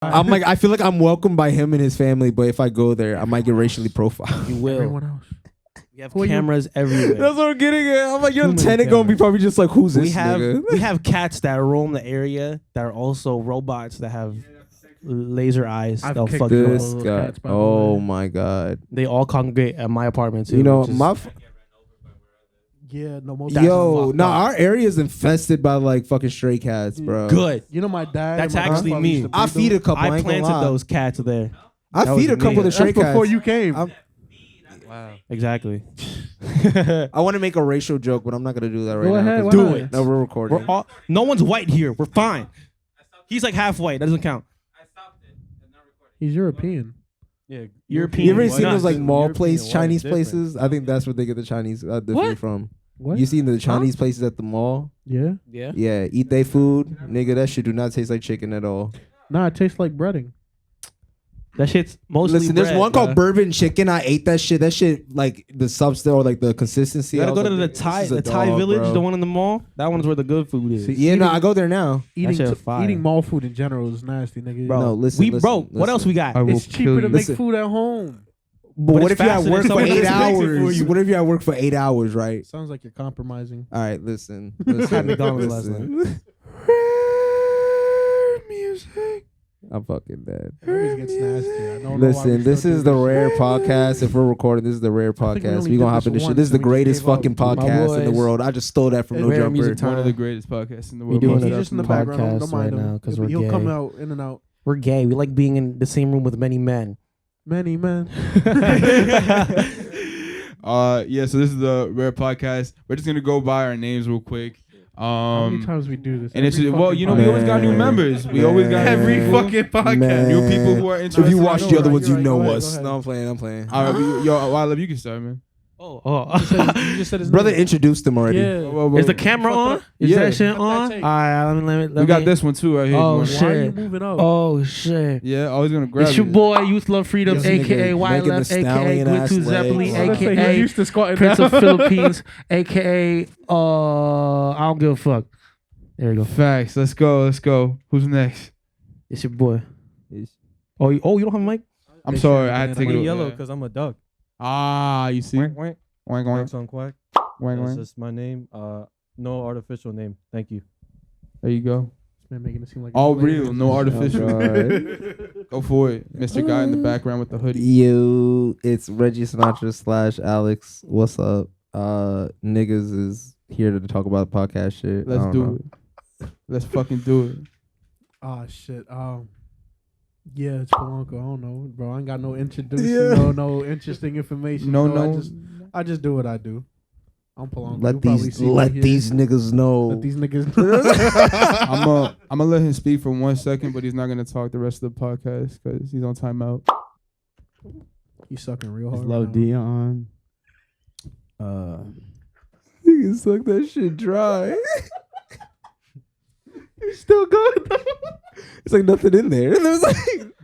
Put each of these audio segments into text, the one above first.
I'm like, I feel like I'm welcomed by him and his family, but if I go there, I might get racially profiled. You will. Everyone else. We have cameras everywhere. That's what I'm getting at. I'm like, your Too many tenant gonna be probably just like, who's this nigga? We have cats that roam the area that are also robots that have laser eyes. I've They'll kicked fuck This you up. guy. cats, by the Oh way. my god. They all congregate at my apartment too. You know, which is- Yeah, no most. yo, no, our area is infested by like fucking stray cats, bro. good. You know my dad. That's and my actually grandfather me. used to I breed feed them. a couple. I I ain't gonna planted lie. those cats there. I That feed was a couple me. of the stray That's before cats. you came. Wow. Exactly. I want to make a racial joke, but I'm not gonna do that right Go now. ahead, 'cause why Do not? it. No, we're recording. We're all, no one's white here. We're fine. He's like half white. That doesn't count. He's European. Yeah. European. You ever Why seen not? those like mall European place white Chinese different. places? I think that's where they get the Chinese different What? from. What? You seen the Chinese places at the mall? Yeah. Yeah. Yeah, eat their food, nigga. That shit do not taste like chicken at all. Nah, it tastes like breading. That shit's mostly. Listen, there's bread, one called bruh. bourbon chicken. I ate that shit. That shit, like the substance or like the consistency. You I gotta was go to like, the this Thai, is a the Thai dog, village, bro. the one in the mall. That one's where the good food is. See, Yeah, no, Eating- I go there now. Eating shit fire. eating mall food in general is nasty, nigga. Bro, No, listen, we listen, broke. What listen. else we got? I will It's cheaper to kill make Listen. food at home. But But what it's if you're at faster work than for someone 8 else makes it for hours? you. What if you're at work for 8 hours, right? Sounds like you're compromising. All right, listen. Had listen McDonald's last listen. Music. I'm fucking dead. It always gets nasty. I don't know why Listen, we this still is do the R.A.R.E podcast. If we're recording, this is the R.A.R.E think we podcast. only We gonna did hop this into shit. once This is the and we just greatest gave up. fucking My podcast in the boys. world. I just stole that from No R.A.R.E Jumper. music One of the time. greatest podcasts in the We world. doing most it. He's just in the definitely. background. Don't podcast mind right him. now 'cause He'll we're come gay. out in and out. We're gay. We like being in the same room with many men. Many men. Yeah, so this is the R.A.R.E podcast. We're just gonna go by our names real quick. How many times we do this? And it's Every well, fucking you know, we always got new Man. members. We always got Every new people, fucking podcast. Man. new people who are interested. If you in watch our the You're other right, ones, you you're know right. Go us. ahead. No, I'm playing. I'm playing. All right, yo, Wildlife, you can start, man. Oh. You just said his Brother name. introduced him already. Yeah. Is the camera on? Is Yeah. that shit Let that on? take. All right, let We me. got this one too right here. Oh, You wanna- shit. Why are you moving up? Oh shit. Yeah, I was gonna grab It's your it. boy Youthlovefreedom, This aka nigga making Wildlife, the aka stallion ass Gwitu Zeppeli, legs. Let's say he's aka used to squatting Prince down. of Philippines, aka I don't give a fuck. There you go. Facts. Let's go. Who's next? It's your boy. Oh, you don't have a mic? I'm sorry, I had to take I'm it. yellow Yeah. because I'm a duck. Ah, you see? Wank, wank. Wank, Quacks wank, on quack. wank, That's wank. just my name. No artificial name. Thank you. There you go. This man making it seem like All it's real, no artificial. God. Go for it, Mr. Guy in the background with the hoodie. Yo, it's Reggie Sinatra / Alex. What's up? Niggas is here to talk about podcast shit. I Let's don't do know. it. Let's fucking do it. Oh shit. Yeah, it's Polanco. I don't know, bro. I ain't got no introduction. Yeah. No interesting information. No. I just do what I do. I'm Polanco. Let You'll probably these see me here. niggas know. Let these niggas know. I'm gonna let him speak for 1 second, but he's not gonna talk the rest of the podcast because he's on timeout. He's sucking real hard. It's Low right now. Dion. Niggas suck that shit dry. He's still good. It's like nothing in there. It was like,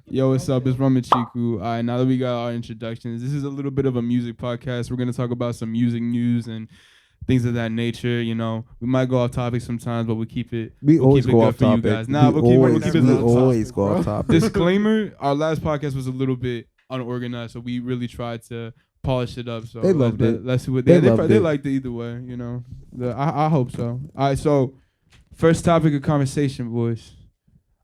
Yo, what's up? It's Romanchikku. All right, now that we got our introductions, this is a little bit of a music podcast. We're gonna talk about some music news and things of that nature. You know, we might go off topic sometimes, but we keep it. we we'll always keep it go good off for you topic. guys. Nah, we we'll keep it we on topic, always go off topic. Disclaimer: our last podcast was a little bit unorganized, so we really tried to polish it up. So They loved it. Let's see what They they loved it. liked it either way. You know, I hope so. All right, so first topic of conversation, boys.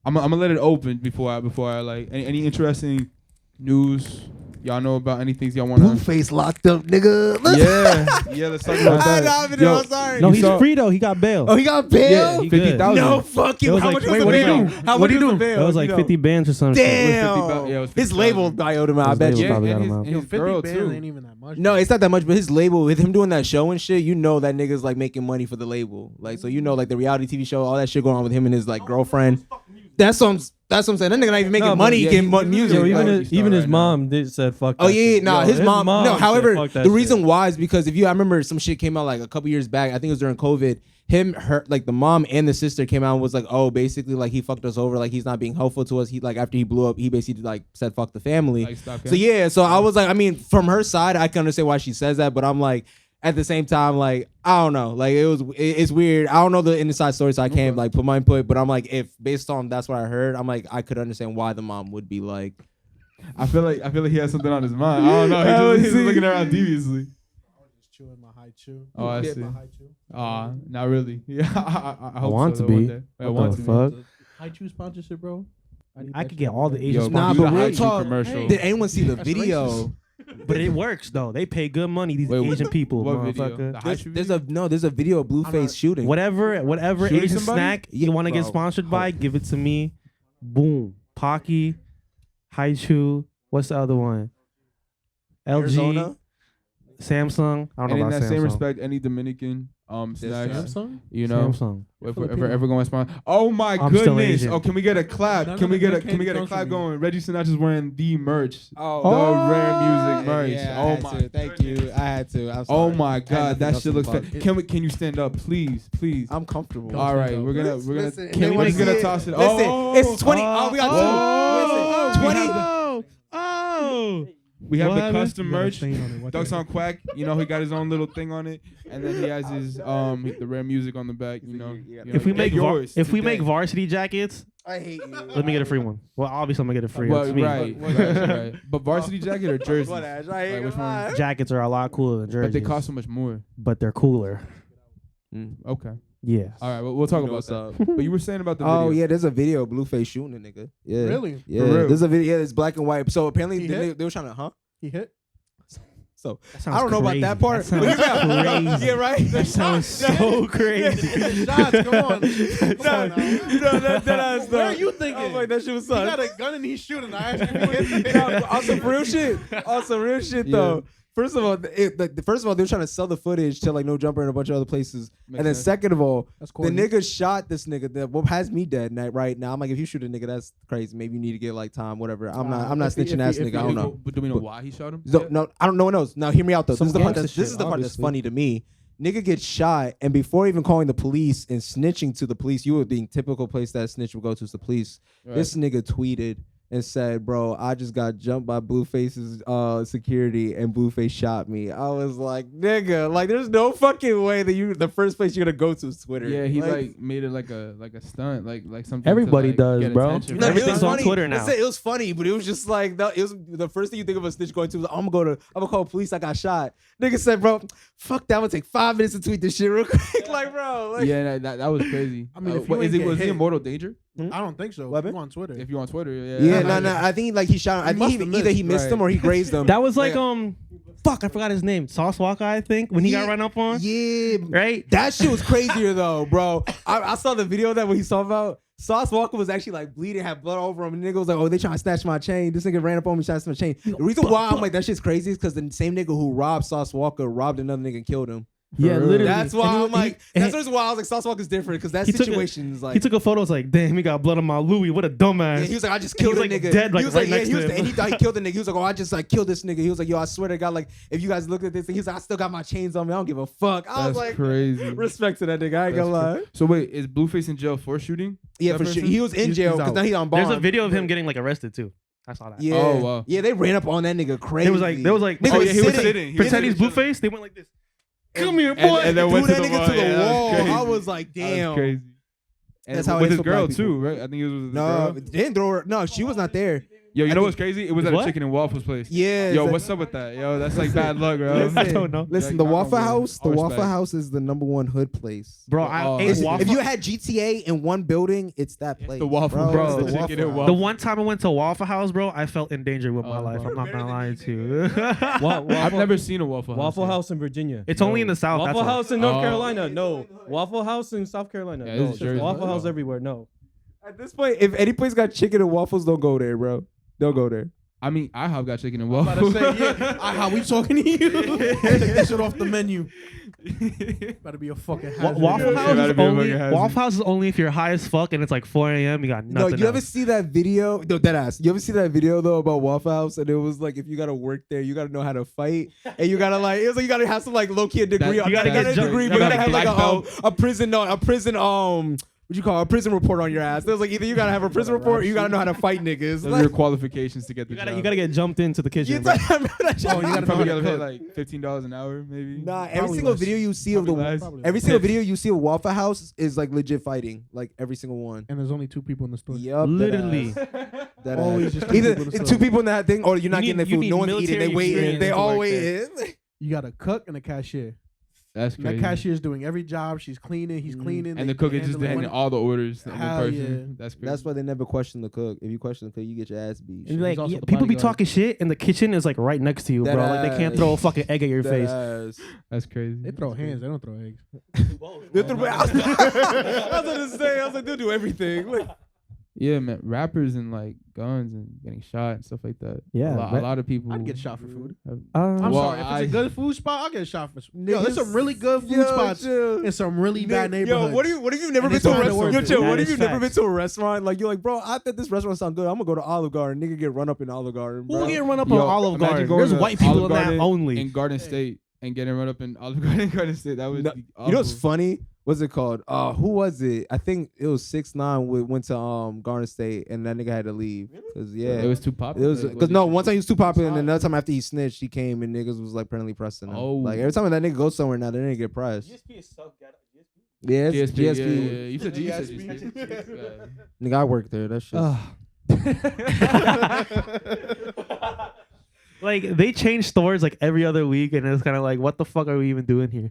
I'm gonna let it open before I like any interesting news y'all know about, any things y'all wanna. Blueface locked up, nigga. Yeah, let's talk about that. Yo, Yo, sorry. No, You he's saw- free though. He got bail. Oh, he got bail? Yeah, he good. 50,000. No, fuck you. It was How like- much was wait, the what he bail? do? How much was the bail? It was like 50 bands or something. Damn. Yeah, it was His 50,000. label diode him out, I His bet label you. probably Yeah, got and him out. his 50 girl bands too. ain't even that much. No, it's not that much, but his label, with him doing that show and shit, you know that nigga's like making money for the label. Like, so you know, like the reality TV show, all that shit going on with him and his like girlfriend. That's what I'm saying. That nigga not even making No, but money, yeah, getting he's music. Yo, Like, even he's his, star even his right mom did said fuck. Oh that yeah, shit. nah, Yo, his mom. No, said, however, fuck that the reason shit. why is because I remember some shit came out like a couple years back. I think it was during COVID. Her, like the mom and the sister came out and was like, oh, basically like he fucked us over. Like he's not being helpful to us. He like after he blew up, he basically like said fuck the family. Like, stop So yeah, so I was like, I mean, from her side, I can understand why she says that, but I'm like, at the same time, like, I don't know. Like, it's weird. I don't know the inside story, so I can't like put my input. But I'm like, if based on that's what I heard, I'm like, I could understand why the mom would be like. I feel like he has something on his mind. I don't know. He's just looking around deviously. I was just chewing my high chew. Oh, I see. My high chew. Not really. Yeah, I hope want so, to be. one day. I want to be. Fuck. High chew sponsorship, bro. I could get all the Yo, Asian Nah, do but the real High Chew talk, commercial. Did anyone see the That's video? But it works though. They pay good money. These Wait, Asian people, What video? motherfucker. The High Chew video? There's a video of not- Blueface shooting. Whatever Shooting Asian somebody? snack you want to get Bro. sponsored by, give it to me. Boom. Pocky, Haichu. What's the other one? LG, Arizona? Samsung. I don't And know in about that same Samsung. respect, any Dominican snacks, Samsung? you know, Samsung. if we're ever going to sponsor. Oh my I'm still goodness! Asian. Oh, can we get a clap? None Can of we the get a good can we get a comes clap from going? Reggie Sinatra's wearing the merch, Oh, the rare music merch. Yeah, I Oh had my! to. Thank you. I had to. I'm Oh sorry. my I had God, nothing that else shit to looks. fuck. Can you stand up, please? I'm comfortable. All right, we're gonna Listen, can they we wanna just gonna see it. toss it. Listen, Oh, it's 20. Oh, we got two. Listen, 20. We have What the happened? custom merch. Ducks on Quack, you know, he got his own little thing on it, and then he has his the rare music on the back. You know, If we make yours, if we today. make varsity jackets, I hate you. let me get a free one. Well, obviously I'm gonna get it free. Well, It's me. right. But varsity jacket or jersey? What ass? I hate Like, which one? you. Jackets are a lot cooler than jerseys, But they cost so much more. but they're cooler. Okay. Yeah. All right. We'll talk about what's that. up. But you were saying about the video. Oh yeah, there's a video of Blueface shooting a nigga. Yeah. Really? Yeah. For real? There's a video. Yeah, it's black and white. So apparently He they were trying to, He hit? So That sounds I don't know about that part. That but you got sounds crazy. Yeah, right. That sounds so crazy. Shots, come on. Where are you I thinking? was like, that shit was He sus. got a gun and he's shooting. I asked him if he hit. On some real shit. On some real shit though. First of all, they were trying to sell the footage to like No Jumper and a bunch of other places. Makes and then sense. second of all, That's the nigga shot this nigga that what has me dead right now. I'm like, if you shoot a nigga, that's crazy. Maybe you need to get like time, whatever. I'm not if he- snitching if ass he- nigga. if I he- don't know. But do we know why he shot him? So, no, I don't. No one knows. Now, hear me out though. Some This is the part. gangsta This shit, is the part that's obviously. funny to me. Nigga gets shot, and before even calling the police and snitching to the police, you would being typical place that a snitch would go to is the police. Right. This nigga tweeted and said, "Bro, I just got jumped by Blueface's security, and Blueface shot me." I was like, "Nigga, like, there's no fucking way that the first place you're gonna go to is Twitter." Yeah, he like made it like a stunt, like something. Everybody to, like, does, get bro. attention. No, it Everything's was on funny. Twitter now. Listen, it was funny, but it was just like it was the first thing you think of a snitch going to. I'm gonna call police. I got shot. Nigga said, "Bro, fuck that. I'm gonna take 5 minutes to tweet this shit real quick." Like, bro. Like, Yeah, that was crazy. I mean, if you what, ain't is it get was he hit- in mortal danger? I don't think so. Weapon? You on Twitter. If you're on Twitter, yeah. Yeah, Yeah, no. I think like he shot. I He think must have either he missed, missed right. him or he grazed him. That was like Like, fuck, I forgot his name. Sauce Walker, I think, when he got Yeah, run up on. Yeah, Right? that shit was crazier though, bro. I saw the video that when he saw about Sauce Walker was actually like bleeding, had blood over him, and the nigga was like, "Oh, they trying to snatch my chain." This nigga ran up on me, snatched my chain. The reason why I'm like that shit's crazy is because the same nigga who robbed Sauce Walker robbed another nigga and killed him. Yeah, real. literally. That's why And he- I'm like, he- that's the reason why I was like, Sauce Walker's different because that He took a- situation is like. he took a photo. It's like, damn, he got blood on my Louis. What a dumbass. Yeah, he was like, I just He killed was, a like, nigga. dead, like, he was right like, next he to was, him. and he thought he killed the nigga. He was like, oh, I just like killed this nigga. He was like, yo, I swear to God, like, if you guys look at this, he was like, I still got my chains on me. I don't give a fuck. I was That's like, crazy. respect to that nigga. I ain't That's gonna lie. So wait, is Blueface in jail for shooting? Yeah, That for sure. person? He was in He's jail because out. now he on bond. There's a video of him getting like arrested too. I saw that. Yeah. Oh, wow. Yeah, they ran up on that nigga crazy. There was like, Nigga Oh, was yeah, he was sitting. sitting. He was pretend he's sitting. Blueface. They went like this. Come here, boy. And then Threw went to that the nigga wall. to the Yeah, that was wall. crazy. I was like, That was damn. crazy. And That's how it with is his for black girl people. too, right? I think it was with his No, girl. they didn't throw her. No, she was not there. Yo, you I know think- what's crazy? It was at What? a chicken and waffles place. Yeah. Yo, it's what's up with that? Yo, that's like bad luck, bro. Listen, I don't know. Listen, Like, the I don't Waffle know. House, the All Waffle respect. House is the #1 hood place. Bro, Oh, I ate listen, Waffle. If you had GTA in one building, it's that place. the Waffle bro. Bro, It's the the chicken Waffle and House. The one time I went to Waffle House, bro, I felt in danger with my Oh, life. bro. I'm not gonna lie to you. I've never seen a Waffle House. Waffle here. House in Virginia. It's only in the South. Waffle that's why. House in North Oh. Carolina. No. Waffle House in South Carolina. Yeah, no. this is Jersey. Waffle House Oh. everywhere. No. At this point, if any place got chicken and waffles, don't go there, bro. Don't go there. I mean, IHOP got chicken and I'm about waffles. to say, yeah. How we talking to you? Take that shit off the menu. Better be a fucking hazard. Waffle Yeah, House that'd is be a only fucking hazard. Waffle House is only if you're high as fuck and it's like 4 a.m. You got No, nothing. you ever else. see that video? No, dead ass. You ever see that video though about Waffle House? And it was like, if you gotta work there, you gotta know how to fight, and you gotta like, it was like you gotta have some like low key degree. That- You gotta get a jump- degree, you but you gotta gotta have like black belt. a prison what you call a prison report on your ass. It was like either you gotta have a prison report or you gotta know how to fight niggas. Those are your qualifications to get the You job. gotta get jumped into the kitchen. You bro. gotta probably know how to gotta pay cook. like $15 an hour, maybe. Nah, every Probably single less. video you see of Probably the less. Probably every less. single video you see of Waffle House is like legit fighting, like every single one. And there's only 2 people in the store. Yup, Literally. that Always ass. just 2 Either people in the it's store. 2 people in that thing, or you're not You getting their need- food. you No need one's eating. They military waiting. experience They to all work waiting. You got a cook and a cashier. That's And that crazy. cashier's doing every job. She's cleaning. He's cleaning. And they the cook is just handling handing money. all the orders. in Hell person. yeah. That's crazy. That's why they never question the cook. If you question the cook, you get your ass beat. And like, also yeah, the people be bodyguard. talking shit, and the kitchen is like right next to you, That bro. Like they can't ass. throw a fucking egg at your That face. ass. That's crazy. They throw hands. They don't throw eggs. They threw- I was gonna say, I was like, they'll do everything. Like, Yeah, man. Rappers and like guns and getting shot and stuff like that. Yeah, a but- lot of people. I'd get shot for food. have- I'm Well, sorry. If it's a good food spot, I'll get shot for. Yo, niggas- there's some really good food Yo, spots chill. in some really bad Yo, neighborhoods. what if you've never And been it's to a kinda restaurant? worth Yo, it. chill. That What if is you've never been facts. to a restaurant? Like you're like, bro, I bet this restaurant sound good. I'm gonna go to Olive Garden. Nigga get run up in Olive Garden. Who Bro. get run up Yo, on Olive imagine Garden? going There's to white people Olive in that Garden only. in Garden State and getting run up in Olive Garden, Garden State. That would No, be you know what's awful. funny? What's it called? Who was it? I think it was 6ix9ine went to Garden State and that nigga had to leave because It was too It popular. was Like, because what no, did one time he was too popular, and Solid. another time after he snitched, he came and niggas was like apparently pressing him. Oh. Like every time that nigga goes somewhere now, they didn't get pressed. GSP is so ghetto. Yeah, it's GSP. GSP. Yeah. You said GSP. GSP. Nigga, I worked there. That shit. Like they change stores like every other week, and it's kind of like, what the fuck are we even doing here?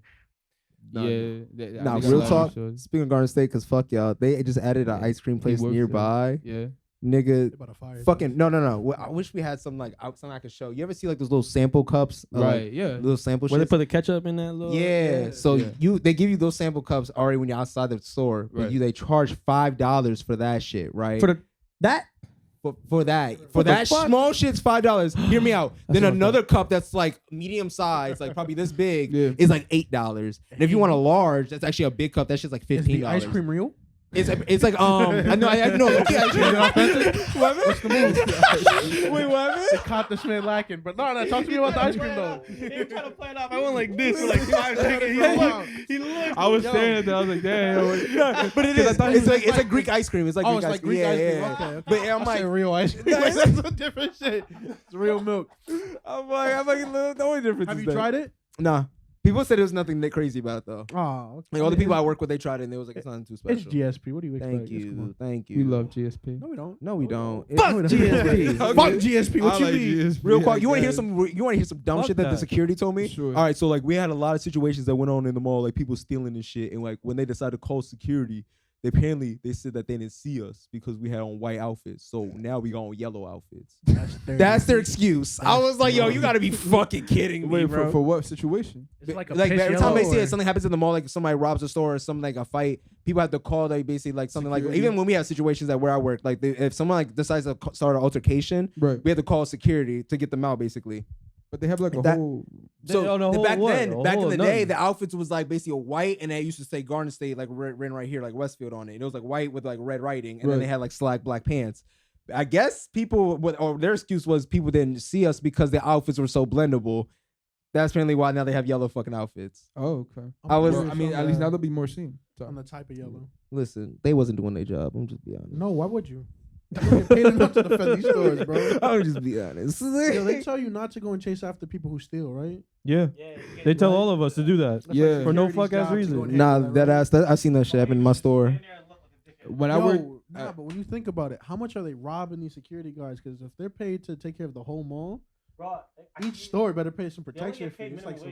Nah, Yeah. Nah, I think real a lot of talk. shows. Speaking of Garden State, cause fuck y'all, they just added an Yeah. ice cream He place works nearby. Yeah. Nigga, They about to fire fucking no. I wish we had something like something I could show. You ever see like those little sample cups? Right. Yeah. Little sample Where they shits? put the ketchup in that little. Yeah. So Yeah. they give you those sample cups already when you're outside the store, but Right. they charge $5 for that shit, right? For that. For that What the fuck? small shit's $5. Hear me out. Then what I another cup that's like medium size, like probably this big, Yeah. is like $8. And if you want a large, that's actually a big cup. That shit's like Is $15. the ice cream real? It's like I know. Okay, ice cream. What's the move? Wait, what? They caught this man lacking. But no, talk to me about the ice cream though. He was trying to play it off. I went like this for like 5 seconds. He looked. I was staring at that. I was like, damn. Yeah, but it 'Cause I is. thought It's he like it's like Greek ice cream. It's like Oh, Greek it's ice like cream. Greek ice cream. Yeah. Okay, okay. But I'm I like, said real ice cream. Like, that's a different shit. It's real milk. I'm like, the only difference. Have is you that- tried it? Nah. People said there was nothing that crazy about it though. Oh, okay. Like all the people I work with, they tried it and it was like it's nothing too special. It's GSP. What do you expect? Thank Just come you, on. thank you. We love GSP. No, we don't. No, we don't. Fuck No, we don't. GSP. Fuck GSP. What I you like mean? GSP, Real quick, I you want to hear guess. some? You want to hear some dumb Fuck shit that the that. security told me? Sure. All right, so like we had a lot of situations that went on in the mall, like people stealing and shit, and like when they decided to call security, they said that they didn't see us because we had on white outfits. So now we got on yellow outfits. That's their excuse. I was like, yo, you gotta be fucking kidding me, Wait, bro. for what situation? It's like a Like piss every time they yellow see or- it, something happens in the mall, like somebody robs a store or something like a fight, people have to call like basically like something like Security. even when we have situations at where I work, like if someone like decides to start an altercation, Right. we have to call security to get them out basically. But they have like a That- whole. So on a whole back what? then, A back in whole the day, nothing. the outfits was like basically a white, and they used to say Garden State like written right here, like Westfield on it. And it was like white with like red writing, and then Right. they had like slack black pants. I guess people, or their excuse was people didn't see us because the outfits were so blendable. That's apparently why now they have yellow fucking outfits. Oh, okay. I was- Well, I mean, at least now there'll be more seen. So. on the type of yellow. Listen, they wasn't doing their job. I'm just be honest. No, why would you? You get paid enough to defend these stores, bro. I'm just be honest. Yo, they tell you not to go and chase after people who steal, right? Yeah. They tell all of us to do that. That's Yeah. For no security's fuck-ass job to reason. go and Nah, handle that right? ass. I've seen that shit happen in my store. When I Yo, work, nah, but when you think about it, how much are they robbing these security guards? Because if they're paid to take care of the whole mall, each store better pay some protection fee. It's like some,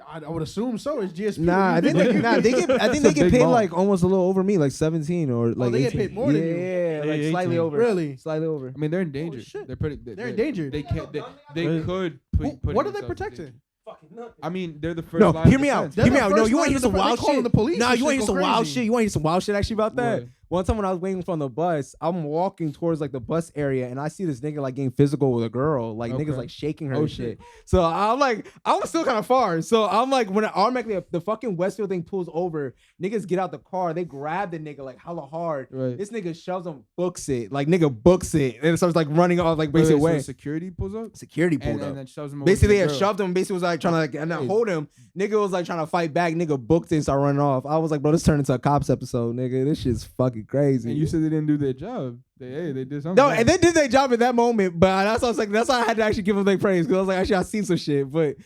I would assume so. It's GSP. Nah, I think they get. I think they It's a get big paid mall. like almost a little over me, like 17 or like. they get 18. paid more than you. Yeah, like Yeah, slightly 18. over. Really? Slightly over. I mean, they're in danger. shit. They're pretty. They're in danger. They can't. They Really? could. Put What are they themselves in protecting? danger. I mean, they're the first. No, line hear of me out. defense. They're Hear me the out. No, first you want to line hear of some defense. wild They calling shit? the police Nah, and you want to hear shit some go wild crazy. shit? You want to hear some wild shit actually about that? What? one time when I was waiting for the bus, I'm walking towards like the bus area and I see this nigga like getting physical with a girl. Like niggas like shaking her and shit. So I'm like, I was still kind of far. So I'm like, when automatically the fucking Westfield thing pulls over, niggas get out the car, they grab the nigga like hella hard. Right. This nigga shoves him, books it. Like nigga books it. And it starts like running off like basically away. So security pulls up? Security pulled up. And then shoves him basically they over had shoved him, basically was like trying to like and hold him. Nigga was like trying to fight back. Nigga booked it and started running off. I was like, bro, this turned into a cops episode, nigga. This shit's fucking crazy. And you said they didn't do their job. They did something. No, and they did their job in that moment, but that's why I was like, that's why I had to actually give them their praise, because I was like, actually I seen some shit, but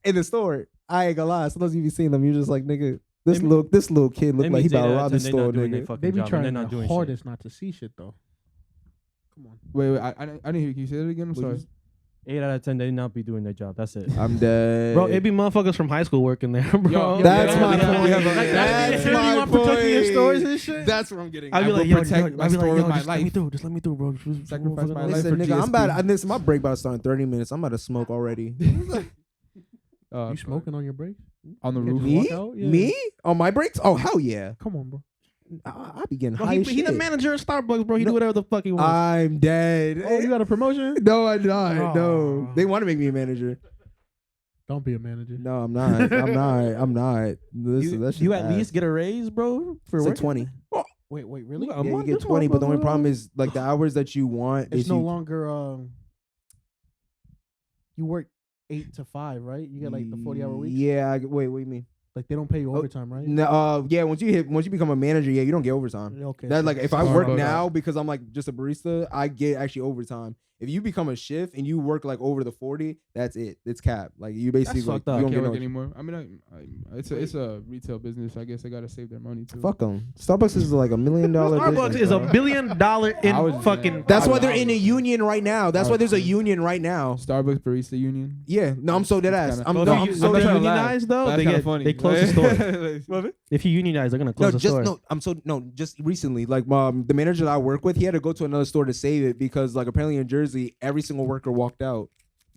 in the store, I ain't gonna lie. Sometimes you be seeing them, you're just like, nigga, this little kid look like he about to rob the store, nigga. They be trying their hardest not to see shit though. Come on. Wait, I didn't hear you. Can you say that again? I'm sorry. 8 out of 10, they not be doing their job. That's it. I'm dead. Bro, it be motherfuckers from high school working there, bro. That's my point. That's my point. Protecting your stories and shit. That's what I'm getting. I'd be like, yo, just let me through. Just let me through, bro. Sacrifice my life Listen, for nigga, I'm GSP. about. This my break about to start in 30 minutes. I'm about to smoke already. You smoking on your breaks? On the roof? Me? On my breaks? Oh hell yeah! Come on, bro. I be getting Bro, high as he the shit. manager of Starbucks, bro. He do whatever the fuck he wants. I'm dead. Oh, you got a promotion? No, I'm not. No, Oh. they want to make me a manager. Don't be a manager. No, I'm not. I'm not. Listen, that shit You at ass. least get a raise, bro, for It's like working? 20. Wait, really? Yeah, you get 20, but the only problem is like the hours that you want. It's is no you, longer. You work 8 to 5, right? You get like the 40-hour week. Yeah. Wait, what do you mean? Like they don't pay you overtime, right? No. Yeah. Once you become a manager, yeah, you don't get overtime. Okay. That like if I work Starbucks. now because I'm like just a barista, I get actually overtime. If you become a shift and you work like over the 40, that's it. It's cap. Like you basically like, fucked up. you I don't can't get work no. anymore. I mean, it's a retail business. I guess they gotta save their money too. Fuck them. Starbucks is like $1 million. Starbucks business, is bro. $1 billion I was in fucking. That's why they're in a union right now. That's why there's a union right now. Starbucks Barista Union. Yeah. No, I'm so dead ass. I'm Well, I'm if so you dead ass. unionize though, That's they kinda get funny. they close the store. If you unionize, they're gonna close the store. Just recently, like the manager that I work with, he had to go to another store to save it because like apparently in Jersey, every single worker walked out.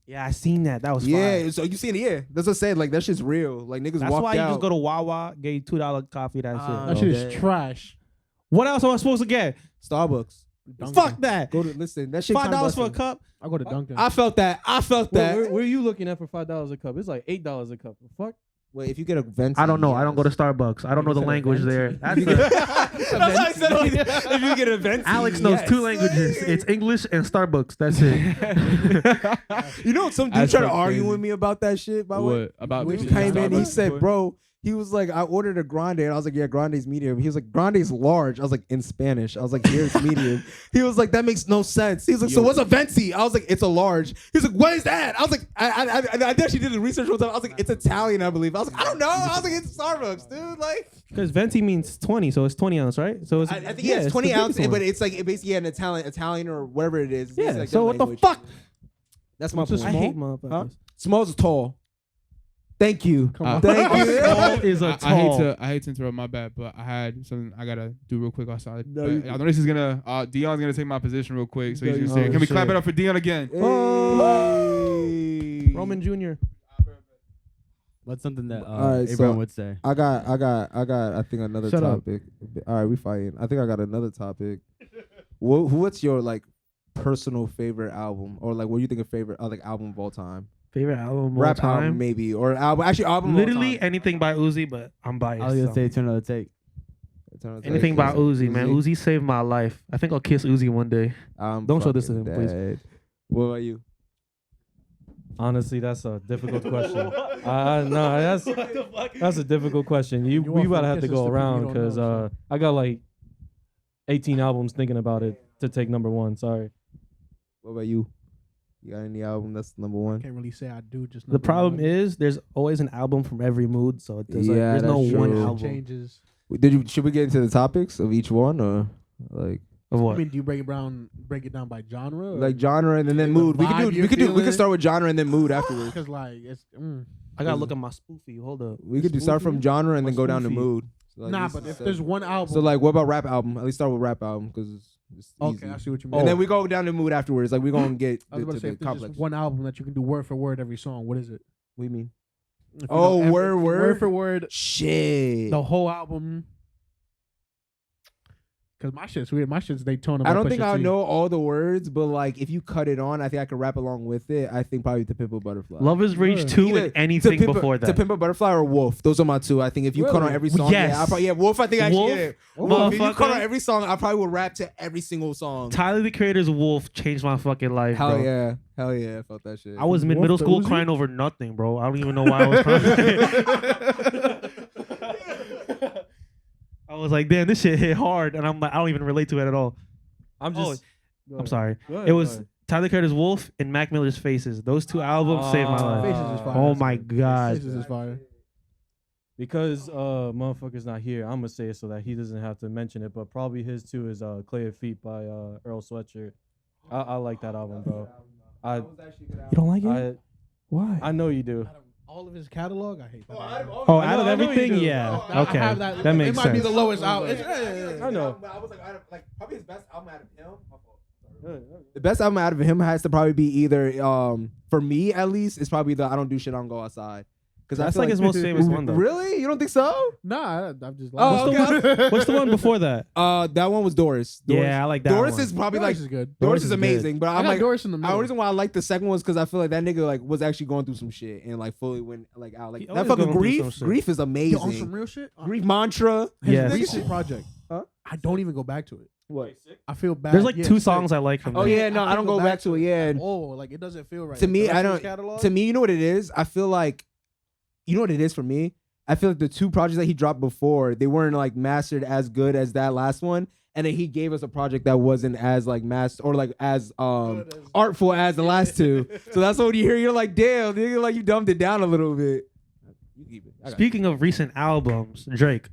Yeah, I seen that. That was Yeah, fire. so you seen it? Yeah, that's what I said. Like that shit's real. Like niggas That's walked why you out. just go to Wawa, get you $2 coffee. That shit. That shit is trash. What else am I supposed to get? Starbucks. Dunkin'. Fuck that. Go to listen. That shit $5 for a cup. I go to Dunkin'. I felt that. Where are you looking at for $5 a cup? It's like $8 a cup. The fuck? Wait, if you get a venti, I don't know. I don't go to Starbucks. I don't know the said language venti. there. That's That's what I said. If you get a venti, Alex knows yes. 2 languages. It's English and Starbucks. That's it. You know, some dude That's tried to so argue crazy. with me about that shit. By the way, What about when he bitches came in, he Starbucks? said, "Bro." He was like, I ordered a grande, and I was like, yeah, grande's medium. He was like, grande's large. I was like, in Spanish. I was like, here's medium. He was like, that makes no sense. He was like, so what's a venti? I was like, it's a large. He was like, what is that? I was like, I actually did the research one time. I was like, it's Italian, I believe. I was like, I don't know. I was like, it's Starbucks, dude. Like, Because venti means 20, so it's 20 ounce, right? So it's I think it's 20 the ounces, biggest but one. it's like it basically an Italian or whatever it is. It's Yeah. basically like So their what the language. fuck? That's my What's a point. I small? hate motherfuckers. Huh? Small is tall. Thank you. Come on. Thank you. Small is a I tall. hate to interrupt, my bad, but I had something I gotta do real quick outside. No, But you- I know this is gonna Dion's gonna take my position real quick, so he's No, gonna say, you- "Can we shit. clap it up for Dion again?" Hey. Roman Jr. What's something that All right, Abraham so- would say? I got. I think another Shut up. topic. All right, we fighting. I think I got another topic. What's your like personal favorite album, or like what do you think of favorite like album of all time? Favorite album of all Rap time? album maybe, or album actually album. Literally of all anything by Uzi, but I'm biased. I was gonna so. say to another take. time. Anything by Uzi, man. Uzi saved my life. I think I'll kiss Uzi one day. Don't show this to him, please. please. What about you? Honestly, that's a difficult question. No, that's a difficult question. You We want gotta from have to kisses go to people around you don't because know, I got like 18 albums thinking about it to take number 1. Sorry. What about you? You got any album that's number one? Can't really say I do. Just The problem is there's always an album from every mood, so there's, Yeah, there's no that's one true. album. changes. Should we get into the topics of each one, or like Of I what? mean, do you break it down by genre? like genre and then The mood? We vibe you're we could feeling? start with genre and then mood afterwards. because like it's I gotta look at my spoofy. Hold up. We could start from genre and then go down to Spoofy. mood. So, like, nah. this But is if set. there's one album, So like, what about rap album? At least start with rap album because it's okay, easy. I see what you mean. And then we go down to mood afterwards. Like we're gonna get I was about to to say the if there's complex. just one album that you can do word for word every song, what is it? What do you mean? If you Oh, know word for word, Shit. the whole album. Cause my shit's weird. My shit's Daytona. I don't think I'll know all the words, but like if you cut it on, I think I could rap along with it. I think probably To Pimp a Butterfly. Love is Rage 2 Either and anything To Pimp before that. To Pimp a Butterfly or Wolf. Those are my two. I think if you cut on every song, Yes. Wolf. I think I Wolf, should. Wolf. If you cut motherfucker. on every song, I probably would rap to every single song. Tyler the Creator's Wolf changed my fucking life, Hell bro. yeah, hell yeah, I felt that shit. I was middle Wolf the school Uzi? crying over nothing, bro. I don't even know why I was crying. I was like, damn, this shit hit hard, and I'm like, I don't even relate to it at all. I'm just. I'm sorry. Go ahead, It go was ahead. Tyler Creator's Wolf and Mac Miller's Faces. Those two albums saved my life. Faces is fire. Oh my god. Faces is fire. Because motherfucker's not here, I'm gonna say it so that he doesn't have to mention it. But probably his too is Clay of Feet by Earl Sweatshirt. I like that album, bro. You don't like it? Why? I know you do. All of his catalog, I hate that. Oh, I out know- of I know you everything, do. yeah. I Okay, have that it makes might sense. be the lowest out. Yeah. I know. I was like probably his best album out of him. The best album out of him has to probably be either for me at least it's probably the I Don't Do Shit, I Don't Go Outside. Because That's like his most famous one, though. Really? You don't think so? Nah, I'm just. Oh, okay. What's the one before that? That one was Doris. Yeah, I like that Doris one. is probably Doris like is good. Doris is good. amazing, but I I'm got like Doris in the the middle. reason why I like the second one is because I feel like that nigga like was actually going through some shit and like fully went like out like He that always fucking going through some grief. shit. Grief is Yo, amazing. on some real shit. Grief mantra. His Yes. recent project. Huh? I don't even go back to it. What? I feel bad. There's like Yeah, two sick. songs I like from Oh there. yeah, no, I don't go back to it. Yeah. Oh, like it doesn't feel right. To me, The rest I of his don't. catalog? To me, you know what it is? I feel like, you know what it is for me? I feel like the two projects that he dropped before, they weren't like mastered as good as that last one. And then he gave us a project that wasn't as like mastered or like as artful as the last two. So that's what you hear. You're like, damn, nigga, like you dumbed it down a little bit. You keep it. I got it. Speaking of recent albums, Drake,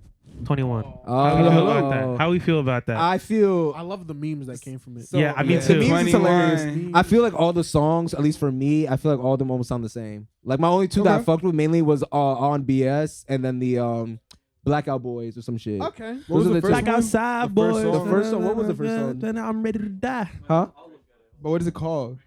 21. How Oh, we feel about that? How we feel about that? I feel. I love the memes that came from it. So, Yeah, I mean, the too. memes is hilarious. 21. I feel like all the songs, at least for me, I feel like all of them almost sound the same. Like my only two that I Okay. fucked with mainly was on BS and then the Blackout Boys or some shit. Okay. What was Those are the the first two. Black one? outside, The boys. first song? The first song, what was the first song? Then I'm ready to die. Huh? But what is it called?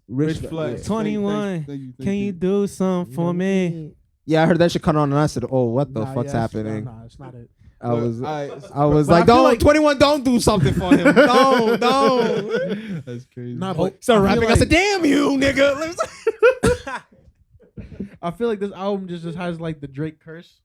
Rich Flex. 21. Thank you. Can you do something for me? Yeah, I heard that shit come on and I said, "Oh, what the Nah, fuck's yeah, happening?" Nah, it's not it. I was I like, But I feel "Don't like- 21, don't do something for him. No." That's crazy. Nah, but Start I feel rapping. I like- said, "Damn you, nigga." I feel like this album just has like the Drake curse,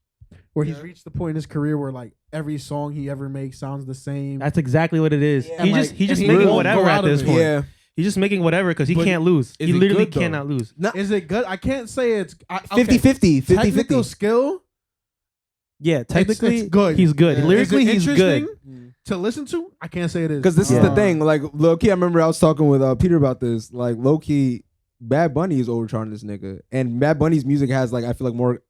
where he's reached the point in his career where like every song he ever makes sounds the same. That's exactly what it is. Yeah. He's And, just like, he's just and he making won't whatever go at out of this it. point. Yeah. He's just making whatever because he But can't lose. is He it literally good, though? cannot lose. Is it good? I can't say it's 50-50. 50-50. Technical skill Yeah, technically, it's good. he's good. Is Lyrically, it he's good. interesting to listen to? I can't say it is. Because this is Yeah. the thing. Like, low key, I remember I was talking with Peter about this. Like, low key, Bad Bunny is overcharging this nigga, and Bad Bunny's music has like I feel like more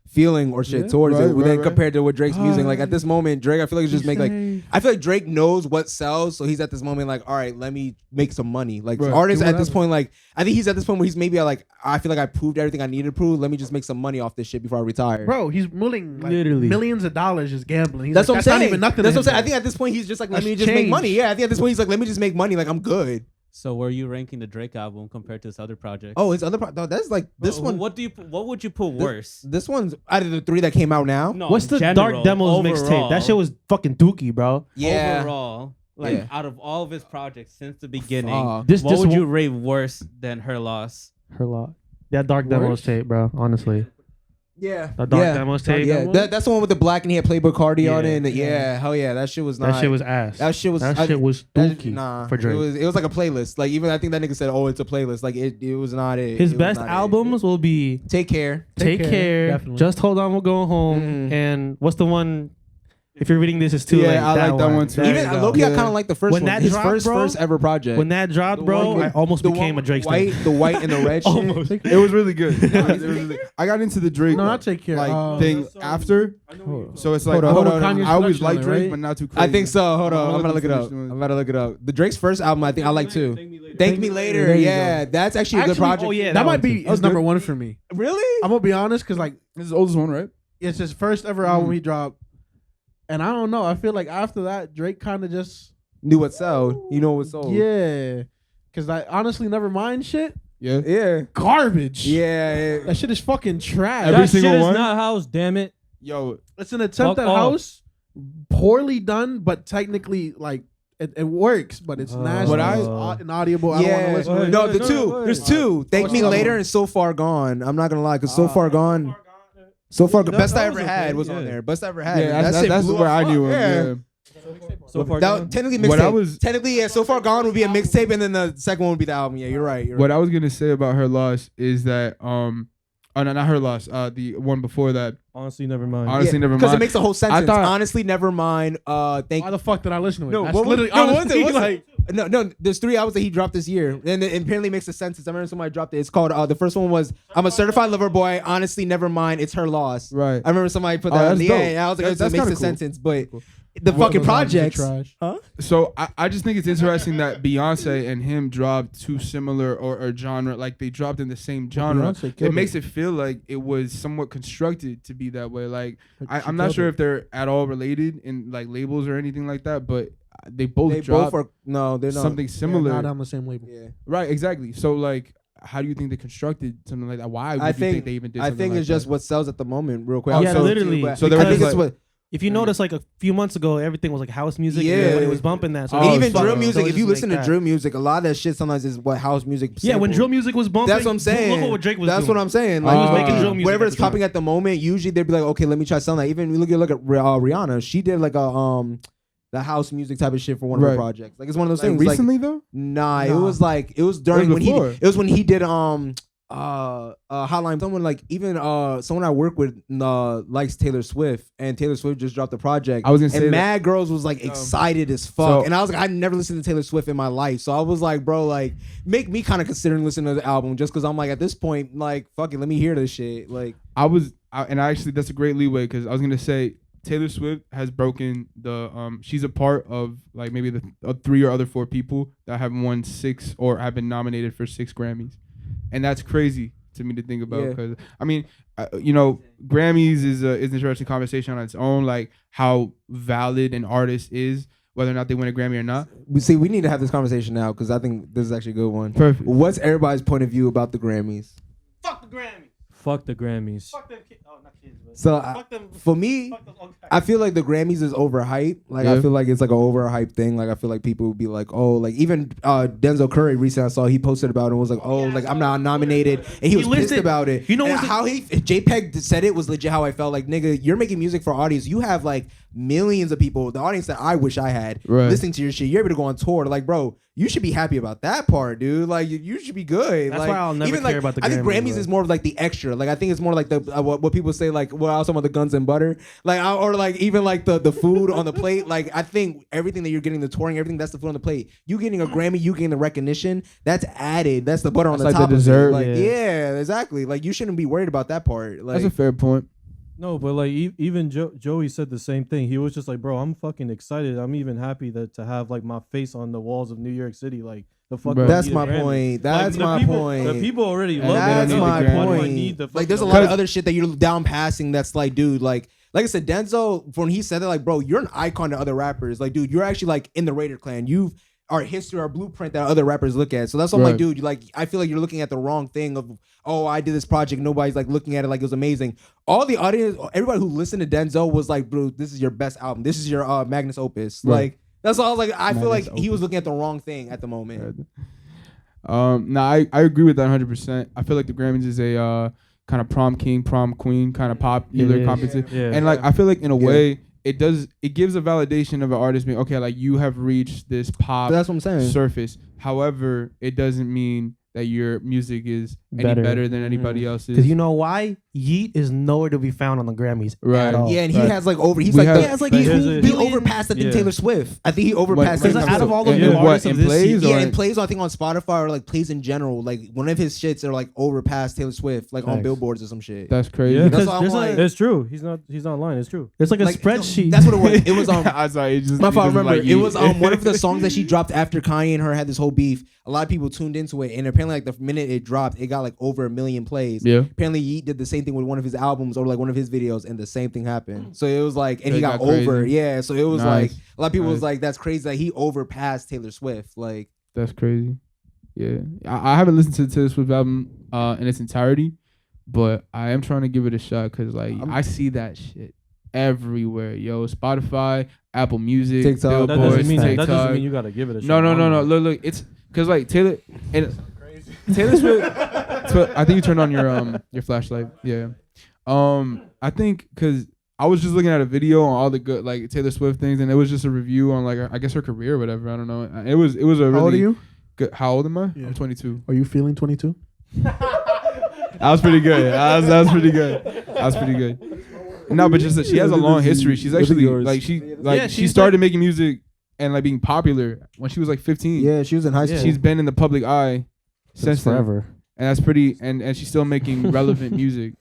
feeling or shit Yeah. towards Right, it than right. compared to what Drake's music. Like at this moment, Drake, I feel like it's just make like I feel like Drake knows what sells, so he's at this moment like, all right, let me make some money. Like Right. artists Do at this whatever. point, like I think he's at this point where he's maybe like I feel like I proved everything I needed to prove. Let me just make some money off this shit before I retire. Bro, he's milling like Literally. millions of dollars just gambling. He's That's like, what I'm saying. Not even nothing. That's to what I'm saying. I him. think at this point he's just like, let That's me just make change. money. Yeah, I think at this point he's like, let me just make money. Like I'm good. So where are you ranking the Drake album compared to his other projects? Oh, his other no, that's like this one. What would you put worse? This one's out of the three that came out now. No, What's in the general, Dark Demos mixtape? overall- That shit was fucking dookie, bro. Yeah. Overall, like Yeah. out of all of his projects since the beginning, Fuck. This what would one- you rate worse than Her Loss? Her lot. That Dark Demos Worse? tape, bro. Honestly, Yeah. the Dark Demos tape. Yeah, that's the one with the black and he had Playboy Cardi on Yeah. it. And yeah, hell yeah, that shit was not. That shit was ass. That shit was. That I- shit was that- dookie nah, for Drake. It was like a playlist. Like even I think that nigga said, "Oh, it's a playlist." Like it was not it. His It was best not it. albums will be Take Care. Take Care, definitely. Just Hold On, We're Going Home, Mhm. and what's the one? If you're reading this, it's too Yeah, late. I like that one too. There Even you go. low key, I Yeah. kind of like the first When one. that His dropped, first bro, ever project. When that dropped, The bro, one with- I almost the became one a Drake white, stan. the white and the red shit. Almost. It was really good. I got into the Drake No, not Take Care. thing after. So it's like Hold on, hold on. Kanye's I always production like on it, Drake, right? but not too crazy. I think so. Hold on, I'm I'm about to look it up. looking for I'm about to look it up. The Drake's first album, I think I like too. Thank Me Later. There you Yeah, that's actually a good Actually, project. oh, yeah, that that might one be too. his number one for me. Really? I'm gonna be honest, cause like This is the oldest one, right? it's his first ever album he dropped, and I don't know. I feel like after that, Drake kind of just Knew what sold. You know what sold. yeah, cause I honestly never mind shit. Yeah. Yeah. Garbage. Yeah. That shit is fucking trash. Every That single shit one? is not house, damn it. Yo, It's an attempt Fuck at off. house, poorly done, but technically like it works, but it's national. It's inaudible. I don't want to listen to it. No, there's two. Thank Me Later and So Far Gone. I'm not gonna lie, because So Far Gone. Best I Ever Had was on there. Best I Ever Had. Yeah, that's where I knew him. Yeah. So Far That Gone? technically mixtape. Technically, yeah. So Far Gone would be a mixtape, and then the second one would be the album. Yeah, you're right. What I was gonna say about her loss is that oh no, not her loss. The one before that. Honestly, never mind. Honestly, never mind. Because it makes a whole sentence. thought- honestly, never mind. Why the fuck did I listen to it? No, That's what was- literally no, what's honestly, it? like No. There's 3 albums that he dropped this year, and it apparently makes a sentence. I remember somebody dropped it. It's called the first one was I'm a certified lover boy. Honestly, never mind. It's her loss. Right. I remember somebody put Oh, that. that's Yeah, dope. and I was like, That's it makes kinda a cool. sentence, but Cool. the What fucking those albums are projects. trash. Huh? So I just think it's interesting that Beyonce and him dropped two similar or genre, like they dropped in the same genre. Beyonce killed It makes it feel like it was somewhat constructed to be that way. Like She I'm not killed sure it. if they're at all related in like labels or anything like that, but they both They dropped both are no, they're not. something similar. Not on the same label. Yeah. Right, exactly. So like, how do you think they constructed something like that? Why would I you think think they even did I something think like it's just that? what sells at the moment, real quick. Yeah, Also, literally. but So there I was think it's like- what. If you notice, like a few months ago, everything was like house music. Yeah. and everybody was bumping that. So Oh, even fuck. drill So music, it if you just listen to like that. drill music, a lot of that shit sometimes is what house music. Yeah, when sampled. drill music was bumping, That's what I'm saying. Look at what Drake was That's doing. what I'm saying. He Like was making drill music whatever at is the time. popping at the moment. Usually they'd be like, okay, let me try selling that. Even look at Rihanna. She did like a the house music type of shit for one of her Right. projects. Like it's one of those Like, things. recently though? Nah, it was like it was during when before? he did Hotline. Someone like even someone I work with likes Taylor Swift, and Taylor Swift just dropped a project. I was gonna say and that. Mad Girls was like excited as fuck, So- and I was like, I've never listened to Taylor Swift in my life, so I was like, bro, like make me kind of considering listening to the album just because I'm like at this point, like fuck it, let me hear this shit. Like And actually that's a great leeway because I was gonna say Taylor Swift has broken the she's a part of like maybe the 3 or other 4 people that have won 6 or have been nominated for 6 Grammys, and that's crazy to me to think about Yeah. because I mean Grammys is an interesting conversation on its own, like how valid an artist is whether or not they win a Grammy or not. we need to have this conversation now because I think this is actually a good one. Perfect. What's everybody's point of view about the Grammys? Fuck the Grammys. Fuck the Grammys. Fuck them kids. Oh, not kids. But So fuck them. for me, I feel like the Grammys is overhyped. Like I Yeah. feel like it's like an overhyped thing. Like I feel like people would be like, oh, like even Denzel Curry recently I saw he posted about it and was like, oh, like I'm not nominated, and he was pissed listed- about it. you know and what's the- how JPEG said it was legit how I felt. Like nigga, you're making music for audience. You have like millions of people, the audience that I wish I had Right. listening to your shit. You're able to go on tour. Like bro, you should be happy about that part, dude. Like you should be good. That's like, why I'll never even care like, about the I think Grammys, Grammys bro. is more of like the extra. Like I think it's more like the what people say like well I was talking about the guns and butter or like even like the food on the plate. Like I think everything that you're getting, the touring, everything that's the food on the plate. You getting a Grammy, you getting the recognition. That's added. That's the butter on That's the like the top. dessert. Of it. Like Yeah. yeah, exactly. Like you shouldn't be worried about that part. Like That's a fair point. No, but like even Joey said the same thing. He was just like, bro, I'm fucking excited. I'm even happy that to have like my face on the walls of New York City. Like the fuck. Bro. do I that's need a my Grammy? point. That's the my people, point. The people already And love That's it. don't my need the Grammy. Why do I point. need the Like there's a fucking lot of award? other shit that you're down passing. That's like, dude, like I said, Denzel, when he said that, like, bro, you're an icon to other rappers. Like, dude, you're actually like in the Raider clan. You've our history, our blueprint that other rappers look at. So that's why I'm like, Right. dude, you like I feel like you're looking at the wrong thing of, oh, I did this project. Nobody's like looking at it like it was amazing. All the audience, everybody who listened to Denzel was like, bro, this is your best album. This is your magnus opus. Right. Like that's all I was like. I feel Magnus like he was looking at the wrong thing at the moment. No, I agree with that 100%. I feel like the Grammys is a kind of prom king, prom queen kind of popular is. competition. Yeah. And like I feel like in a Yeah. way it gives a validation of an artist being okay, like you have reached this pop But that's what I'm saying. surface. However, it doesn't mean that your music is any Better. better than anybody else's. Because you know why? Yeet is nowhere to be found on the Grammys Right. at all. Yeah, and he Right. has like he's We like have- the, Yeah, it's like he, here's he a- overpassed I think Yeah. Taylor Swift. I think he overpassed. Because Taylor out of Swift. all the in new what, artists in of this plays year, or Yeah, in- and plays I think on Spotify or like plays in general. Like one of his shits are like overpassed Taylor Swift, like on Thanks. billboards or some shit. That's crazy. Yeah. That's because why I'm there's like, It's true. He's not lying. It's true. there's like a like, spreadsheet. That's what it was. It was I'm sorry. It just, my fault. it just Remember, like it was Yeet. one of the songs that she dropped after Kanye and her had this whole beef. A lot of people tuned into it, and apparently, like the minute it dropped, it got like over 1 million plays. Yeah. Apparently, Yeet did the same thing with one of his albums or like one of his videos, and the same thing happened. So it was like, and So he it got got crazy. over. Yeah. So it was like Nice. a lot of people was Nice. like, that's crazy that he overpassed Taylor Swift. Like, That's crazy. Yeah, I haven't listened to the Taylor Swift album in its entirety, but I am trying to give it a shot because like I see that shit everywhere, yo. Spotify, Apple Music, TikTok. That Billboard, doesn't mean TikTok. that doesn't mean you gotta give it a shot. No. Look, it's because like Taylor Swift. I think you turned on your flashlight. Yeah. I think because I was just looking at a video on all the good like Taylor Swift things, and it was just a review on like I guess her career or whatever. I don't know. It was a really. How old are you? Good. How old am I? Yeah. I'm 22. Are you feeling 22? That was pretty good. That was pretty good. That was pretty good. No, but just that she has a long history. She's actually like she started making music and like being popular when she was like 15. Yeah, she was in high school. She's been in the public eye since then. forever. And that's pretty, and she's still making relevant music.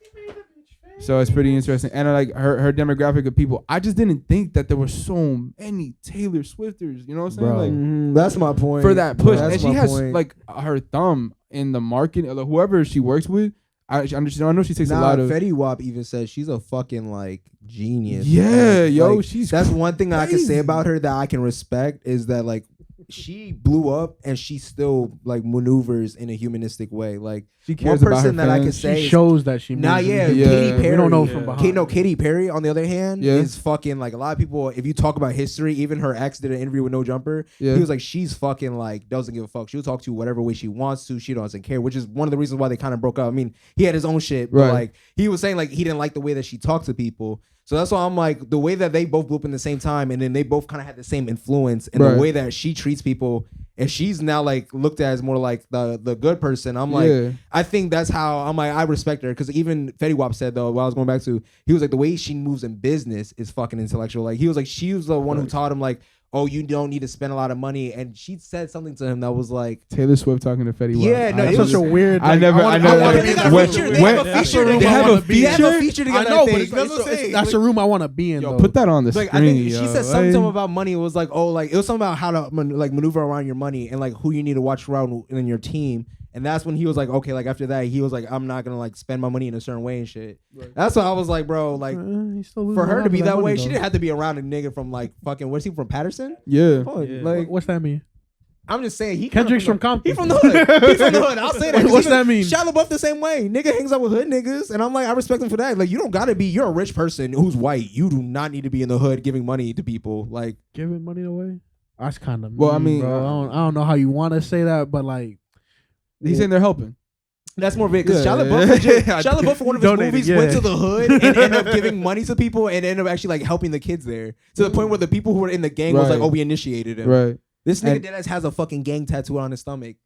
So it's pretty interesting. And like her demographic of people, I just didn't think that there were so many Taylor Swifters. You know what I'm saying? Bro. Like That's my point. for that push, That's and she my has point. like her thumb in the market. Like, whoever she works with, I know she takes a lot of. Fetty Wap even says she's a fucking like genius. Yeah, yo, like, she's that's one thing I can say crazy. about her that I can respect is that like she blew up and she still like maneuvers in a humanistic way. Like She one cares about her person that I can fans. say She is- shows that she. Nah, moves yeah, in. Yeah. Katy Perry. We don't know Yeah. from behind. Katy Perry, on the other hand, Yeah. is fucking like a lot of people. If you talk about history, even her ex did an interview with No Jumper. Yeah. He was like, she's fucking like doesn't give a fuck. She'll talk to you whatever way she wants to. She doesn't care, which is one of the reasons why they kind of broke up. I mean, he had his own shit, but Right. like he was saying like he didn't like the way that she talked to people. So that's why I'm like the way that they both blew up in the same time, and then they both kind of had the same influence, and Right. the way that she treats people, and she's now like looked at as more like the good person. I'm like. Yeah. I think that's how I'm like I respect her because even Fetty Wap said though what I was going back to, he was like the way she moves in business is fucking intellectual. Like he was like she was the one who taught him like, oh, you don't need to spend a lot of money, and she said something to him that was like, Taylor Swift talking to Fetty Wap. Yeah, no, That's it was such a weird. I like, never- wanna- I never- wanna they be in got that a room. feature. When- They have a feature they together. have a They have a feature? feature together. I know, think. but it's, That's what I'm saying. that's the room I want to be in. Yo, though. put that on the Like screen. I think she yo. said something to him Like, about money. It was like, oh, like it was something about how to like maneuver around your money and like who you need to watch around in your team. And that's when he was like, okay, like after that, he was like, I'm not gonna like spend my money in a certain way and shit. Right. That's why I was like, bro, like He's still losing for a her lot to of be that money, way, though. she didn't have to be around a nigga from like fucking where's he from, Patterson? Yeah. Fuck, Yeah. like What's that mean? I'm just saying he Kendrick's from Compton. He from the hood. He from the hood. I'll say that. What's that mean? Shia LaBeouf the same way. Nigga hangs out with hood niggas, and I'm like, I respect him for that. Like, you don't gotta be. You're a rich person who's white. You do not need to be in the hood giving money to people. Like, Giving money away? That's kind of Well, I mean, bro. I don't know how you want to say that, but like, He's saying they're helping. that's more big because Yeah. Shia LaBeouf, legit, Yeah. Shia LaBeouf for one of his Donated, movies yeah. went to the hood and ended up giving money to people and ended up actually like helping the kids there to the point where the people who were in the gang was like, Right. oh, we initiated him. Right. This nigga And- deadass has a fucking gang tattoo on his stomach.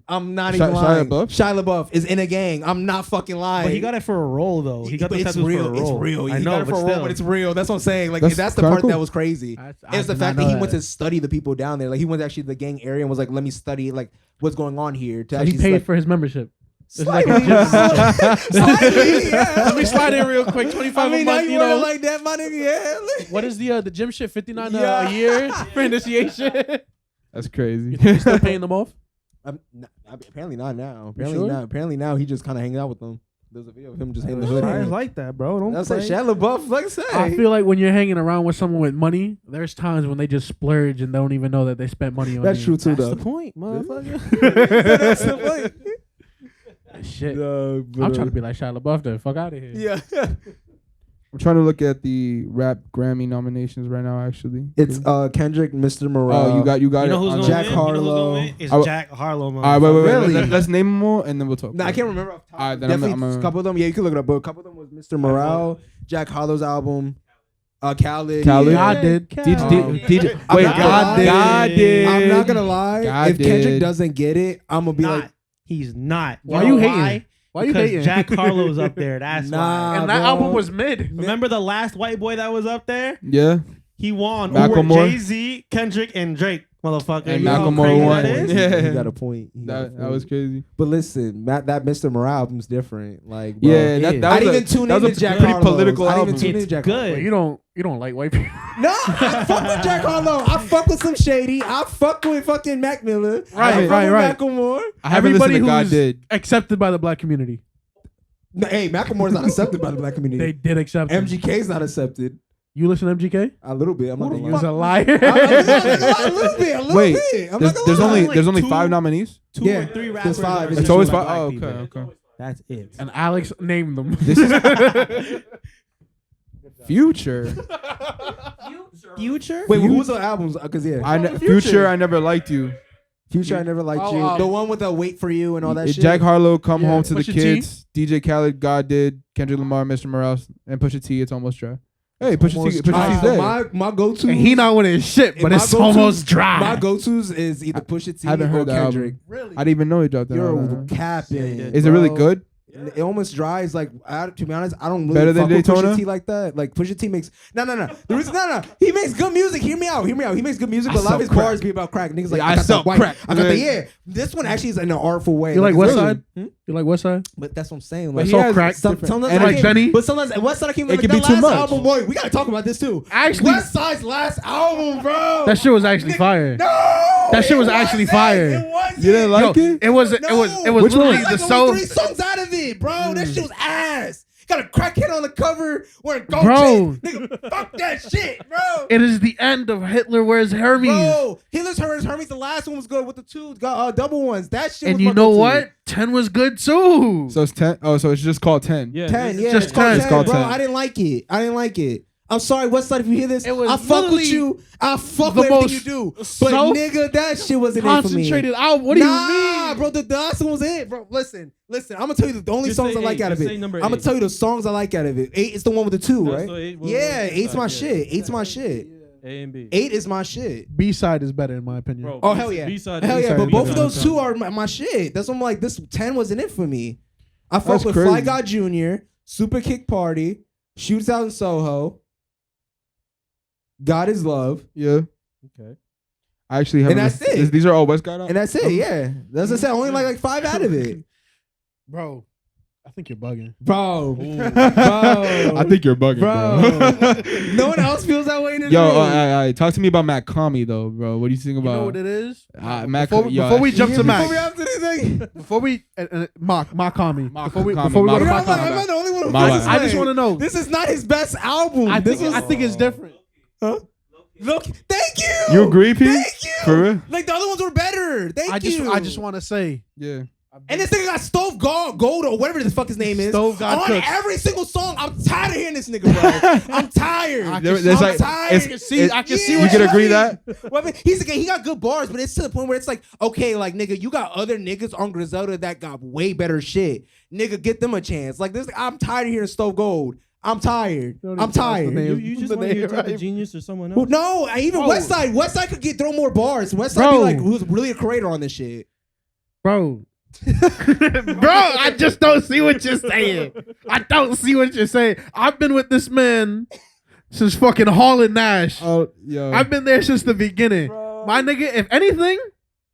I'm not Shia- even lying. Shia LaBeouf? Shia LaBeouf is in a gang. I'm not fucking lying. But he got it for a role though. He got But the it's tattoos real. for a role. It's real. I He know, got it for but a role, still. but it's real. That's what I'm saying. Like That's that's the kinda part cool. that was crazy. It's the fact that he went to study the people down there. Like he went to actually the gang area and was like, let me study like what's going on here. To so actually he paid like, for his membership. It's slightly, like a gym. slightly, yeah. Let me slide in real quick. 25 I mean, a now month. you You want it know, like that, my nigga. Yeah. what is the gym shit? 59 Yeah. a year for initiation. That's crazy. You still paying them off? Apparently not now. Apparently sure? not. Apparently now he just kind of hangs out with them. There's a video of him just hanging the hood. Guys like that, bro. Don't That's play. like Shia LaBeouf. Like I say, I feel like when you're hanging around with someone with money, there's times when they just splurge and don't even know that they spent money on that's you. true too, That's though. the point, motherfucker. That's the point. Shit. I'm trying to be like Shia LaBeouf then. Fuck out of here. Yeah. I'm trying to look at the rap Grammy nominations right now. Actually, It's Kendrick, Mr. Morale. Oh, you got You it. know who's on gonna Jack win? You know who's gonna Harlow. win? It's I- Jack Harlow. All right, wait. Really? Let's name them all and then we'll talk. No, I can't remember off top. Alright, then I'm- Definitely I'm a couple of them. Yeah, you can look it up. But a couple of them was Mr. Morale, Jack Hollow's album, Khaled. Khaled? Yeah. God did. DJ. I'm Wait, not- God did. I'm not gonna lie. God if Kendrick did. doesn't get it, I'm gonna be Not. like, He's not. Why know you hating? Why you Because hating? Jack Harlow's up there. That's Nah, why. and that bro. album was mid. Remember the last white boy that was up there? Yeah. He won Macklemore. over Jay-Z, Kendrick, and Drake, motherfucker. And You know how Macklemore crazy won. that is? Yeah. he got a point. He got a That point. was crazy. But listen, that Mr. Morale album's different. Like, bro, Yeah, that I was didn't a, even tune that was into a Jack pretty Harlow's. political I didn't album. even tune into It's Jack good. Harlow. You don't like white people. No, I fuck with Jack Harlow. I fuck with some Shady. I fuck with fucking Mac Miller. Right, I fuck right, with right. Macklemore. I haven't listened to God who's Did. accepted by the black community. No, hey, Macklemore's not accepted by the black community. They did accept him. MGK's not accepted. You listen to MGK? A little bit. I'm not You gonna was lie. a liar. A little bit. A little Wait, bit. I'm There's, not there's gonna lie. only there's only two- 5 nominees. Two Yeah, or three there's rappers. five. are It's It's always black 5. Oh, people. okay. That's it. And Alex named them. This is Future. Future. Wait, who's the albums? Because Future. I never liked you. Future, I never liked you. The one with the Wait for You and all that shit. Jack Harlow, Come Home to the Pusha T. Kids. DJ Khaled, God Did, Kendrick Lamar, Mr. Morales, and Pusha T. It's almost dry. Hey, Pusha T's dead. My go-to. And he not winning shit, but it's almost dry. My go-tos is either Pusha T haven't heard or the Kendrick. album. Really? I didn't even know he dropped that. You're capping. Is it really good? It almost dries. Like, to be honest, I don't really Better than fuck with Daytona? Pusha T like that. Like, Pusha T makes no. The reason he makes good music. Hear me out. He makes good music, but a lot of his bars be about crack. Niggas like, I sell got the white. crack. I got the This one actually is in an artful way. You like it's Westside? really- You like Westside? But that's what I'm saying. But Like, he has crack. sometimes And I like can't- Jenny? But sometimes Westside I can't. It Like, can be that too last much. album, boy. We gotta talk about this too. Actually- Westside's last album, bro. That shit was actually fire. No, That shit was it actually wasn't. fire. It wasn't. You didn't like it? It was No. Which one? literally Like the only soul. 3 songs out of it, bro. That shit was ass. Got a crackhead on the cover wearing gold Bro. chains. Nigga, fuck that shit, bro. It is the end of Hitler Wears Hermes. Bro, Hitler's Hermes. The last one was good with the 2 double ones. That shit. And was you fucking know too. what? 10 was good too. So it's 10. Oh, so it's just called 10. Yeah, 10, yeah, just it's called 10. 10, It's called bro. 10. I didn't like it. I'm sorry, Westside, if you hear this. It was I fuck with literally you. I fuck the with everything most you do. But self- nigga, that shit wasn't it for me. Concentrated out. What do you mean? Bro, the last one was it, bro. Listen. I'm gonna tell you the only Just songs say I like eight. out of Just it. say I'm number gonna eight. tell you the songs I like out of it. 8 is the one with the 2, That's right? what eight- what- Yeah, what- 8's my yeah. shit. 8's my shit. A and B. 8 is my shit. B side is better in my opinion. Bro, Oh hell yeah, B-side- hell yeah. B-side- But both of B-side. those 2 are my shit. That's what I'm like. This 10 wasn't it for me. I fuck That's with crazy. Fly God Jr., Super Kick Party, Shoots Out in Soho, God Is Love, Yeah. Okay. I actually have. And that's it. These are all West Guy. and that's it. Yeah, that's what I said. I only like 5 out of it, Bro, I think you're bugging. bro. I think you're bugging, bro. No one else feels that way in the Yo, talk to me about Matt Comey though, bro. What do you think You about? know what it is? Matt Before, Co- yo, before we jump to Before we Mac, have anything, before we Makami, before we Makami, go my to I'm bad. like, am I the only one who My feels bad. this I just way? want to know. This is not his best album. I This think is, I think it's different. Huh? Look, thank you. You agree, P? Thank you. For real? Like the other ones were better. Thank you. I just want to say, Yeah. And this nigga got Stove Gold or whatever the fuck his name is. Stove God on Cooks. every single song. I'm tired of hearing this nigga, bro. I'm tired. I There- can, there's I'm like- tired. it's- I can see Yeah. You what can you agree mean. that? Well, I mean, he got good bars, but it's to the point where it's like, okay, like nigga, you got other niggas on Griselda that got way better shit. Nigga, get them a chance. Like this, I'm tired of hearing Stove Gold. I'm tired. Don't I'm even pronounce the tired. name. You just The want to hear name, Type of right? Genius or someone Well, else? no, even Bro. Westside could throw more bars. Westside be Bro. like, who's really a creator on this shit? Bro. Bro, I just don't see what you're saying. I don't see what you're saying. I've been with this man since fucking Hall and Nash. Oh, yo. I've been there since the beginning. My nigga, if anything,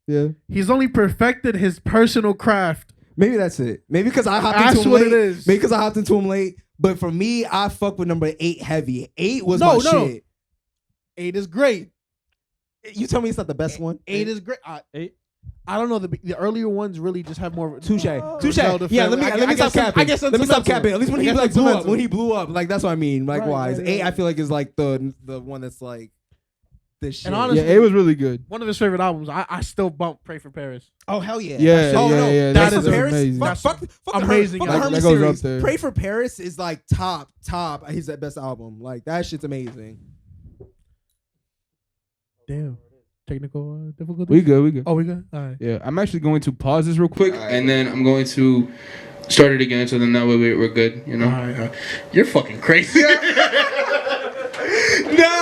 yeah. he's only perfected his personal craft. Maybe that's it. Maybe because I hopped That's into him what late. it is. Maybe because I hopped into him late. But for me, I fuck with number 8 heavy. 8 was No, my no. shit. 8 is great. You tell me it's not the best one? 8 is great. Eight. I don't know. The earlier ones really just have more. Touche. Touche. Zelda Yeah, feel. let I me guess stop capping. I guess let me stop sentimental. capping. At least when I he guess like blew up. sentimental. When he blew up. Like that's what I mean. Likewise. right, 8 right. I feel like is like the one that's like this shit. And honestly, Yeah, it was really good. one of his favorite albums. I still bump "Pray for Paris." oh hell yeah. Yeah, Oh yeah, no. yeah, That that's is Paris. amazing. Fuck the amazing Fuck the album. Hermes That goes up series. there. Pray for Paris is like top. He's that best album. Like that shit's amazing. Damn. Technical difficulty. We good. Oh, we good. All right. Yeah, I'm actually going to pause this real quick. And then I'm going to start it again, so then that way we're good, you know? You're fucking crazy. No,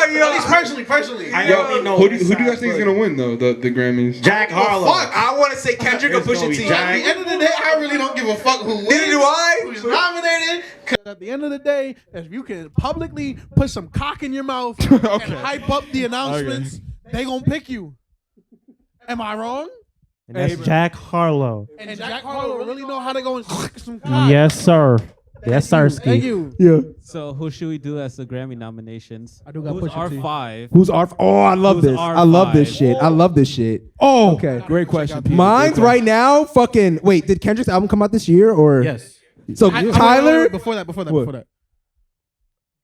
yo. Personally. I don't know Who do you guys think is going to win, though, the Grammys? Jack Harlow. Fuck, I want to say Kendrick or Pusha T. At the end of the day, I really don't give a fuck who wins. Neither do I. Who's nominated. At the end of the day, if you can publicly put some cock in your mouth and hype up the announcements, they gonna pick you. Am I wrong? And that's Jack Harlow. And Jack Harlow really know how to go and suck some cock. Yes, sir. Yes, Thank sir. you. Yeah. So who should we do as the Grammy nominations? I do got Who's Pusha T. R5? Who's R? Oh, I love Who's this. I love this R5? shit. I love this shit. Oh, Okay. Great question. Pete. Mine's right now. Fucking wait. Did Kendrick's album come out this year or? Yes. So Tyler. Tyler. Before that.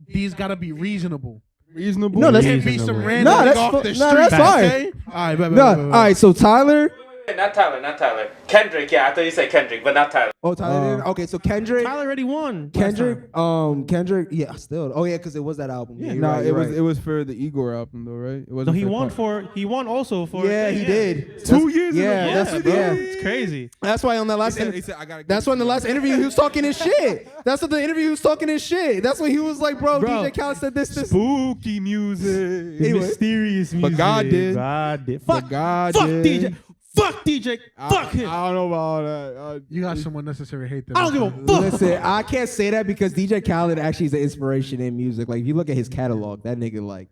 These gotta be reasonable. Reasonable. No, that's- Can't be some Reasonable. random No, nigga that's off fu- the no, street. that's fine. Okay? All right, No. All right. So Tyler Not Tyler. Kendrick, yeah, I thought you said Kendrick, but not Tyler. Oh, Tyler did? Okay, so Kendrick. Tyler already won. Kendrick, yeah, still. Oh yeah, because it was that album. Yeah, you're No, right, it you're was right. it was for the Igor album though, right? It No, wasn't. he for won Pop. he won also for. Yeah, he did. 2 years ago. Yeah, that's It's crazy. That's why on the last. He said, I gotta That's when the last interview he was talking his shit. That's what the interview he was talking his shit. That's when he was like, bro. DJ Khaled said this. spooky music. Anyway. Mysterious music. But God did. God did. But Fuck. God Fuck did. DJ. Fuck DJ. Fuck him. I don't know about all that. You got some unnecessary hate there. I don't give a fuck. Listen, I can't say that because DJ Khaled actually is an inspiration in music. Like if you look at his catalog, that nigga like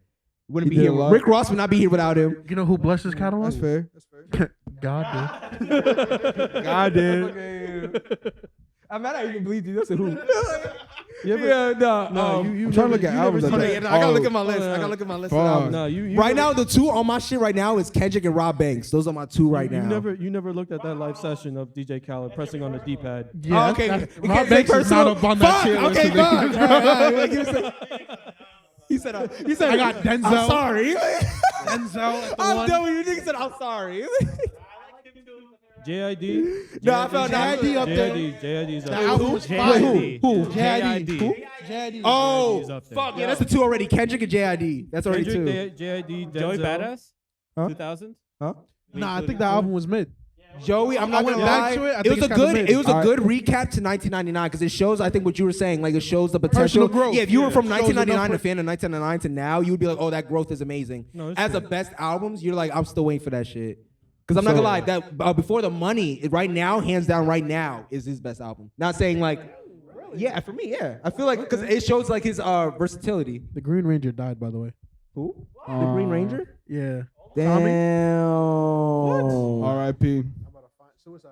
wouldn't He be did here. a lot. Rick Ross would not be here without him. You know who blessed his catalog? That's fair. God did. God did. I'm mad at you can believe you. That's a who. Yeah, no. I'm trying to look at albums. I Like gotta that. look at my list. I gotta look at my list. of Fuck. albums. No, you Right never- now, the two on my shit right now is Kendrick and Rob Banks. Those are my two right now. You never looked at that live session of DJ Khaled pressing on the D-pad. Yeah, Oh, okay. that's- We Rob can't say Banks is personal. not up on that Fuck, shit list, okay, so fuck. they- All right, give us a- He said, I got Denzel. I'm sorry. Denzel at the I'm one. done with you. Nigga said, I'm sorry. JID. No, I found JID up there. JID's up The there. album was Wait, fire. who? JID. Who? JID. Oh, JID is up there. fuck. Yeah, that's the two already. Kendrick and JID. That's already two. Kendrick, JID, Joey Denzel. Badass? Huh? 2000? Huh? Nah, I think the album was mid. Joey, I'm not I went gonna back lie. to it. I It think was a it's kinda good. mid. It was a Alright. good recap to 1999 because it shows. I think what you were saying, like it shows the potential. Personal growth. Yeah, if you were from Shows 1999 enough a fan of 1999 to now, you would be like, oh, that growth is amazing. No, it's As true. the best albums, you're like, I'm still waiting for that shit. Because I'm not gonna lie, that Before the Money, right now, hands down, right now is his best album. Not saying like, yeah, for me, yeah, I feel like because it shows like his versatility. The Green Ranger died, by the way. Who? The Green Ranger? Yeah. Damn. R.I.P. Suicide.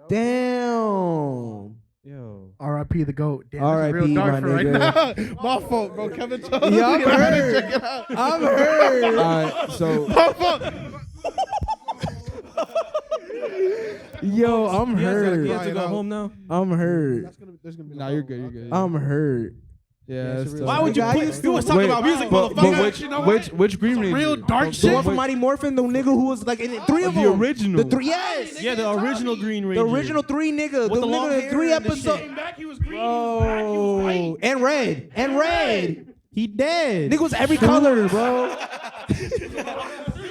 Damn. Yo. R.I.P. the GOAT. Damn, R.I.P. that's real dark my for right nigga. now. My fault, bro. Kevin told Yeah, I'm me to hurt. check it out. I'm hurt. All right, so My fault. Yo, I'm He has hurt. to go home now. I'm hurt. There's gonna be nah, you're good. You're good. I'm hurt. Yeah. That's tough. Why would you Guy, put? you You still- was talking Wait, about music, but motherfucker. which Green Ranger? real dark The shit. one from Mighty Morphin, the nigga who was like in it, three of The them. original. The three, yes. Yeah, the original Green The Ranger. original three nigga. With The the long nigga, hair three and the episodes. shit. Back he was green. Oh, and red. And red. He dead. Nigga was every color, bro.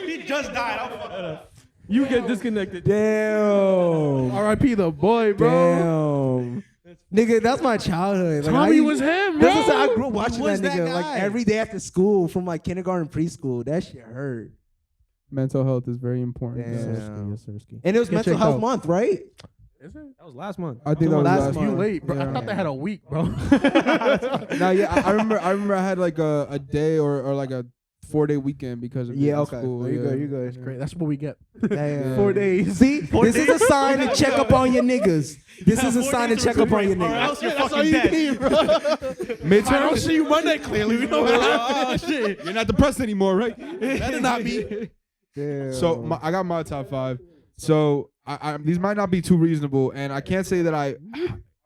He just died. You get disconnected. Damn. R.I.P. the boy, bro. Damn. Nigga, that's my childhood. Like, Tommy was him, That's bro. I grew up watching was that that nigga like guy. every day after school from like kindergarten, preschool. That shit hurt. Mental health is very important. Damn. Yes, Sirski. And it was Get Mental checked Health out. Month, right? That was last month. I think that was Last last month. You month. late, bro. I Yeah. thought they had a week, bro. Nah, yeah, I remember I had like a day or like a 4-day weekend because of Yeah, being in okay. school. There you yeah. go. You good. That's great. That's what we get. Damn. 4 days. See, this is a sign to check up on your niggas. This is a sign to check up on your Or niggas. else you're That's all fucking you dead. need, bro. I don't Midterm. see you Monday, clearly. We know Oh shit. You're not depressed anymore, right? Better not be. Damn. So I got my top 5. So I these might not be too reasonable, and I can't say that I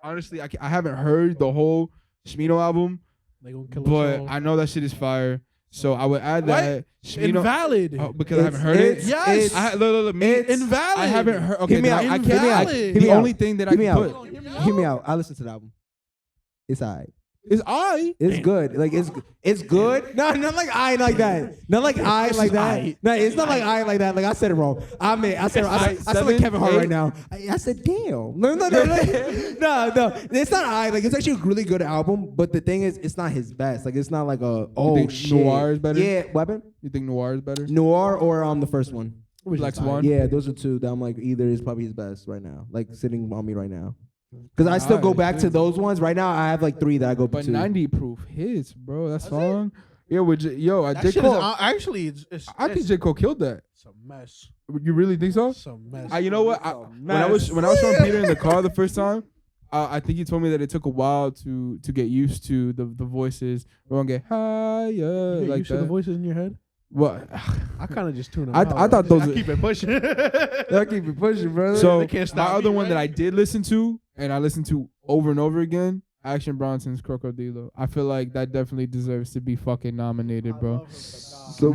honestly I haven't heard the whole Shmino album, They gonna kill us but all. I know that shit is fire. So I would add that Shmino Invalid. because I haven't heard it. Yes. Look, me. Invalid. I haven't heard. Okay, Hear me then out. I can't. Invalid. Hear The me only out. thing that I Hear me can out. put Hear me out. I listened to the album. It's alright. is I. It's good. Like it's good. No, not like I like that. Not like I like that. No, it's not like I like that. Like I said it wrong. I said like 7, Kevin Hart 8. right now. I said damn. No. No. It's not I. Like it's actually a really good album. But the thing is, it's not his best. Like it's not like a think shit. Noir is better? Yeah, Weapon. You think Noir is better? Noir or the first one. Black Swan. Yeah, those are two that I'm like either is probably his best right now. Like sitting on me right now. Because I still go Alright, back to those ones. Right now, I have like 3 that I go But to. 90 proof hits, bro. That song. Yeah, with J That J shit Cole. is, actually, it's I think J Cole killed that. it's a mess. You really think so? It's a mess. You know what? When I was showing Peter in the car the first time, I think he told me that it took a while to get used to the voices. We're gonna get higher You get like used to the that. voices in your head? What? I kind of just tune them I out. thought those. I keep it pushing. I keep it pushing, brother. So They can't my stop other me, one that right? I did listen to and I listened to over and over again. Action Bronson's Crocodilo. I feel like that definitely deserves to be fucking nominated, bro. So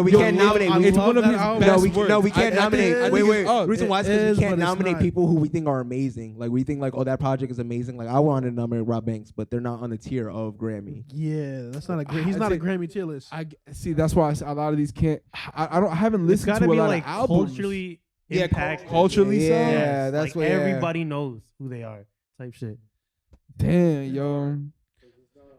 we can't nominate. It's one of his best works. No, we can't nominate. Wait. The reason why is because we is, can't but it's nominate not. people who we think are amazing. Like we think like, oh, that project is amazing. Like I wanted to nominate Rob Banks, but they're not on the tier of Grammy. Yeah, that's not a great. He's not a Grammy tier list. I see. That's why a lot of these can't. I haven't It's listened gotta to a be lot like of albums. culturally Yeah, impacted. culturally Yeah, sound. yeah, that's like what everybody knows who they are. Type shit. Damn, yo.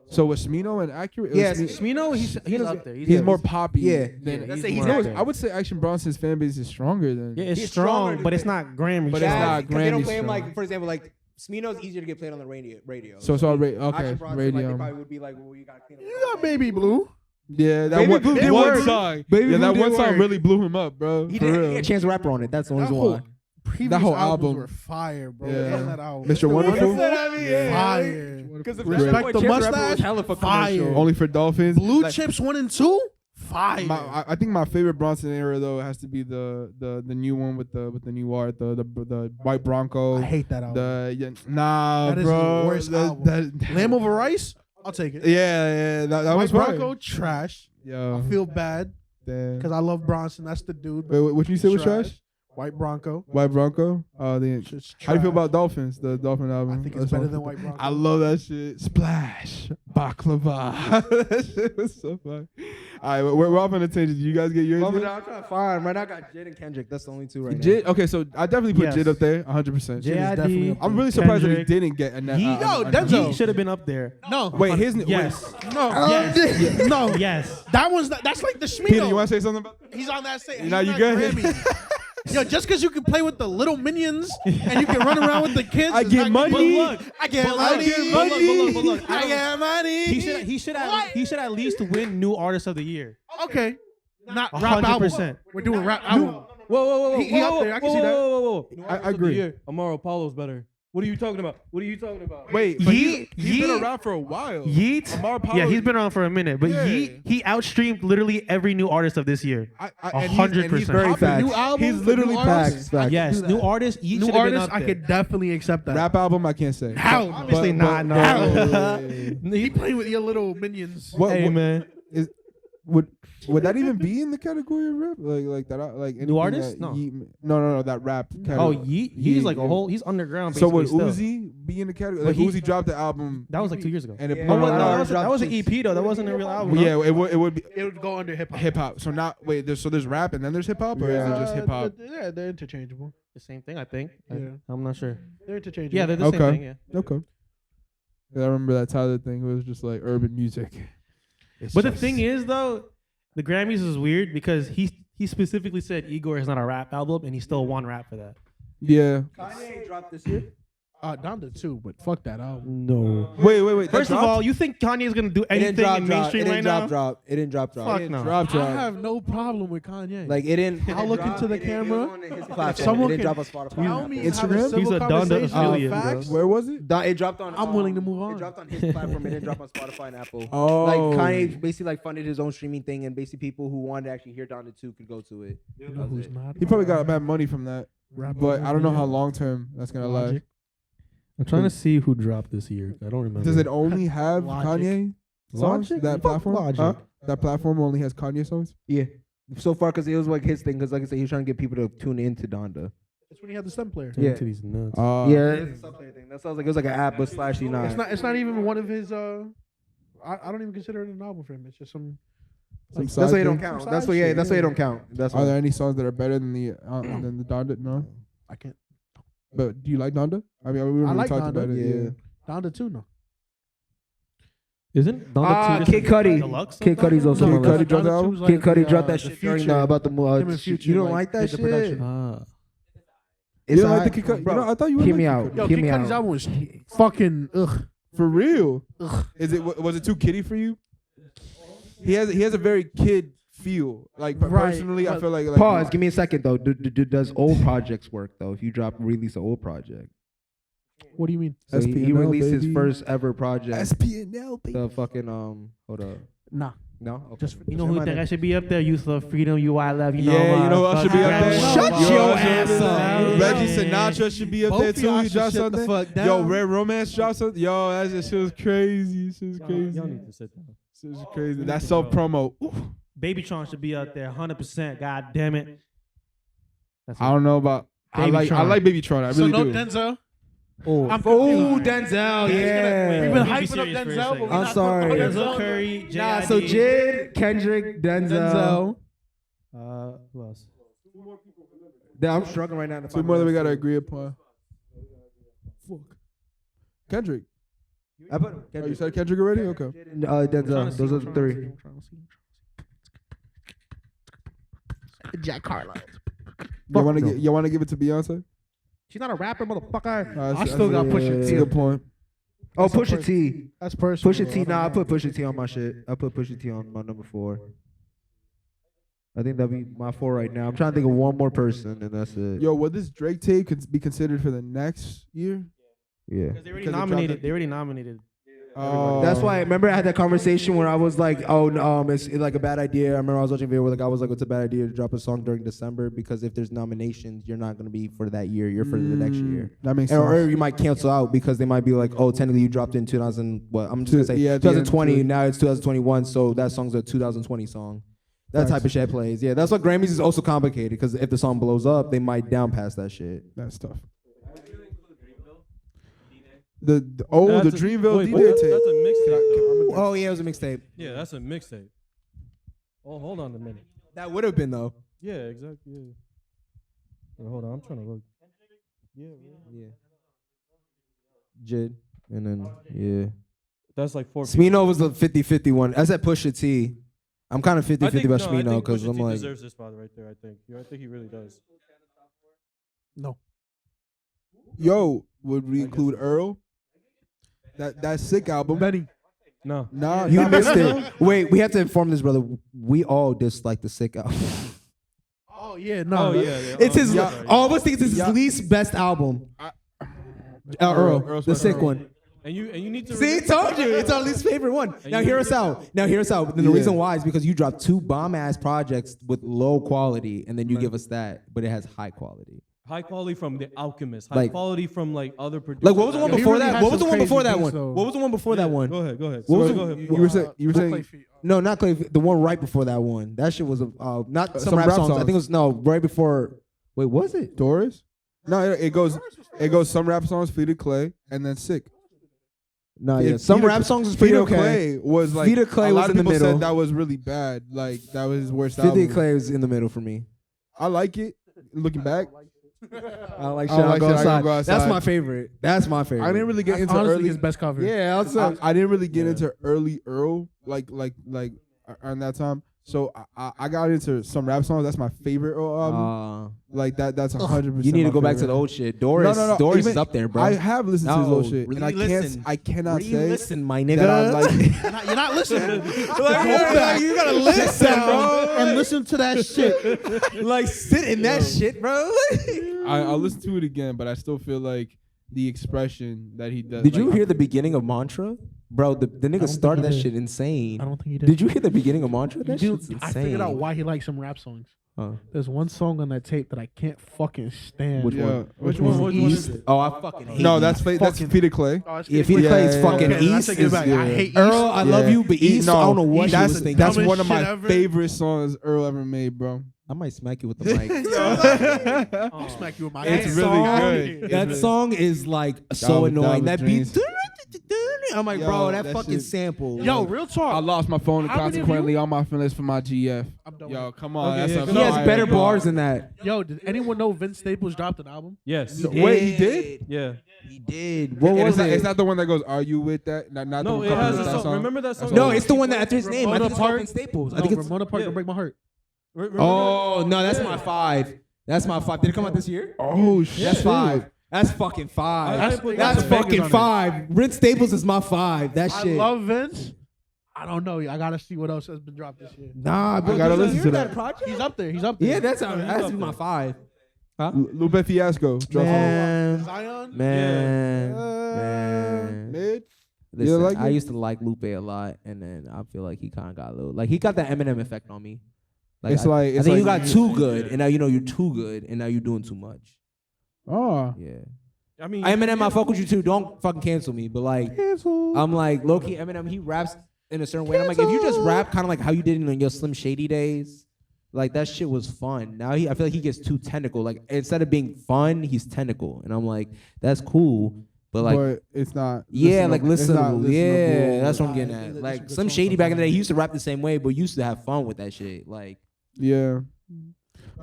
So was Smino and Accurate? Yes, Smino, he's up there. He's more poppy. Yeah. than Let's say he's he's more- up there. I would say Action Bronson's fan base is stronger than. Yeah, it's He's strong, stronger but than it's not Grammy. But it's strong. not Because they don't Grammy play him strong. like, for example, like Smino's easier to get played on the radio. So it's all okay, Action Bronson, radio. Like, they probably would be like, well, you got clean up. You got Baby Blue. Yeah, that Baby one, Blue did one work. song. Baby Yeah, Blue that did one song work. really blew him up, bro. He For did. real. He had Chance the Rapper on it. That's the That only whole one. previous whole albums album. were fire, bro. Yeah. On that album. Mr. Wonderful. Fire. Because Respect the mustache. hella for Fire. commercial. Only for Dolphins. Blue Like- Chips 1 and 2. Fire. I think my favorite Bronson era though has to be the new one with the new art, the White Bronco. I hate that album. Nah, That is bro. the worst album. Lamb Over Rice. I'll take it. Yeah, that White was fire. Bronco trash. Yo, I feel bad damn. because I love Bronson. That's the dude. Wait, what you say was trash? White Bronco. White Bronco. Just How do you feel trash. about Dolphins? The Dolphin album. I think it's That better song? than White Bronco. I love that shit. Splash, baklava. That shit was so fun. All right, we're off on a tangent. You guys get yours? I'm in? trying to find. Right now, I got Jid and Kendrick. That's the only two right now. Jid. Okay, so I definitely put Yes. Jid up there, 100%. Jid is definitely up I'm there. really surprised that he Kendrick. didn't get a. Yo, a- Denzel. He should have been up there. No. Wait, his Yes. No. Yes. No. Yes. That one's that's like the Smino. Peter, you want to say something about that? He's on that stage. Now you good? Yo, just because you can play with the little minions and you can run around with the kids, I is get not- money. But look, I get money. But look, I get money. He should at least win New Artist of the Year. Okay. Not rap album. 100%. We're doing rap album. Whoa. He up there. I can see that. Whoa. I agree. Amaro Paulo's better. What are you talking about? Wait, but Yeet- he's been Yeet- around for a while. Yeet. Amar Paulo- Yeah, he's been on for a minute, but Yeah. he outstreamed literally every new artist of this year. And 100%. he's very Facts. New album. He's literally new facts. artist. Facts. Yes, do new that. artist. Yeet New should have been artist. up I there. could definitely accept that. Rap album, I can't say. How? Obviously not. No. How? Wait. He playing with your little minions. Hey man, Would that even be in the category of rap? Like that? Like anything artist? that No. No, that rap oh category. Yeet, he's like a yeah. whole. He's underground. So would basically still. Uzi be in the category? But Like he- Uzi dropped the album, That was like 2 years ago. and it, Yeah. Oh, well, no, no, that was an EP though. That wasn't a real album. Well, no? yeah, it would be It would go under hip hop. hip hop. So not wait. There's rap and then there's hip hop, or is it just hip hop? Yeah, they're interchangeable. The same thing, I think. Yeah. I'm not sure. They're interchangeable. Yeah, they're the Okay. same thing. Yeah. Okay. Yeah, I remember that Tyler thing. It was just like urban music. But the thing is, though, the Grammys is weird because he specifically said Igor is not a rap album, and he still won rap for that. Yeah. Kanye dropped this year. Donda too, but fuck that album. No. Wait. First of all, you think Kanye is gonna do It didn't anything in drop. mainstream It right didn't now? drop. It didn't drop. Fuck It didn't no. drop. I have no problem with Kanye. Like it didn't. I'll look into the It didn't camera. go on his platform. someone It didn't can drop on Spotify. tell me Instagram? have a civil He's a Donda conversation affiliate, with bro. facts, Where was it? It dropped on. I'm willing to move on. It dropped on his platform. It didn't drop on Spotify and Apple. Oh. Like Kanye basically like funded his own streaming thing, and basically people who wanted to actually hear Donda 2 could go to it. You know who's not? He probably got bad money from that, Rap but I don't know how album? long term that's gonna last. Logic. I'm trying to see who dropped this year. I don't remember. Does it only have Logic. Kanye songs? Logic? That Fuck platform? Logic. Huh? That platform only has Kanye songs? Yeah. So far, because it was like his thing. Because like I said, he was trying to get people to tune into Donda. That's when he had the stem player. Yeah. To these nuts. Yeah, it's a sub-player thing. That sounds like it was like an app, but slashy not. It's not even one of his. I don't even consider it an album for him. It's just some. Some That's side why it don't thing? count. Some That's side why. Yeah, shit, that's why it yeah. don't count. That's Are why. there any songs that are better than the Donda? No. I can't. But do you like Donda? I mean, we I already like talked Donda. about it. Yeah. Donda too, no. Isn't Donda 2 Kid Cudi. Deluxe? Kid Cudi's also Kid on my Cudi list. dropped the Donda album? 2's like Kid Cudi the, dropped that the shit during Future. about the Him and Future, You don't like that did the production. shit? Ah. You It's don't like hot. the Kid Cudi? Bro, You know, I thought you would hear like me Kid out. Cudi. Yo, Hear Kid me Cudi's out. album was fucking ugh. For real? Ugh. Was it too kiddie for you? He has a very kid feel. Like Right, personally, I but- feel like Pause. Give me a second though. Does old projects work though? If you release an old project, What do you mean? so he SPNL, released his baby. first ever project. SPNL, baby. The fucking hold up. Nah. No. Okay. Just You know who think I should be up there? Youth Love Freedom, you I love. You know Yeah, what? you know who else should be up there? Shut You know your what else ass should be up. up there? Frankie Sinatra should be up Both there of y'all too. He should dropped shut the something. fuck down. Yo, Red Romance dropped something. Yo, that shit was crazy. Shit was crazy. Y'all need to sit down. Shit was crazy. That self promo. Babytron should be out there 100%. God damn it. That's I don't know about. I like Babytron. I So really no do. Denzel. Oh, I'm Oh, confused. Denzel, We've yeah. been Be hyping serious up for a Denzel, second. but we're I'm not sorry. talking about Denzel Curry, Nah, J.I.D. so Jid, Kendrick, Denzel. Who else? Yeah, I'm struggling right now. To Two find more the that we rest. gotta agree upon. Fuck. Kendrick. I put Oh, you Kendrick. said Kendrick already? Okay. Denzel. Those are the three. Jack Harlow. You wanna give it to Beyonce? She's not a rapper, motherfucker. I still got Pusha That's T. a good point. Oh, That's a Pusha T. That's personal. Pusha T. bro. Nah, I put Pusha T on my shit. I put Pusha T on my number 4. I think that'd be my 4 right now. I'm trying to think of one more person, and that's it. Yo, would this Drake tape be considered for the next year? Yeah. Because they already Because it nominated. dropped They already nominated. Oh. That's why I remember I had that conversation where I was like, "Oh, no, it's like a bad idea." I remember I was watching a video where the guy was like, "It's a bad idea to drop a song during December because if there's nominations, you're not gonna be for that year. You're for the next year, That makes or sense. you might cancel out because they might be like, "Oh, technically you dropped in 2000. What I'm just gonna say, Yeah, at the end of 2020. two. Now it's 2021, so that song's a 2020 song." That Facts. type of shit plays. Yeah, that's what Grammys is also complicated because if the song blows up, they might down pass that shit. That's tough. The Dreamville wait, D-Day that's tape. a mixtape. Oh yeah, it was a mixtape. Yeah, that's a mixtape. Oh, hold on a minute. That would have been though. Yeah, exactly. Yeah. Wait, hold on, I'm trying to look. Yeah. Yeah. Jid, and then yeah. That's like 4. Smino was the 50-50 one. I said Pusha T. I'm kind of 50-50 about I Smino think because Pusha I'm T like, deserves this spot right there. I think he really does. No. Yo, would we include Earl? That sick album. Benny. No. Nah, you nah, missed nah. it. Wait, we have to inform this brother. We all dislike the sick album. Oh yeah, no. Oh yeah. It's his. yeah. All of us think it's his Yeah. least best album. Earl, Earl, the sick one. And you need to See, told you, it's our least favorite one. Now hear us out. And the Yeah. reason why is because you dropped 2 bomb ass projects with low quality, and then you give us that, but it has high quality. high quality from The Alchemist, high Like- quality from like other producers. Like what was the one He before really that? has What was the some one before crazy that beats, one? though. What was the one before that one? Go ahead. What was Sorry, it? go ahead. You were saying Clay feet. No, not Clay. The one right before that one. That shit was not some rap songs. I think it was right before. Wait, was it? Doris? No, it goes some rap songs, Fleeted Clay, and then Sick. No, yeah. Some rap songs was pretty Fleeted okay. Clay was like Fleeted Clay a was lot of in the people middle. said that was really bad. Like that was his worst 50 album. Clay was in the middle for me. I like it. Looking back, I like I Shit, like I'll Go Shit, I'll Outside. Go That's Outside. my favorite. That's my favorite. I didn't really get That's into honestly early. his best cover. Yeah, I didn't really get into early Earl like around that time. So I got into some rap songs. That's my favorite Earl album. Like that's 100%. You need to my go back to favorite. the old shit. Doris, No. Doris Even- is up there, bro. I have listened to his old No, shit, and re-listen. I cannot say Listen, my that I nigga. like. You're not listening. Like, you gotta listen, bro. and listen to that shit. Like, sit in that shit, bro. I'll listen to it again, but I still feel like the expression that he does. Did you like, hear the beginning of Mantra? Bro, the nigga think started he that did. shit insane. I don't think he did. Did you hear the beginning of Mantra? That Dude, shit's I insane. figured out why he likes some rap songs. Huh. There's one song on that tape that I can't fucking stand. Which Yeah, one? which one? is it? Oh, I fucking hate No, East. that's Fucking- Fleeted Clay. Oh, it's Yeah, if he good. plays yeah, fucking okay, I East, take it is back. I hate East. Earl, I love you, but East, I don't know what you was thinking. That's Dumbest one of my shit ever. favorite songs Earl ever made, bro. I might smack you with the mic. I'll smack you with my That ass. really song, good. That It's song is like so Dollar annoying. That beat. Dreams. I'm like, Yo, bro, that that fucking shit- sample. Yo, real talk. I lost my phone and How many of consequently you- all my feelings for my GF. I'm done Yo, with come on. Okay, That's yeah, a go He has fire better bar. bars than that. it. Yo, did anyone know Vince Staples dropped an album? Yes. Wait, he did? Yeah. He did. What And was it's it? not the one that goes, "Are you with that?" Not No, the it couple has with a that song. Remember that song? No, it's the one that after his name. I think Ramona it's called Park? Vince Staples. I No, think it's. Ramona Park, yeah. Don't Break My Heart. Oh no, that's my 5. That's my 5. Did it come out this year? Oh shit. That's 5. That's fucking 5. I put That's some bangers fucking on it. 5. Vince Staples is my 5. That I shit. love Vince. I don't know. I gotta see what else has been dropped this year. Nah, bro. I gotta did you listen hear to that. project? He's up there. He's up there. Yeah, that's my 5. Lupe Fiasco. Man, Zion. man. Mid. Listen, like I it? used to like Lupe a lot, and then I feel like he kind of got a little like he got that Eminem effect on me. Like It's I, like- I it's think you like- got too good, and now you know you're too good, and now you're doing too much. Oh. Yeah. I mean, Eminem, I fuck with you too. Don't fucking cancel me. But like, I'm like, low-key, Eminem, he raps in a certain way. I'm like, if you just rap kind of like how you did in your Slim Shady days, like that shit was fun. Now I feel like he gets too technical. Like instead of being fun, he's technical. And I'm like, that's cool. But like, But it's not. yeah, like it's not listenable. Yeah, listenable. that's what I'm getting at. Like Slim Shady back in the day, he used to rap the same way, but used to have fun with that shit. Like, Yeah.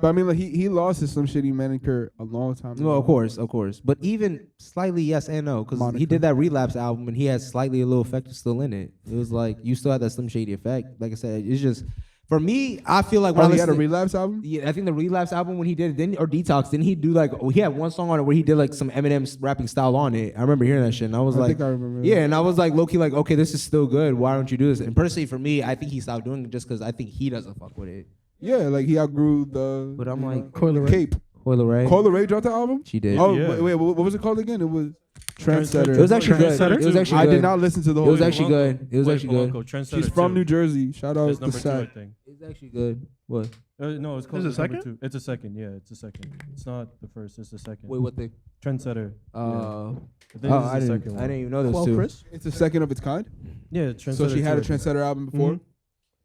But I mean, like he lost his Slim Shady moniker a long time ago. no, of course. But even slightly yes and no, because he Moniker. did that Relapse album and he had slightly a little effect still in it. It was like you still had that Slim Shady effect. Like I said, it's just for me. I feel like when Oh, I he had a listen to- Relapse album? Yeah, I think the Relapse album when he did it, then or Detox, didn't he do like he had one song on it where he did like some Eminem rapping style on it. I remember hearing that shit and I was I like, think I remember yeah, that. and I was like low key like, okay, this is still good. Why don't you do this? And personally for me, I think he stopped doing it just because I think he doesn't fuck with it. Yeah, like he outgrew the. But I'm like, Coil Ray. Cape. Coil Ray. Coil Ray dropped the album? She did. Oh, Yeah. wait, what was it called again? It was Trendsetter. It was actually good. Trendsetter It was too. actually I good. did not listen to the It whole was thing. actually good. It was actually good. Trendsetter She's from too. New Jersey. Shout out It's to number 2, I Seth. think. It's actually good. What? No, it's called Is it number second? 2. It's a second. Yeah, it's a second. It's not the first. It's the second. Wait, what thing? Trendsetter. Oh, I think this is I the didn't. second I one. didn't even know those Well, two. Chris. It's the second of its kind. Yeah, Trendsetter. So she had a 2, I think. Trendsetter album before. Mhm.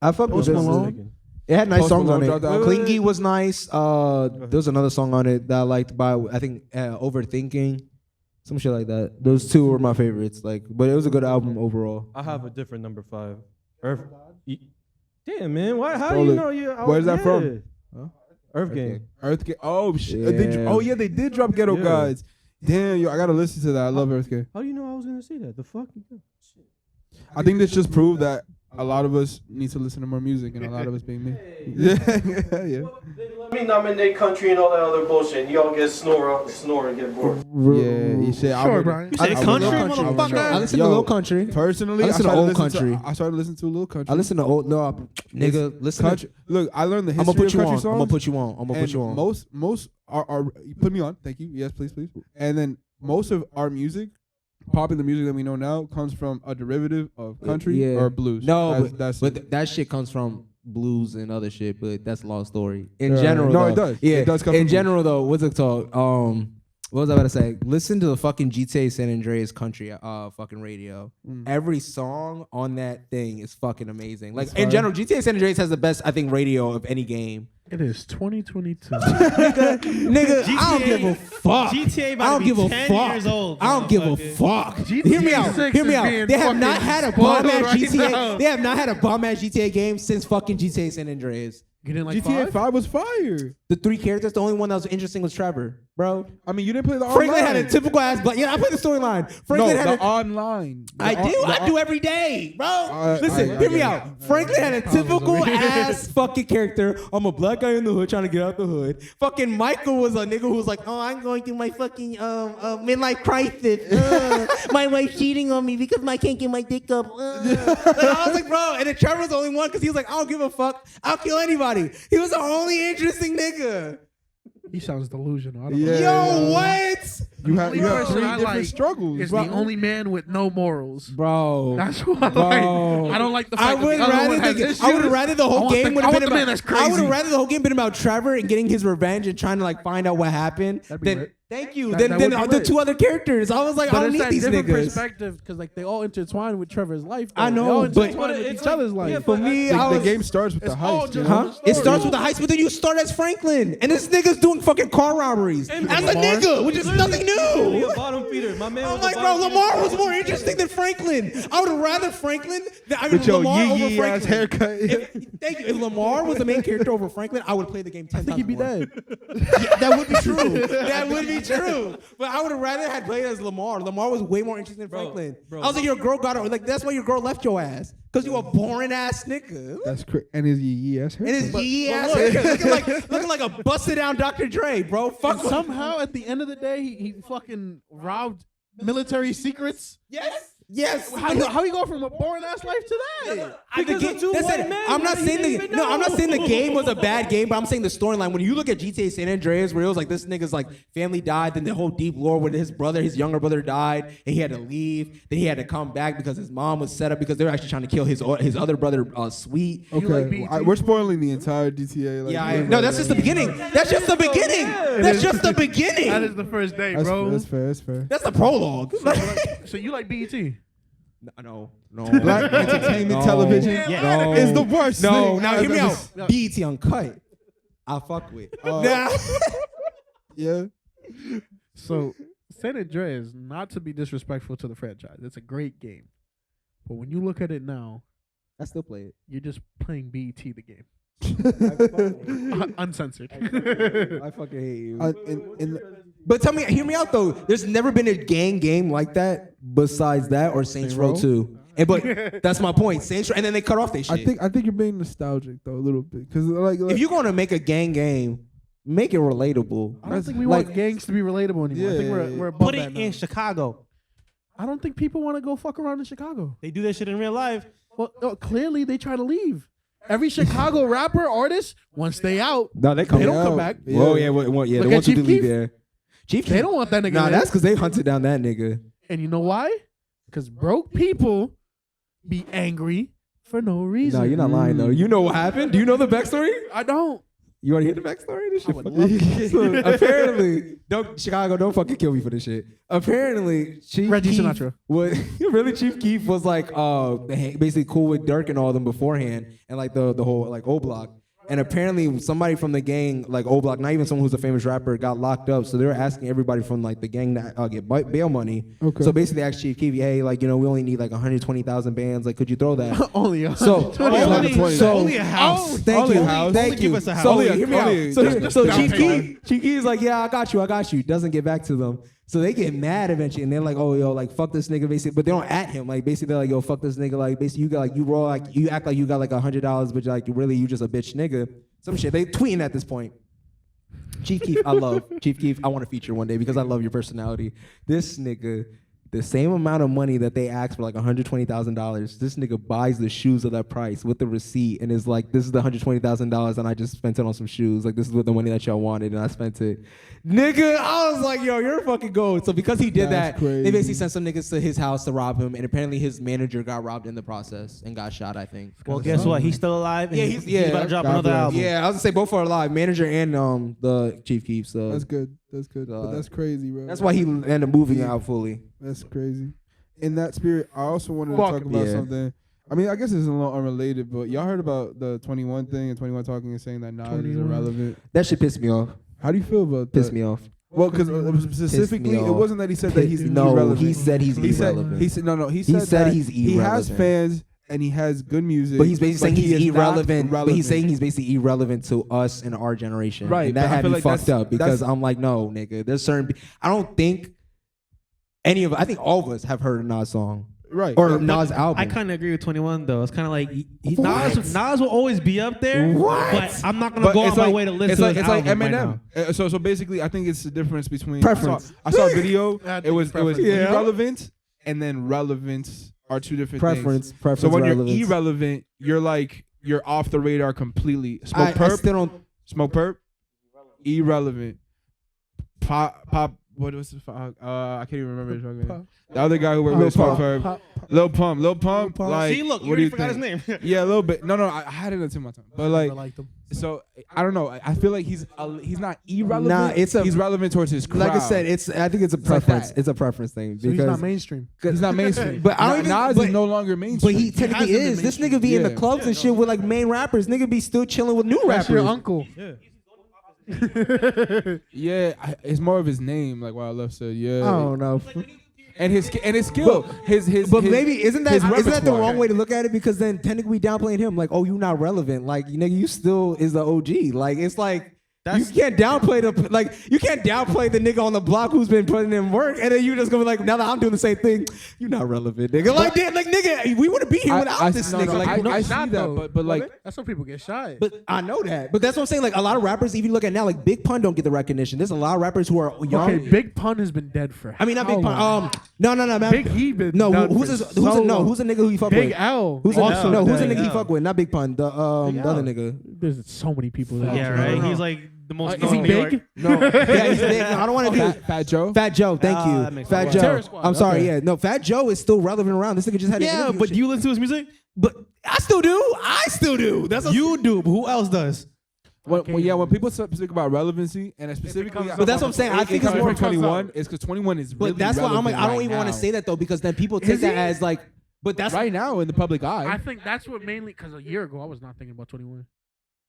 I fucked with Post this. Malone. It had nice Post songs Malone on dropped the it. album. Clingy was nice. There was another song on it that I liked by I think Overthinking, some shit like that. Those two were my favorites. Like, but it was a good album overall. I have a different number 5. Earth. Damn, man. Why? How do Stole you it. know you? Where's that from? Huh? Earth Gang. Earthgate. Oh shit. Yeah. Oh yeah, they did drop Ghetto Yeah. Gods. Damn, yo, I gotta listen to that. I love Earthgate. How do you know I was gonna say that? The fuck? I think this just proved that a lot of us need to listen to more music, and a lot of us being me. Yeah. Let me nominate country and all that other bullshit. And y'all get snore and get bored. Yeah, you said I Sure, would- Brian. You say I listen to country, Lil Country. motherfucker? I listen to Yo. Lil Country. Personally, I listen to started old listening country. I started listening to a little country. I listen to old nigga. Listen. country. Look, I learned the I'm history gonna put of you country on. songs. I'm gonna put you on. I'm gonna put and you on. most are you put me on. Thank you. Yes, please. And then most of our music, popular music that we know now, comes from a derivative of country Yeah. or blues. No, that's but that shit comes from blues and other shit. But that's a long story. In Yeah. general, No, though, it does. Yeah, It does come in from general though. What's it called? What was I about to say? Listen to the fucking GTA San Andreas country fucking radio. Every song on that thing is fucking amazing. Like in general, GTA San Andreas has the best I think radio of any game. It is 2022. Nigga, I don't give a fuck. GTA I about don't to give be a 10 fuck. years old. I don't give a motherfucker. fuck. GTA Hear me out. 6 Hear me is out. being They have not fucking had a bomb ass spoiled right GTA. now. They have not had a bomb ass GTA game since fucking GTA San Andreas. You didn't like GTA 5? 5 was fire. The 3 characters, the only one that was interesting was Trevor, bro. I mean, you didn't play the Franklin online. had a typical ass, but yeah, I played the storyline. No, Franklin had the a, online. I do every day, bro. Listen, I hear me get out. Franklin had a typical ass fucking character. I'm a black guy in the hood trying to get out the hood. Fucking Michael was a nigga who was like, oh, I'm going through my fucking midlife crisis. My wife cheating on me because I can't get my dick up. Like, I was like, bro, and then Trevor was the only one because he was like, I don't give a fuck. I'll kill anybody. He was the only interesting nigga. He sounds delusional. I don't Yeah. know. Yo, what? You have Only person 3 I different like struggles. Is bro. the only man with no morals. Bro. That's what I Bro. like. I don't like the fact I that would the other one rather has the, issues. I would rather the I whole want game the- would I have want been the man about. that's crazy. I would have rather the whole game been about Trevor and getting his revenge and trying to like find out what happened. That'd be Than lit. thank you. That Then would be the lit. 2 other characters. I was like, I But don't it's need that these different niggas. perspective because like they all intertwine with Trevor's life. I though. know, they all but- intertwine with it's each like- other's life. yeah, For but me, I The was. game starts with the It's all heist. just You one know? story. It starts with a heist, but then you start as Franklin, and this nigga's doing fucking car robberies as a nigga, which is nothing Literally new. a bottom feeder. My man I'm was like, a bro, bottom Lamar feeder. was more interesting than Franklin. I would have rather Franklin. With your Lamar over yee ass Franklin. haircut. Thank you. If Lamar was the main character over Franklin, I would play the game 10 I think times he'd be more. dead. Yeah, that would be true. That would be true. But I would have rather had played as Lamar. Lamar was way more interesting than Franklin. bro. I was like, your girl got it. Like, that's why your girl left your ass. Because you a boring ass nigga. That's crazy. And his yee ass And haircut. his yee ass haircut, looking like a busted down Dr. Dre, bro. Fuck And somehow at the end of the day, he fucking robbed military secrets. Yes. Yes. How you go from a boring ass life to that? I'm not saying the game was a bad game, but I'm saying the storyline. When you look at GTA San Andreas, where it was like this nigga's like family died, then the whole deep lore where his younger brother died, and he had to leave, then he had to come back because his mom was set up because they were actually trying to kill his other brother, Sweet. Okay, we're spoiling the entire GTA. Like, No, that's just the beginning. That's just the beginning. That's just the beginning. That is the first day, bro. That's fair. That's the prologue. So you like BET? No. Black entertainment television is the worst. No, thing now I've hear me ever out. BET Uncut. I fuck with. Yeah. So San Andreas, not to be disrespectful to the franchise, it's a great game. But when you look at it now, I still play it. you're just playing BET the game. Uncensored. I fucking hate you. But tell me, hear me out though. There's never been a gang game like that besides that or Saints Row 2. But that's my point. Saints Row, and then they cut off their shit. I think you're being nostalgic though a little bit because like if you're going to make a gang game, make it relatable. I don't think we want gangs to be relatable anymore. I think we're above Put that it now. in Chicago. I don't think people want to go fuck around in Chicago. They do that shit in real life. Well, clearly they try to leave. Every Chicago rapper artist, once they out, No, they don't come back. Whoa, yeah, they Look want at you to Chief leave Keef. there. Chief They don't want that nigga. Nah, there. that's because they hunted down that nigga. And you know why? Because broke people be angry for no reason. No, you're not lying though. You know what happened? Do you know the backstory? I don't. You want to hear the backstory? This shit would funny. love to. So, apparently, Chicago, don't fucking kill me for this shit. Apparently, Chief Reggie Keef Sinatra. really Chief Keef was like basically cool with Dirk and all them beforehand, and like the whole like O Block. And apparently somebody from the gang, like O Block, not even someone who's a famous rapper, got locked up. So they were asking everybody from like the gang to get bail money. Okay. So basically they asked Chief Keef, hey, like, we only need like 120,000 bands. Like, could you throw that? Only a So Only a house. Thank you. Only Thank give you. us a house. So Only hear me only- out. So down Chief payment. Keef is like, yeah, I got you. Doesn't get back to them. So they get mad eventually, and they're like, "Oh, yo, like fuck this nigga," basically. But they don't at him. Like basically, they're like, "Yo, fuck this nigga." Like basically, you act like you got like $100, but like really, you just a bitch nigga. Some shit. They tweeting at this point. Chief Keef, I love Chief Keef. I want to feature one day because I love your personality. This nigga, the same amount of money that they asked for, like $120,000. This nigga buys the shoes of that price with the receipt and is like, "This is the $120,000, and I just spent it on some shoes. Like this is what the money that y'all wanted, and I spent it." Nigga, I was like, "Yo, you're a fucking gold." So because he did That's that, crazy. they basically sent some niggas to his house to rob him, and apparently his manager got robbed in the process and got shot, I think. Well, guess what? He's still alive. And Yeah, he's he's- about to drop God another bless. album. Yeah, I was gonna say both are alive, manager and the Chief Keef. So That's good. But that's crazy, bro. that's why he ended up moving out fully. That's crazy. In that spirit, I also wanted to talk about something. I mean, I guess it's a little unrelated, but y'all heard about the 21 thing and 21 talking and saying that Nas is 21. irrelevant. That shit pissed me off. How do you feel about that? Pissed me off. Well, because specifically, it off. wasn't that he said that he's No, irrelevant. he said he's He said irrelevant. he said no. He He said said that he's he has irrelevant. fans and he has good music. But he's basically saying he he's is not irrelevant. But he's relevant. saying he's basically irrelevant to us and our generation. Right, And but that I had feel me like fucked that's- up because that's- I'm like, no, nigga. There's certain. I don't think I think all of us have heard a Nas song right or Nas album. I kind of agree with 21 though. It's kind of like What? Nas will always be up there. What? But I'm not gonna go out my way to listen it's to like his it's like album right Eminem. now. So basically, I think it's the difference between Preference. I saw a video. I it think was preference. Yeah. irrelevant and then relevance are two different things. Preference. So when relevance. you're irrelevant, you're off the radar completely. I still don't. Smoke perp, irrelevant. Pop. What was the fuck? I can't even remember his fucking name. The other guy who worked with Smoke Perp. Lil Pump. Like, See, look, you what do already you forgot think? his name. Yeah, a little bit. No, I had it until my time. But like, I liked them. so I don't know. I feel like he's not irrelevant. Nah, he's relevant towards his crowd. Like I said, I think it's a like preference. that. It's a preference thing So because he's not mainstream. He's not mainstream. But I don't even- Nas but- is no longer mainstream. But he technically hasn't been is. This mainstream. nigga be in the Yeah. clubs and shit with like main rappers. Nigga be still chilling with new That's your rappers. uncle. Yeah, it's more of his name. Like Wild Left said. Yeah. I don't know. And his skill. But maybe isn't that his the repertoire. wrong way to look at it? Because then technically we downplaying him. Like, oh, you not relevant. Like, nigga, you still is the OG. Like, it's like you can't downplay the nigga on the block who's been putting in work, and then you just gonna be like, now that I'm doing the same thing, you not relevant, nigga. Like, nigga, we wouldn't be here without this nigga. Like, I see that, but like, That's when people get shot. but I know that. But that's what I'm saying. Like a lot of rappers, if you look at now, like Big Pun don't get the recognition. There's a lot of rappers who are young. Okay, Big Pun has been dead for. I mean, not how Big Pun. long? No, man. Big E been No, done who's for this? so Who's a nigga who he fuck Big with? L. Who's a also no? Who's a dead. nigga he fuck with? Not Big Pun. The other nigga. There's so many people. that Yeah, I right. don't know. He's like the most. Is he known New York- big? No, yeah, he's big. No, I don't want to do Fat Joe. Fat Joe. Thank that you, makes Fat sense. Joe. Squad, I'm sorry. okay. Yeah, no, Fat Joe is still relevant around. This nigga just had an Yeah, interview but shit. you listen to his music. But I still do. That's what You do. But who else does? When people speak about relevancy, and specifically, But that's what I'm saying. I think it's more 21. It's because 21 is really But that's why I'm like, I don't relevant even want right to now. say that though, because then people take that as like. But that's right now in the public eye. I think that's what mainly because a year ago I was not thinking about 21.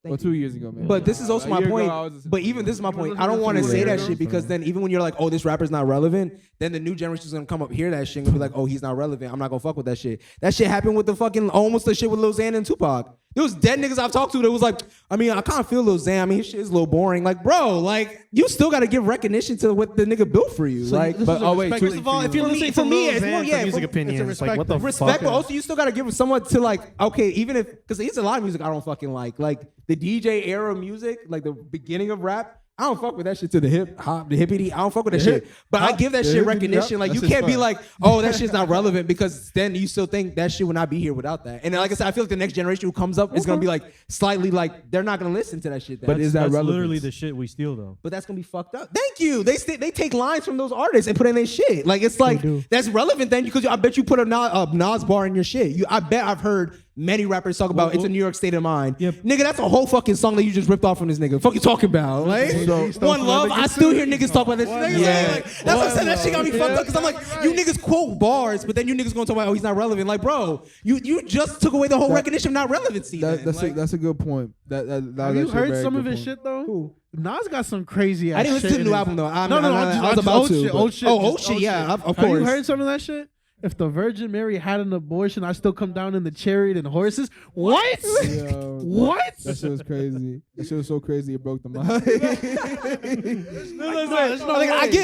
Well, 2 years ago, man. But this is also A my year ago, point. I was listening But to even it. this is my point. listening I don't to want to it a say year that ago? shit because then even when you're like, oh, this rapper's not relevant, then the new generation's gonna come up hear that shit and gonna be like, oh, he's not relevant. I'm not gonna fuck with that shit. That shit happened with the fucking almost the shit with Lil Xan and Tupac. There was dead niggas I've talked to that was like, I mean, I kind of feel Lil Xan. I mean, his shit is a little boring. Like, bro, like you still gotta give recognition to what the nigga built for you. Like, But oh wait, First of all, if you're listening for to me, Lil it's Xan more- for yeah, music for- opinions, it's a like what the respect, fuck? but also you still gotta give someone to like, okay, even if because it's a lot of music I don't fucking like the DJ era music, like the beginning of rap. I don't fuck with that shit to the hip hop, the hippity. I don't fuck with that shit. But I give that shit recognition. Like you can't be like, oh, that shit's not relevant because then you still think that shit would not be here without that. And like I said, I feel like the next generation who comes up is gonna be like slightly like they're not gonna listen to that shit. Then. But is that That's relevant? literally the shit we steal though. But that's gonna be fucked up. Thank you. They take lines from those artists and put in their shit. Like it's like that's relevant then because I bet you put a Nas bar in your shit. I bet I've heard many rappers talk about it's a New York state of mind. Yep. Nigga, that's a whole fucking song that you just ripped off from this nigga. Fuck you talking about? Like One Love. I still hear niggas talk about this. Like, that's what I said. That shit got me fucked up because I'm like, you niggas quote bars, but then you niggas gonna talk about oh he's not relevant. Like, bro, you just took away the whole recognition of not relevancy. That's a good point. Have you heard some of his shit though? Cool. Nas got some crazy ass I didn't listen shit to the in new his- album though. I I'm was about to. Old shit. Oh, just old shit. Yeah, of Have course. you heard some of that shit? If the Virgin Mary had an abortion, I still come down in the chariot and horses. What? What? That shit was crazy. That shit was so crazy it broke the mind.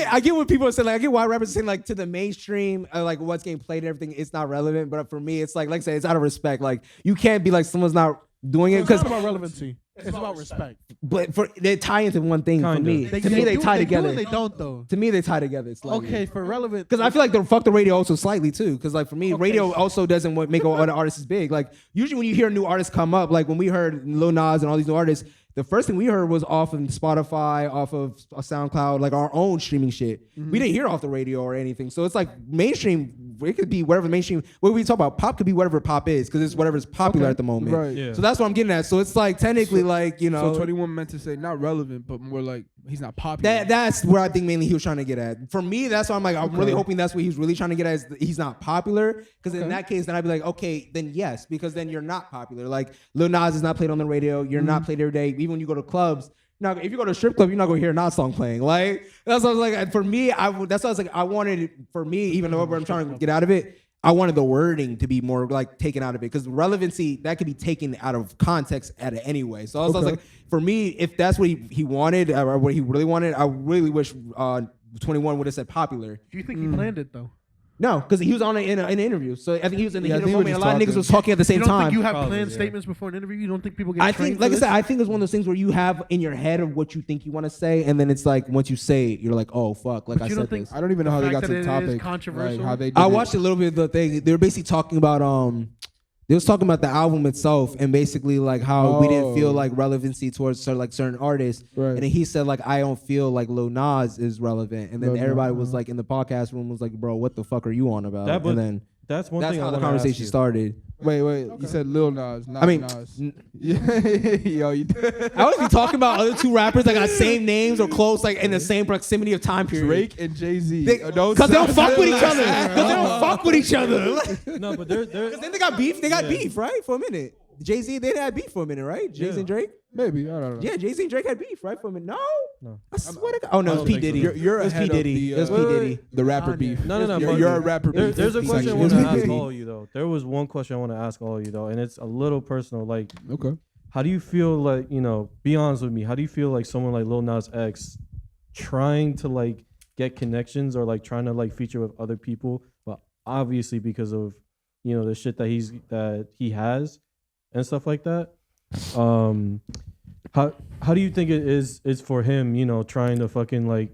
I get what people are saying. Like I get why rappers are saying like to the mainstream, like what's getting played and everything, it's not relevant. But for me, it's like I say, it's out of respect. Like you can't be like someone's not doing it It's because. not about relevancy. It's about respect. But they tie into one thing for me. To me, they do- tie do together. and They don't though. To me, they tie together. It's like Okay, for relevant. because I feel like they fuck the radio also slightly too. Because like for me, radio also doesn't make all the artists big. Like usually when you hear new artists come up, like when we heard Lil Nas and all these new artists, the first thing we heard was off of Spotify, off of SoundCloud, like our own streaming shit. We didn't hear off the radio or anything. So it's like mainstream. It could be whatever mainstream. What we talk about, pop could be whatever pop is because it's whatever's popular at the moment. Right. Yeah. So that's what I'm getting at. So it's like technically like you know. So 21 meant to say not relevant, but more like he's not popular. That's where I think mainly he was trying to get at. For me, that's why I'm like, I'm really hoping that's what he's really trying to get at. Is he's not popular. Because in that case, then I'd be like, okay, then yes, because then you're not popular. Like Lil Nas is not played on the radio. You're not played every day. Even when you go to clubs. Now, if you go to a strip club, you're not gonna hear a Nas song playing. Like that's what I was like. For me, that's what I was like. I wanted it, for me, even though I'm trying to get out of it. I wanted the wording to be more like taken out of it because relevancy that could be taken out of context at it anyway. So I was like, for me, if that's what he wanted or what he really wanted, I really wish 21 would have said popular. Do you think he planned it though? No, because he was on in an interview. So I think he was in the Yeah, I heat of the think he moment. was A lot of just niggas was talking at the same You don't time. think you have Probably, planned yeah. statements before an interview? You don't think people get I trained think, like for I said, this? I think it's one of those things where you have in your head of what you think you want to say, and then it's like once you say it, you're like, oh fuck, like But I you don't said think this. I don't even know how they got fact to the that it is topic. controversial? Like how they did I it. watched a little bit of the thing. They were basically talking about they was talking about the album itself and basically like how we didn't feel like relevancy towards certain artists. Right. And then he said like I don't feel like Lil Nas is relevant. And then Lil everybody Nas. was like in the podcast room was like, bro, what the fuck are you on about? That- but and then That's one that's thing how I the wanna ask conversation you. started. Wait. You said Lil Nas, not I mean, Nas. Yo, you did. I always be talking about other two rappers that got same names or close, like in the same proximity of time period. Drake and Jay-Z. Because they don't fuck with each other. Because they don't fuck with each other. No, but there. Because then they got beef. They got beef, right? For a minute. Jay-Z, they had beef for a minute, right? Jay-Z and Drake? Maybe, I don't know. Yeah, Jay-Z and Drake had beef, right? For a minute. No. I swear to God. Oh, no, I it was don't P. think so. Diddy. You're It was P. ahead of Diddy. the, It was P. Diddy. the rapper beef. No. You're a rapper There, beef. there's a question I It want was to P. ask Diddy. all of you though. There was one question I want to ask all of you though, and it's a little personal. Like, Okay. how do you feel like, be honest with me, how do you feel like someone like Lil Nas X trying to like get connections or like trying to like feature with other people, but obviously because of the shit that he has and stuff like that? How do you think it is for him, trying to fucking like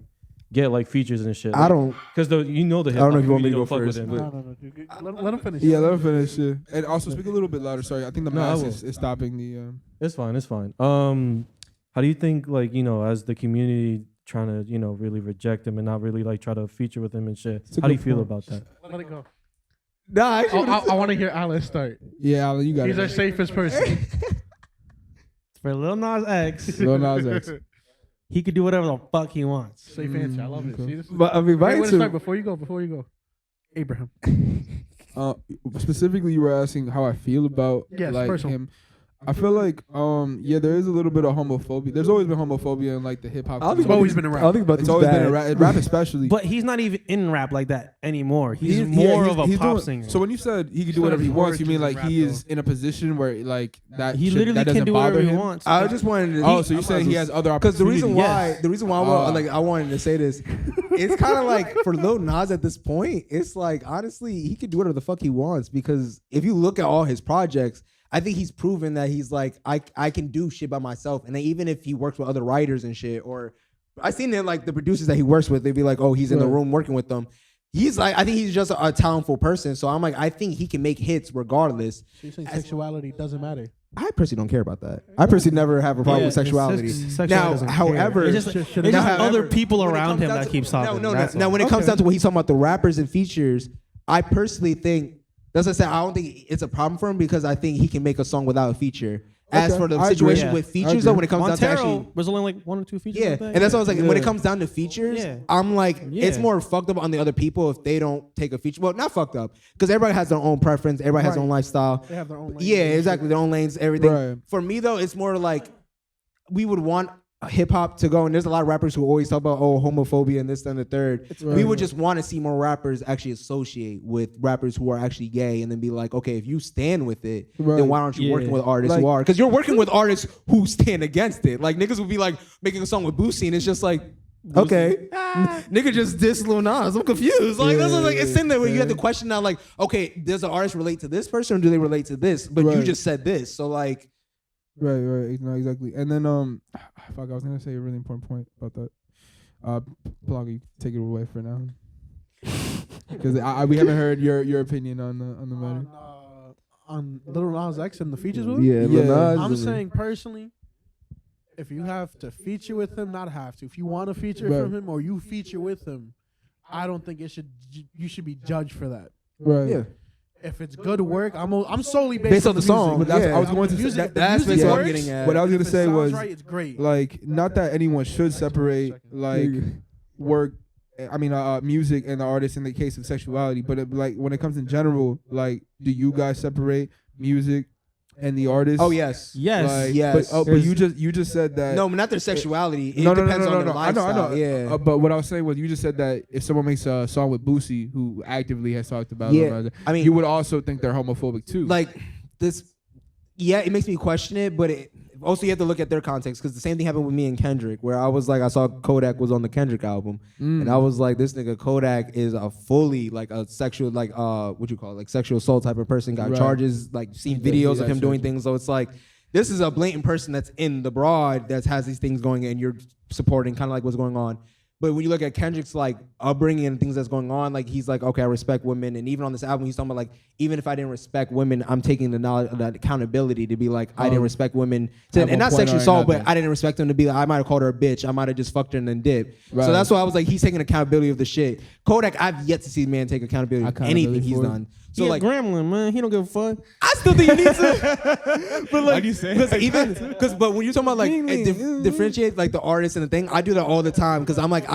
get like features and shit. I don't. because you know the hip I don't know hop if you want me to community go don't fuck with first, him. but- No. Let him finish. Yeah, let him finish. Yeah. And also speak a little bit louder. Sorry, I think the No, I mask will. is stopping the. It's fine. It's fine. How do you think, like, as the community trying to, really reject him and not really like try to feature with him and shit? It's a How do you good feel point. about that? Let it go. Nah, actually, I want to hear Alice start. Yeah, Alan, you got He's our it. safest person. For Lil Nas X, Lil Nas X. he could do whatever the fuck he wants. Safe answer. I love it. Okay. See, this is but I mean, Wait, right wait, to start before you go. Abraham. Specifically, you were asking how I feel about Yes, like personal. him. I feel like yeah, there is a little bit of homophobia. There's always been homophobia in like the hip hop. I don't think It's always been I around. don't think about It's this always been bad. in rap especially. But he's not even in rap like that anymore. He's Yeah, more of a he's pop doing- singer. So when you said he could He's do whatever he got wants, you mean origins like in he rap, is in a position where like that he shit- literally that can doesn't do bother whatever he him? wants. I just wanted to. Oh, so you're saying he has other Because the reason opportunities? why, I wanted to say this, it's kind of like for Lil Nas at this point, it's like honestly he could do whatever the fuck he wants because if you look at all his projects, I think he's proven that he's like I can do shit by myself, and even if he works with other writers and shit, or I seen it like the producers that he works with, they'd be like, oh, he's in the room working with them. He's like, I think he's just a talentful person, so I'm like, I think he can make hits regardless. So you're saying sexuality doesn't matter? I personally don't care about that. I personally never have a problem with sexuality. Now, however, it's just now, other however, people when it around comes him down that to- keeps talking. No. That's Now, all. when it comes down to what he's talking about, the rappers and features, I personally think, that's what I said, I don't think it's a problem for him because I think he can make a song without a feature. As Okay, for the I agree. situation Yeah. with I features, agree. though, when it comes down to Montero actually. was only like 1 or 2 features. Yeah, I think. and that's what I was like. When it Yeah. comes down to features, Yeah. I'm like, it's Yeah. more fucked up on the other people if they don't take a feature. Well, not fucked up because everybody has their own preference. Everybody has their own lifestyle. They have their own. Yeah, exactly. Their own lanes, everything. Right. For me though, it's more like we would want hip hop to go, and there's a lot of rappers who always talk about homophobia and this and the third. We would just want to see more rappers actually associate with rappers who are actually gay, and then be like, okay, if you stand with it, Right. then why aren't you Yeah. working with artists who Like- are? Because you're working with artists who stand against it. Like niggas would be like making a song with Boosie, and it's just like. Okay, nigga just diss Lil Nas. I'm confused. Like that's what, like it's in there where you have to question now. Like, okay, does the artist relate to this person or do they relate to this? But you Right. just said this, so like, Right, no, exactly. And then fuck, I was gonna say a really important point about that. Pluggy, take it away for now, because we haven't heard your opinion on the matter. On Lil Nas X and the features with him? yeah, Lil Yeah. Nas I'm is- saying personally, if you have to feature with him, not have to. If you want to feature Right. from him or you feature with him, I don't think you should be judged for that. Right. yeah. If it's good work, I'm solely Based on the song, But that's yeah. I was going to say Music- that, That's music basically what I'm works. getting at. what I was gonna If it say sounds was right, it's great. like not that anyone should separate like work. I mean, music and the artist in the case of sexuality, but like when it comes in general, like, do you guys separate music and the artist? Oh yes, Yes. Like, Yes. But you just said that. no, not their sexuality. It No, depends on their I know, lifestyle. Yeah, But what I was saying was, you just said that if someone makes a song with Boosie, who actively has talked about, Yeah, I mean- you would also think they're homophobic too. like this. Yeah, it makes me question it, but also you have to look at their context because the same thing happened with me and Kendrick, where I was like, I saw Kodak was on the Kendrick album, and I was like, this nigga Kodak is a fully like a sexual like what you call it, like sexual assault type of person. Got Right. charges, like seen Yeah, videos yeah, of him doing sure. things. So it's like this is a blatant person that's in the broad that has these things going, and you're supporting kind of like what's going on. But when you look at Kendrick's like upbringing and things that's going on, like he's like, okay, I respect women, and even on this album, he's talking about like, even if I didn't respect women, I'm taking the knowledge, the accountability to be like, I didn't respect women, at and not one point sexual or assault, but another. I didn't respect them to be like, I might have called her a bitch, I might have just fucked her and then dipped. Right. So that's why I was like, he's taking accountability of the shit. Kodak, I've yet to see the man take accountability of anything he's for it. done. So He like, a gremlin, man. He don't give a fuck. I still think you need to. But like, do you say because it like even because, but when you're talking about like differentiate like the artist and the thing, I do that all the time because I'm like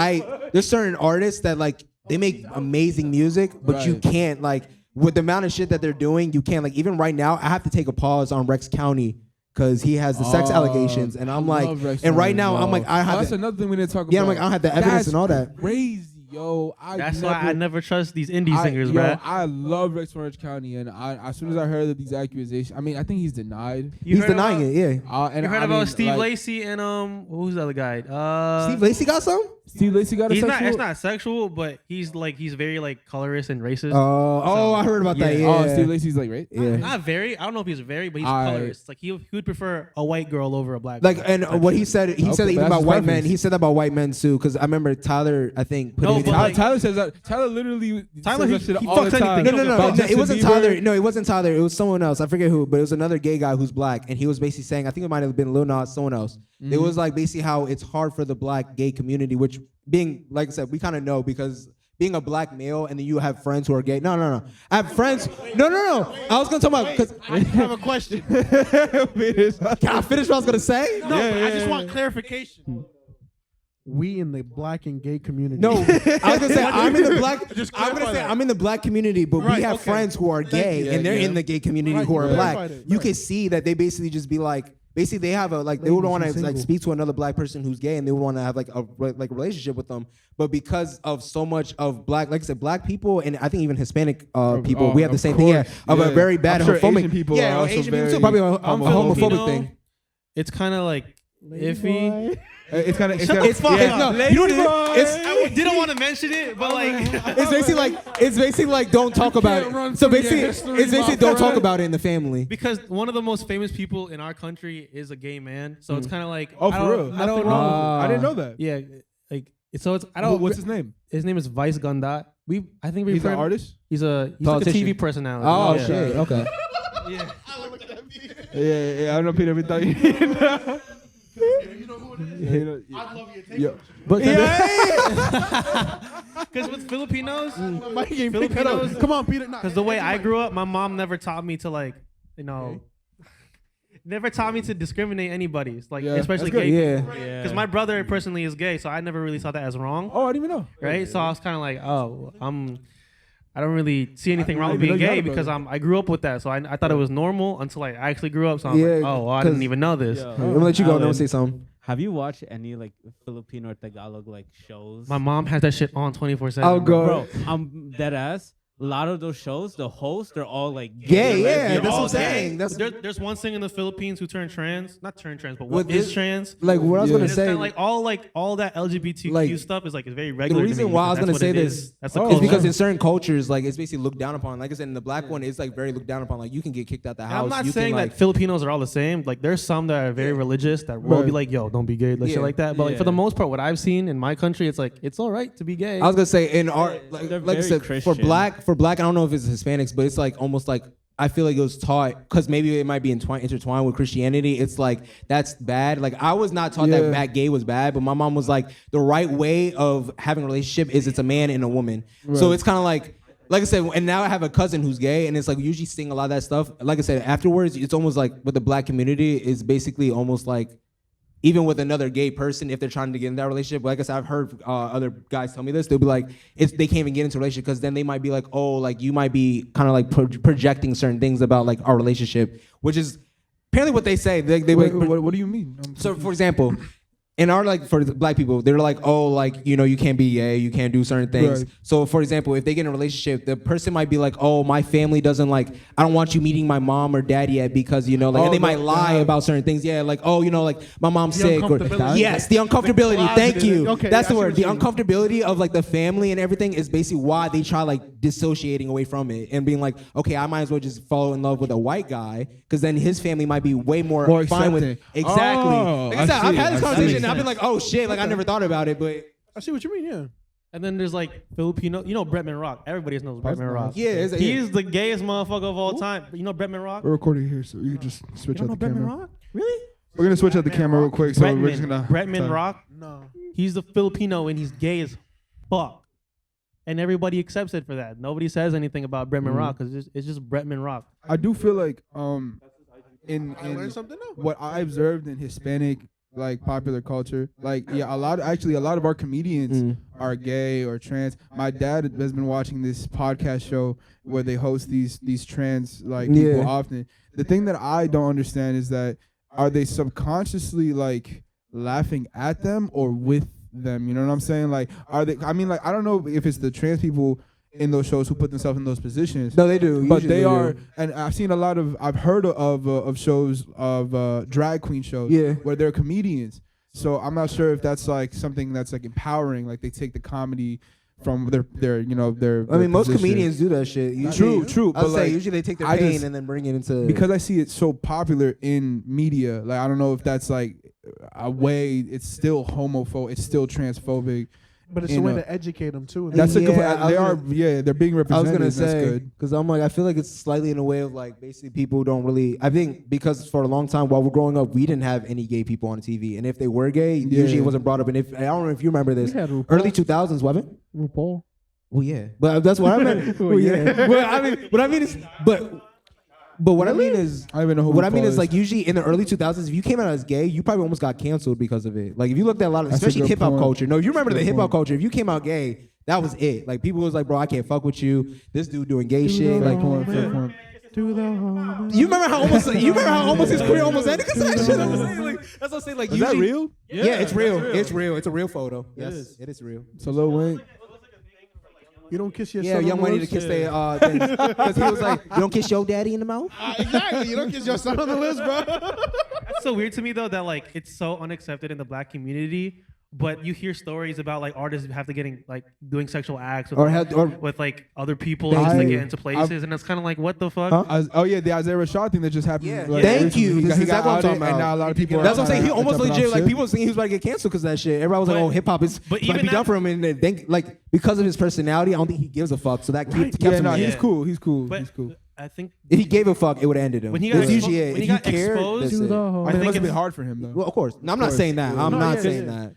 there's certain artists that like they make amazing music, but you Right. can't like with the amount of shit that they're doing, you can't like even right now. I have to take a pause on Rex County because he has the sex allegations, and I'm like, love Rex and right County, now I'm like I have that's the, another thing we didn't talk yeah, about. I'm like I don't have the evidence That's and all that. Crazy, yo. That's why I never trust these indie singers, yo, bro. I love Rex Orange County, and as soon as I heard of these accusations, I mean, I think he's denied. He's denying it, yeah. And You heard I about mean, Steve like, Lacy and who's the other guy? Steve Lacy got some? Steve Lacy got a He's not. sexual. It's not sexual, but he's very like colorist and racist. Oh, I heard about that. Yeah. Oh, Steve Lacy's like right. Yeah. Not very. I don't know if he's very, but he's Alright. colorist. Like he would prefer a white girl over a black. Like, girl. and what he said Okay, that even that's about his white men. preference. He said that about white men too, because I remember Tyler, I think, put No, him but in. like- Tyler says that. Tyler literally Tyler, says that shit he all the fucks time. anything. No, About it wasn't Justin Bieber. Tyler. No, it wasn't Tyler. It was someone else. I forget who, but it was another gay guy who's black, and he was basically saying, I think it might have been Lil Nas, someone else. It was like basically how it's hard for the black gay community, which being, like I said, we kind of know because being a black male and then you have friends who are gay. No. I have friends. No. I was gonna talk about because I have a question. can I finish what I was gonna say? No, I just want clarification. We in the black and gay community. No, I was gonna say I'm in the black. Just I'm gonna clarify say that. I'm in the black community, but Right, we have okay. friends who are gay you. and they're Yeah, in the gay community Right, who you are black. clarified it, You right. can see that they basically just be like. Basically, they have a like they would Ladies want to and like single. speak to another black person who's gay, and they would want to have like a relationship with them. But because of so much of black, like I said, black people, and I think even Hispanic people, we have the of same thing. Yeah, course. of a Yeah. very bad I'm sure homophobic. Asian people yeah, are also Asian people too. very Probably a homophobic Filipino, thing. It's kind of like iffy. It's kind of. Shut the fuck up. No, you know what it is? I didn't want to mention it, but like It's basically like don't talk about it. So basically, it's basically don't talk about it in the family. because one of the most famous people in our country is a gay man, so it's kind of like Oh, I for don't- real? I don't Nothing know. wrong. I didn't know that. Yeah, like so it's I don't. What's his name? His name is Vice Ganda. I think we. He's an heard- artist. He's like a Politician. TV personality. Oh yeah. shit. Okay. Yeah. Yeah. I don't know Peter. We thought you. You know who it is? You know, I'd love you to take yeah. it. But Because with Filipinos, Mike ain't pick that up. Filipinos- Come on, Peter. Nah, because the way I grew up, my mom never taught me to like, never taught me to discriminate anybody. It's like Yeah, especially that's good. gay. yeah. Because my brother personally is gay, so I never really saw that as wrong, Oh, I didn't even know. right? So I was kind of like, oh, I don't really see anything wrong with didn't being even know you gay had a because I grew up with that. So I thought it was normal until I actually grew up. So I'm Yeah, like, oh, well, I didn't 'cause- even know this. Yo, I'm gonna let you go. Alan, Don't say something. Have you watched any like Filipino or Tagalog like shows? My mom has that shit on 24/7. I'll go. Bro, I'm dead ass. A lot of those shows, the hosts, they're all like Gay, yeah, lesbian, that's what all I'm saying. gay. That's There's one singer in the Philippines who turned trans, not turned trans, but With what is this- trans. like what I was Yeah. gonna It's say. kinda like all that LGBTQ Like, stuff is like it's very regular. to reason me why I was because gonna that's say what it this is. That's the is culture. because in certain cultures, like it's basically looked down upon. Like I said, in the black one, it's like very looked down upon. Like you can get kicked out the And house. I'm not you saying can, like, that Filipinos are all the same. Like there's some that are very religious that will be Right. like, yo, don't be gay, like Yeah. shit like that. But like for the Yeah. most part, what I've seen in my country, it's like it's all right to be gay. I was gonna say in our They're like I very said for Christian. black, I don't know if it's Hispanics, but it's like almost like I feel like it was taught because maybe it might be intertwined with Christianity. It's like that's bad. Like I was not taught Yeah. that back gay was bad, but my mom was like the right way of having a relationship is it's a man and a woman. So it's kind of like I said, and now I have a cousin who's gay, and it's like we usually seeing a lot of that stuff. Like I said, afterwards, it's almost like with the black community, it's basically almost like even with another gay person, if they're trying to get in that relationship, like I said, I've heard other guys tell me this. They'll be like, they can't even get into a relationship because then they might be like, oh, like you might be kind of like projecting certain things about like our relationship, which is apparently what they say. They Wait, what do you mean? so, for example, in our like for the black people, they're like, oh, like you can't be gay, you can't do certain things. Right. So, for example, if they get in a relationship, the person might be like, oh, my family doesn't like, I don't want you meeting my mom or dad yet because and they might lie about certain things. Yeah, like like my mom's sick. Or, uncomfortability. yes, the uncomfortability. Thank you. Okay, That's I the see word. what The you mean. uncomfortability of like the family and everything is basically why they try like dissociating away from it and being like, okay, I might as well just fall in love with a white guy because then his family might be way more fine with accepting. exactly. Oh, Like I said, I I've see, had this I see. conversation and I've been like, oh shit, like I never thought about it, but I see what you mean. Yeah. And then there's like Filipino, Bretman Rock. Everybody knows Bretman Rock. yeah, He's the gayest motherfucker of all time. But you know Bretman Rock? We're recording here, so you can just switch out the camera. Rock? Really? We're gonna switch out the camera real quick, so we're just gonna. Bretman Rock. No. He's the Filipino and he's gay as fuck. And everybody accepts it for that. Nobody says anything about Bretman Rock because it's just Bretman Rock. I do feel like in I learned something new. what I observed in Hispanic like popular culture, like a lot of our comedians are gay or trans. My dad has been watching this podcast show where they host these trans like people often. The thing that I don't understand is that are they subconsciously like laughing at them or with them? You know what I'm saying? Like are they? I mean, like I don't know if it's the trans people in those shows who put themselves in those positions. no, they do. But Usually they are, do. and I've heard of shows of drag queen shows Yeah. where they're comedians. So I'm not sure if that's like something that's like empowering. Like they take the comedy from their you know their. I mean, most position. comedians do that shit. Usually, True. I'll But say like, usually they take their I pain just- and then bring it into because I see it so popular in media. Like I don't know if that's like a way. It's still homophobic. It's still transphobic. But it's you a way know. to educate them too. That's a good. Yeah, I was They are. gonna- Yeah, they're being I was represented. gonna That's say good. because I'm like I feel like it's slightly in a way of like basically people don't really. I think because for a long time while we're growing up, we didn't have any gay people on TV, and if they were gay, usually it wasn't brought up. And if I don't know if you remember this, We had RuPaul. early 2000s, Wevin. RuPaul. Well, yeah, but that's what I meant. Well, yeah, well, what I mean is, but what I mean is, I don't even know who what I mean RuPaul is like usually in the early 2000s, if you came out as gay, you probably almost got canceled because of it. Like if you looked at a lot of, That's a especially good hip hop point. culture. No, if you remember the Good hip hop point. culture, if you came out gay, that was it. Like people was like, bro, I can't fuck with you. This dude doing gay shit. Like Fair point. you remember how almost his career almost ended because of that shit. That's what I'm saying. Like that's what I'm saying. Like Is that usually- real? Yeah, it's real. It's real. It's a real photo. Yes, it is real. So Lil Wayne. You don't kiss your Yeah, son Young on the Money to lips? kiss their thing. Because he was like, you don't kiss your daddy in the mouth? Exactly. You don't kiss your son on the lips, bro. That's so weird to me though that like it's so unaccepted in the black community, but you hear stories about like artists have to getting like doing sexual acts with, with like other people just to get into places, and it's kind of like what the fuck? Oh yeah, the Isaiah Rashad thing that just happened. Yeah. like, Thank recently. you. He This got is exactly what I'm outed, talking and about. now a lot of people. That's what I'm saying. He almost jumping off legit, like shit. people was thinking he was about to get canceled because of that shit. Everybody was like, But- oh, hip hop is but might even be done that- for him, and they think like because of his personality, I don't think he gives a fuck. So that kept Yeah, him. no, in. he's cool. He's cool. But He's cool. I think If he gave a fuck, it would have ended him. when he got That's usually expo- it. when If he you got care, exposed, that's to it. the I whole- think it must have think been it's- hard for him though. Well, of course. No, I'm not saying that. I'm No, not yeah, saying yeah. that.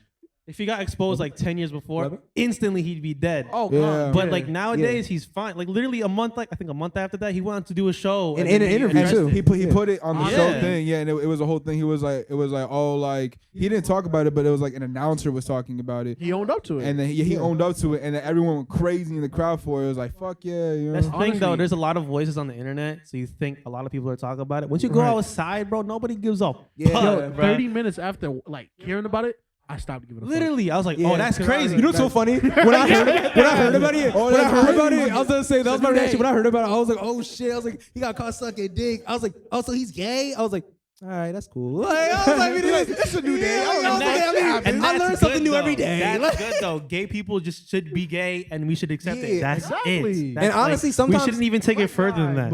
if he got exposed like 10 years before, instantly he'd be dead. Oh, Yeah. God. But like nowadays he's fine. Like literally a month after that, he wanted to do a show In then an he interview, addressed too. it. He put it on the show Yeah. thing, yeah, and it was a whole thing. He was like, oh, like he didn't talk about it, but it was like an announcer was talking about it, He owned up to it. and then he owned up to it, and then everyone went crazy in the crowd for it. It was like, fuck yeah, you know. That's the thing though. Honestly- There's a lot of voices on the internet, so you think a lot of people are talking about it. Once you go outside, bro, nobody gives up. Yeah. Yo, 30 minutes after like hearing about it, I stopped giving a fuck. Literally, I was like, Yeah. oh, that's crazy. You know what's so funny? When I heard about it, I was gonna say that was my reaction. When I heard about it, I was like, oh shit. I was like, he got caught sucking dick. I was like, oh, so he's gay? I was like, all right, that's cool. Like, I was like, it's a new day. I learned something new every day. That's good though. Gay people just should be gay, and we should accept it. Yeah, That's exactly. it. That's And honestly, we sometimes- shouldn't even take it further than that.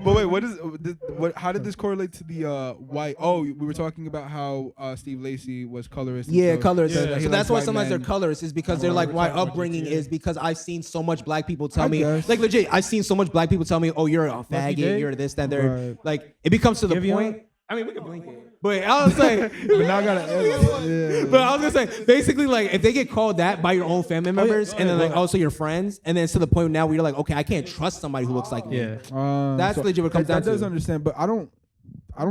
But wait, what is what? How did this correlate to the white? Oh, we were talking about how Steve Lacy was colorist. and Yeah, stuff. colorist. That he So likes that's why white sometimes they're men. colorists is because they're like my upbringing is because I've seen so much black people tell I me guess. like legit. I've seen so much black people tell me, oh, you're a Day? faggot, you're this, that, they're Right. like it becomes to the Give you point. I mean, we can blink it, but I was like, But now I gotta. Yeah. but I was gonna say basically like if they get called that by your own family members and then like also your friends and then it's to the point now where you're like, okay, I can't trust somebody who looks like me. Yeah. That's legit what it comes that down does to. understand, but I don't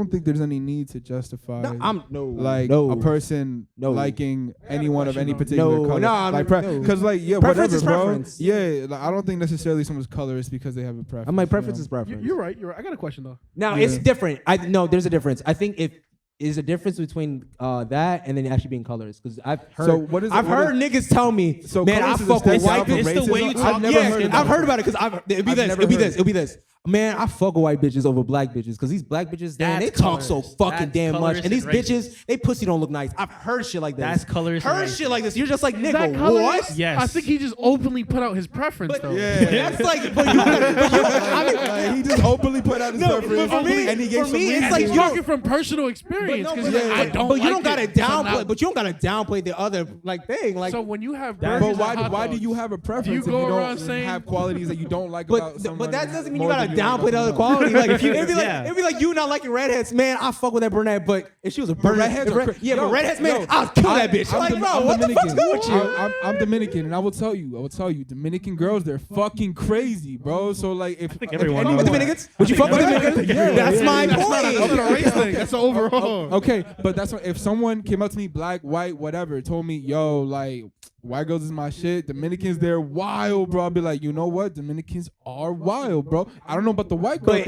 think there's any need to justify a person No. liking anyone of any particular No, color. no, I'm- like no. because like yeah, Preference whatever, is bro. preference. Yeah, like, I don't think necessarily someone's colorist because they have a preference. I'm like you preference know? is preference. You're right. You're right. I got a question though. Now Yeah. it's different. No, there's a difference. I think if is a difference between that and then actually being colorist because I've heard. So what is it- I've what heard niggas tell me, So man, I colorist is a fuck with step white down from bitches. It's the way you racism? talk. I've never Yeah, heard of I've that. heard about it because it'll be I've this, never it'll be heard this, it'll be this. Man, I fuck with white bitches over black bitches because these black bitches, man, they That's talk so colorist. fucking That's damn much, colorist and these and racist. bitches, they pussy don't look nice. I've heard shit like this. That's colorist and Heard racist. shit like this. You're just like Is that nigga, colorist? what? Yes. I think he just openly put out his preference though. Yeah, That's like, but you, I mean, like, he just openly put out his No, preference, but for me- and he gave for some me, it's reasons. like He's you talking from personal experience. But, 'cause no, he's like, I don't but you like don't gotta it, so downplay. now- But you don't gotta downplay the other like thing. Like, So when you have But burgers why? and hot Why do dogs, you have a preference do you if go you around don't saying- have qualities that you don't like about someone? but that doesn't mean you more gotta than like downplay the other someone else? quality. Like if you, it'd be like Yeah. it'd be like you not liking redheads, man. I fuck with that brunette, but if she was a brunette, redheads if are red- cra- yeah, Yo, but redheads, man, yo, I'll kill that bitch. I'm Like, Dom- bro, I'm what the fuck's Dominican. good with you? I'm Dominican, and I will tell you, Dominican girls, they're fucking crazy, bro. So like, if everyone Fuck knows with that. Dominicans? Would you fuck with Dominicans? That's my That's not a point. race thing. That's an overall. Okay, but that's what, if someone came up to me, black, white, whatever, told me, yo, like, white girls is my shit. Dominicans, they're wild, bro. I'll be like, you know what? Dominicans are wild, bro. I don't know about the white girl. But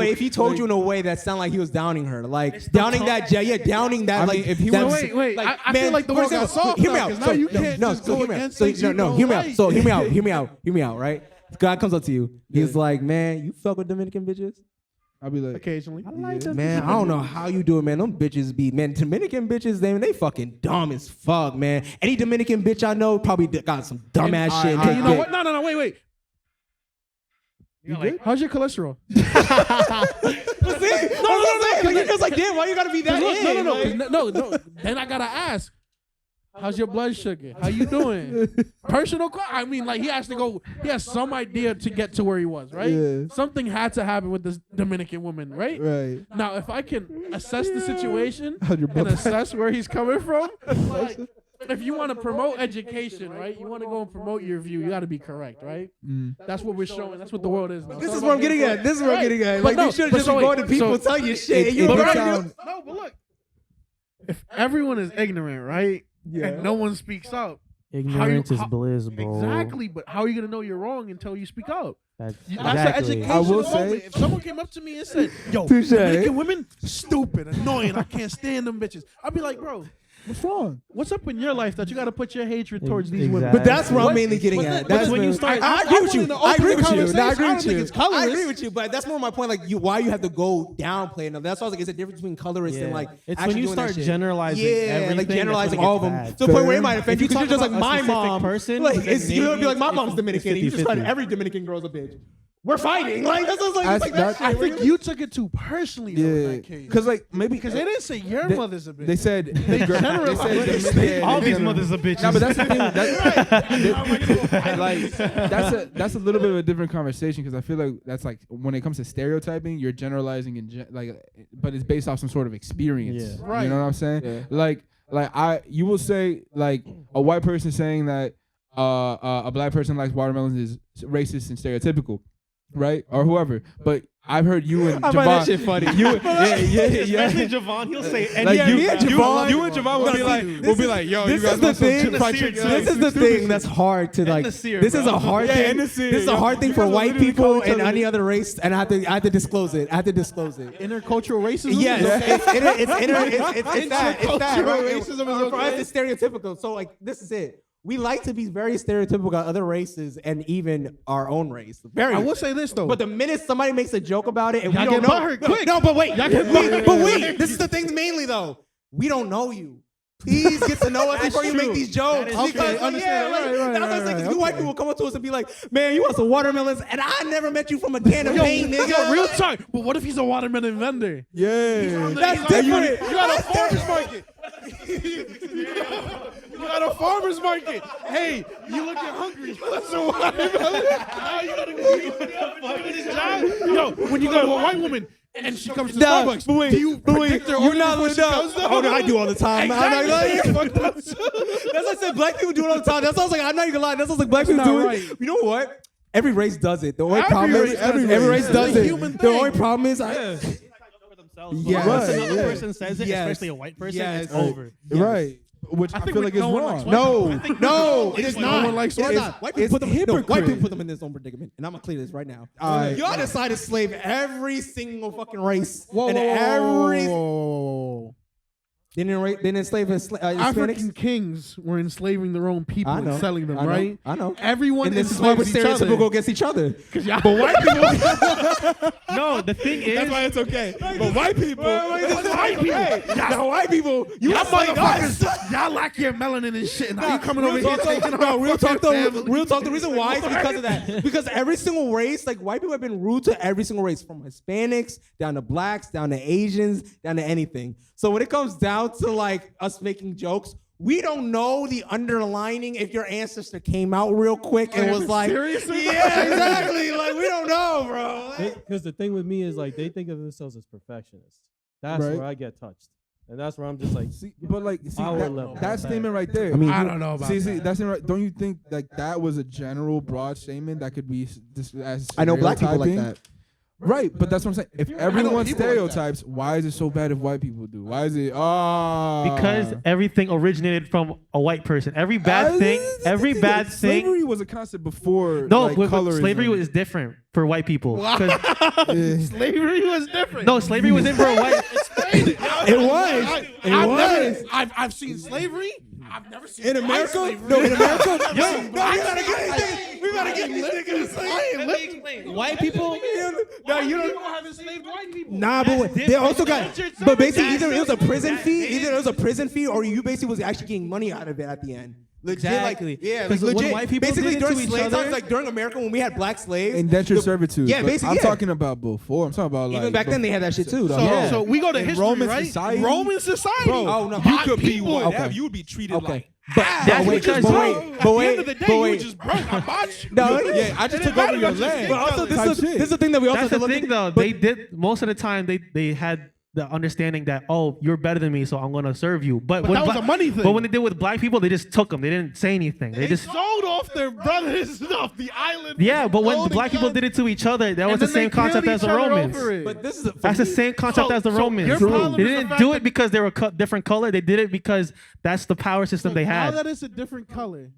if he told you in a way that sounded like he was downing her, like downing that, downing that, I like mean, if he that- was- Wait, I feel like the for one got example, soft hear me now, out. 'cause now you can't no, just so go hear me out. against So things you no, don't hear me out. like. So hear me out, right? God comes up to you. He's like, man, you fuck with Dominican bitches? I'll be like, occasionally. Man, I don't know how you do it, man. Them bitches be, man, Dominican bitches, they fucking dumb as fuck, man. Any Dominican bitch I know probably got some dumbass shit. You know what? No, wait. You like, How's your cholesterol? No, you're just like, damn, why you gotta be that No. Then I gotta ask, how's your blood sugar? How you doing? Personal I mean, like, he has to go. He has some idea to get to where he was, right? Yeah. Something had to happen with this Dominican woman, right? right. Now, if I can assess the situation How'd your and blood assess where he's coming from, like, if you want to promote education, right? You want to go and promote your view. You got to be correct, right? That's what we're showing. That's what the world is now. This is what I'm getting at. Like, you should just be going to people, tell you shit. No, but look. If everyone is ignorant, right? Yeah. And no one speaks up. Ignorance is bliss, bro. Exactly, but how are you gonna know you're wrong until you speak up? That's an exactly. education I will moment. say- If someone came up to me and said, "Yo, Touche. Dominican women, stupid, annoying, I can't stand them bitches," I'd be like, "Bro, What's wrong? what's up in your life that you got to put your hatred towards these women?" Exactly. But that's where I'm mainly getting at. That's when you start. I agree with you. I agree with you. conversation. No, I agree I don't with think you. it's colorist. I agree with you. But that's more my point. Like, why you have to go downplay it. That's why I was like, it's a difference between colorist and like. It's actually when you doing that start shit. generalizing everything. Like generalizing that's all of when them it gets to the point where it Fair. might offend you If you because you're talk just like about a my specific mom. person, Like, then you'll be like, my maybe mom's Dominican. You just 50-50. find every Dominican girl's a bitch. We're fighting. Like, that's what I was like. I think you took it too personally though, in Yeah. that case. Because like maybe Because they didn't say your mother's a bitch. they said generalized. all these mothers are bitches. No, but that's the thing. That's a little bit of a different conversation because I feel like that's like when it comes to stereotyping, you're generalizing and but it's based off some sort of experience. Yeah. Right. You know what I'm saying? Yeah. You will say like a white person saying that a black person likes watermelons is racist and stereotypical, right? Or whoever. But I've heard you and I find that Javon. shit funny. Especially Javon, he'll say Like anything. you and Javon will be like, yo, you This guys is the want some thing. fried chicken? This is the thing that's hard to like. Nasir, This is bro. a hard thing. Nasir, This is a yo. hard thing You for guys will white literally people call each and other- any other race, and I have to disclose it. I have to disclose it. Intercultural racism. Yes, it's that. Intercultural Right? racism is For us, okay. it's stereotypical. So like, this is it. We like to be very stereotypical about other races and even our own race. Very. I will say this though. But the minute somebody makes a joke about it and Y'all we don't get know, butthurt quick. no, but wait, Y'all get but wait, this is the thing mainly though. We don't know you. Please get to know us before you make these jokes. That is Because true. Understand. Right, that's what I'm saying. 'Cause you white people come up to us and be like, "Man, you want some watermelons?" And I never met you from a can of paint, nigga. Yo, real talk. But what if he's a watermelon vendor? Yeah. That's different. You got a farmer's market. You got a farmer's market. Hey, you looking hungry? That's a watermelon. Now you gotta go get this job. Yo, when you go to a white woman and she comes to Starbucks, do you predict her order before she comes down? Oh no, I do all the time. I'm not Exactly. gonna lie. That's what I said. Black people do it all the time. That's what I was like. I'm not even gonna lie. That's what I was like. Black people That's do not it. right. You know what? Every race does it. The only Every problem race is does it. every race It's does a it. human The thing. only problem is Yeah. Once another yeah. person says it, Yes. especially a white person, Yes. it's over. Right. Which I think feel like is no one likes wrong. white No, it is No not. one likes It's white not. White people it's put them. No, white hypocrite. people put them in this own predicament, and I'm gonna clear this right now. Alright. Y'all decided to slave every single fucking race, Whoa, and whoa, whoa, every whoa. didn't enslave African Hispanics. kings were enslaving their own people I know. and selling them, I know. right? I know. Everyone And this is why we're enslaves each other. stereotypical against each other. But white people, No, the thing is, That's why it's okay. But white people, white people, Now white people, you y'all enslaved us. motherfuckers, y'all lack your melanin and shit. Now you coming over here taking No, real talk though. family. Real talk. The reason why is because of that. Because every single race, like white people have been rude to every single race, from Hispanics down to blacks, down to Asians, down to anything. So when it comes down to like us making jokes, we don't know the underlining if your ancestor came out real quick and was like, Seriously? yeah, exactly. Like we don't know, bro. Because the thing with me is like they think of themselves as perfectionists. That's Right. where I get touched, and that's where I'm just like, Our level. that statement right there. I mean, I don't know about See, that. that's right. Don't you think like that was a general broad statement that could be as I know black people like stereotyping? that. Right, but that's what I'm saying. If everyone people like that. stereotypes, why is it so bad if white people do? Why is it? because everything originated from a white person. Every bad thing. Slavery was a concept before. No, like, but colorism. slavery was different for white people. 'Cause- Slavery was different. No, slavery was in for a white. It was. I've seen slavery. I've never seen In white America? slavery. No, in America? We gotta get White people. No, you don't. have enslaved white people. Nah, but they also got. But basically, either it was a prison fee, or you basically was actually getting money out of it at the end. Legit, Exactly. like, yeah, like, Because when legit. white people Basically, did it during to each slave other- times, like during America when we had black slaves, Indentured servitude. Yeah, but basically, I'm yeah. talking about before. I'm talking about like even back then they had that shit too. Though. So, so we go to In history, Roman right? society? Roman society. Bro, Oh, no. you could be people. white. Okay. You would be treated like. But wait, because but bro, wait, at but the wait, end of the day, but you wait. just broke. I bought you. No, Yeah, I just took over your land. But also, Type this shit. is the thing that we also That's the have to look thing, at- though. but- They did most of the time. They had the understanding that you're better than me, so I'm gonna serve you. But when that was a money thing. But when they did with black people, they just took them. They didn't say anything. They just sold off their brothers off the island. yeah. But when black people did it to each other, that was the same concept as the Romans. But this is That's the same concept as the Romans. your problem They is the didn't fact do that- it because they were different color. They did it because that's the power system they Now had. that it's a different color.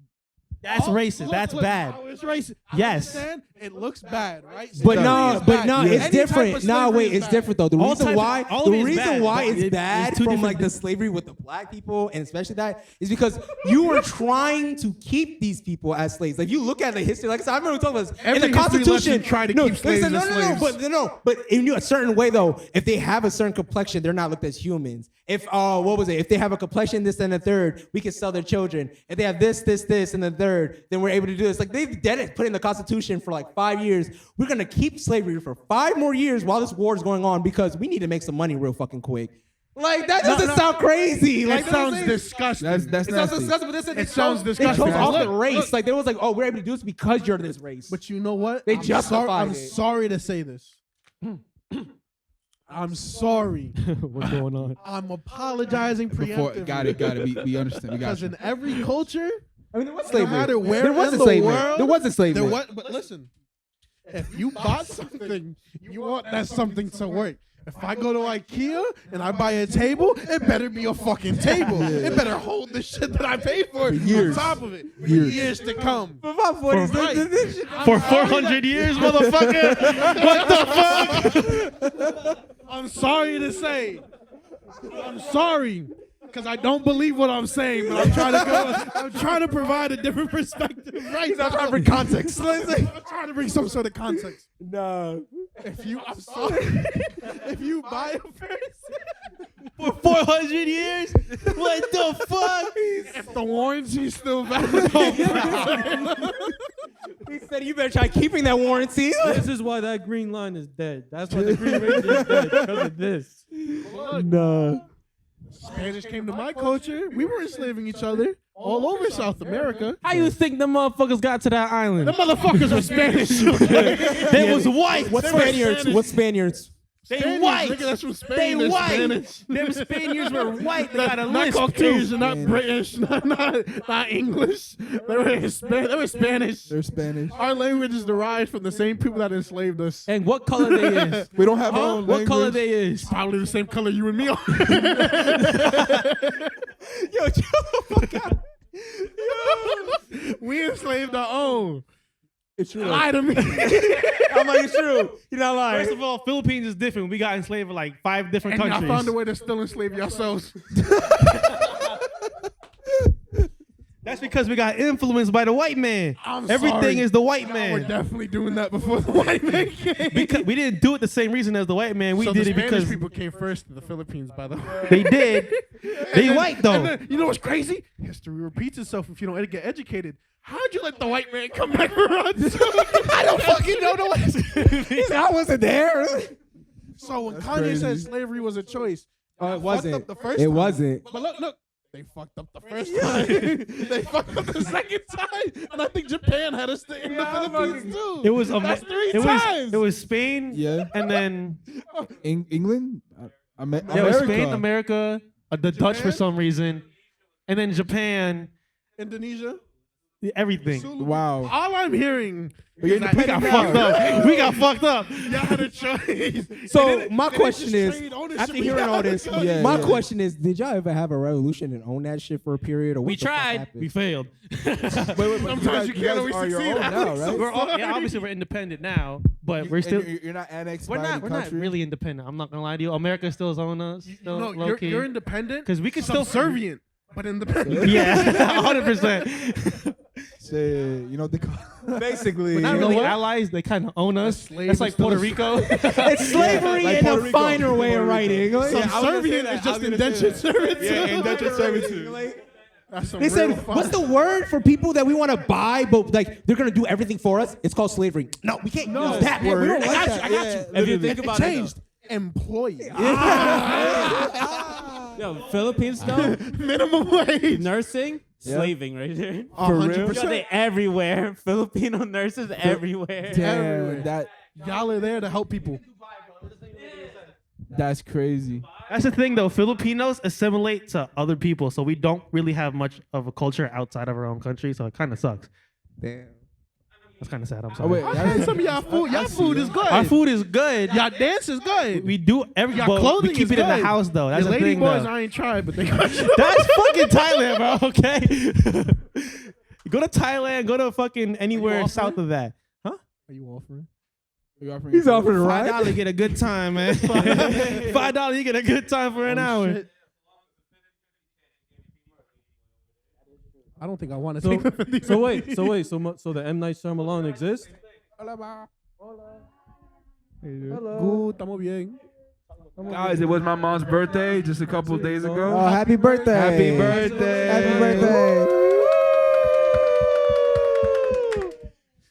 That's racist. That's bad. Oh, it's racist. Yes. I understand. It looks bad, right? But Slavery no, is but bad. no, Any it's type different. of No, slavery wait, is it's bad. different though. The All reason types of- why, all of the it is reason bad, why but it's it's bad two from different like the slavery with the black people and especially that is because you were trying to keep these people as slaves. Like you look at the history, like I said, I remember talking about this. Every in the history Constitution. lesson tried to keep slaves listen, as slaves. but in a certain way though, if they have a certain complexion, they're not looked as humans. If what was it? If they have a complexion, this and the third, we can sell their children. If they have this, and the third, then we're able to do this. Like they've put in the Constitution for like 5 years. We're gonna keep slavery for 5 more years while this war is going on because we need to make some money real fucking quick. Like that doesn't sound crazy. Like It sounds disgusting. That's It sounds nasty. disgusting, but It sounds They disgusting. chose off the Look, race. look. Like they was like, oh, we're able to do this because you're this race. But you know what? They I'm justified it. sorry to say this. I'm sorry. What's going on? I'm apologizing Before, preemptively. got it. We understand. We got Because you. in every culture, I mean, there was no slavery. matter where There was in a the slavery. world, There was a slavery. there was. But listen, if you bought something, you want that something to work. If I go to IKEA and I buy a table, it better be a fucking table. It better hold the shit that I paid for years. on top of it for years to come. For my 40s, Right. this shit- For 400 years, motherfucker. What the fuck? I'm sorry to say. I'm sorry. Because I don't believe what I'm saying, but I'm trying to provide a different perspective. Right? He's not trying to bring context. I'm trying to bring some sort of context. No. I'm sorry. If you buy a person, For 400 years? What the fuck? if the warranty's still valid, He said you better try keeping that warranty. This is why that green line is dead. That's why the green ranger is dead because of this. No. Spanish came to my culture. We were enslaving each other all over South America. How you think the motherfuckers got to that island? The motherfuckers were Spanish. They was white. What Spaniards? What Spaniards? They Spaniards, white. nigga, that's from Spain. They They're white. Spanish. Them Spaniards were white. They got a Not list. Caucasian, not British, not English. They were Spanish. They're Spanish. Our language is derived from the same people that enslaved us. And what color they is? We don't have our own What color language. they is? Probably the same color you and me are. Yo, chill the fuck out. We enslaved our own. It's true. Lie to me. I'm like, it's true. You're not lying. First of all, Philippines is different. We got enslaved in like 5 different And y'all countries. found a way to still enslave yourselves. That's because we got influenced by the white man. I'm Everything sorry. is the white We're man. definitely doing that before the white man came. Because we didn't do it the same reason as the white man. We So did the it Spanish because people came first to the Philippines, by the way. they did. They white though. And then, you know what's crazy? History repeats itself if you don't get educated. How'd you let the white man come back around? I don't fucking know the way. I wasn't there. So when Kanye said slavery was a choice, Oh, it fucked wasn't. up the first It time. wasn't. But look, they fucked up the first time. They fucked up the second time, and I think Japan had us in the Philippines too. It was That's 3 it times. was Spain. Yeah. And then England? it was Spain, America, the Dutch for some reason, and then Japan. Indonesia. Everything. Sulu. Wow. All I'm hearing But you're is that We got fucked up. We got fucked up. y'all had a choice. So my They question just is, trade ownership after with hearing y'all. all this, Yeah, my yeah. question is, did y'all ever have a revolution and own that shit for a period? Or what We the fuck tried. happened? We failed. Sometimes you can't always are your succeed own at now, it. right? We're all, yeah, obviously we're independent now, but we're still You're not annexed we're by not the we're not country? really independent. I'm not gonna lie to you. America still owns us. Still No, low key. you're independent 'Cause we can still- subservient, but independent. Yeah, 100%. Shit, you know they call Basically, We're not You know really what? allies. They kind of own us. slaves It's like still Puerto a- Rico. it's slavery like in Puerto a Rico. finer way of writing. Some I was gonna say Serbian that. is just I was gonna indentured say that. servitude. Yeah, indentured servitude. That's some They real said, fun. what's the word for people that we want to buy, but like they're gonna do everything for us? It's called slavery. No, we can't use that Yeah, word. we don't like I got that. you. I got you. If you think It about it, changed. Employee. yo, Philippines though, Minimum wage. nursing, slaving right there. For Yo, they everywhere. Filipino nurses everywhere. Everywhere. That Y'all are there to help people. that's crazy. That's the thing, though. Filipinos assimilate to other people, so we don't really have much of a culture outside of our own country. So it kind of sucks. Damn. That's kind of sad. I'm Oh sorry. wait, I had some of y'all food. Y'all food is good. Our food is good. Y'all dance is good. We do every. Y'all But clothing we keep is it in the good. house, though. That's Your the lady thing, boys, though. I ain't tried, but they That's fucking Thailand, bro. Okay. Go to Thailand. Go to fucking anywhere offering? south of that. Huh? Are you offering? He's offering a ride. $5 you get a good time, man. $5 you get a good time for an hour. Shit. I don't think I want to So, take the 50. so the M Night Shyamalan exists? Hello. Hello. Good, estamos bien. Guys, it was my mom's birthday just a couple of days ago. Oh, happy birthday. Happy birthday. Happy birthday.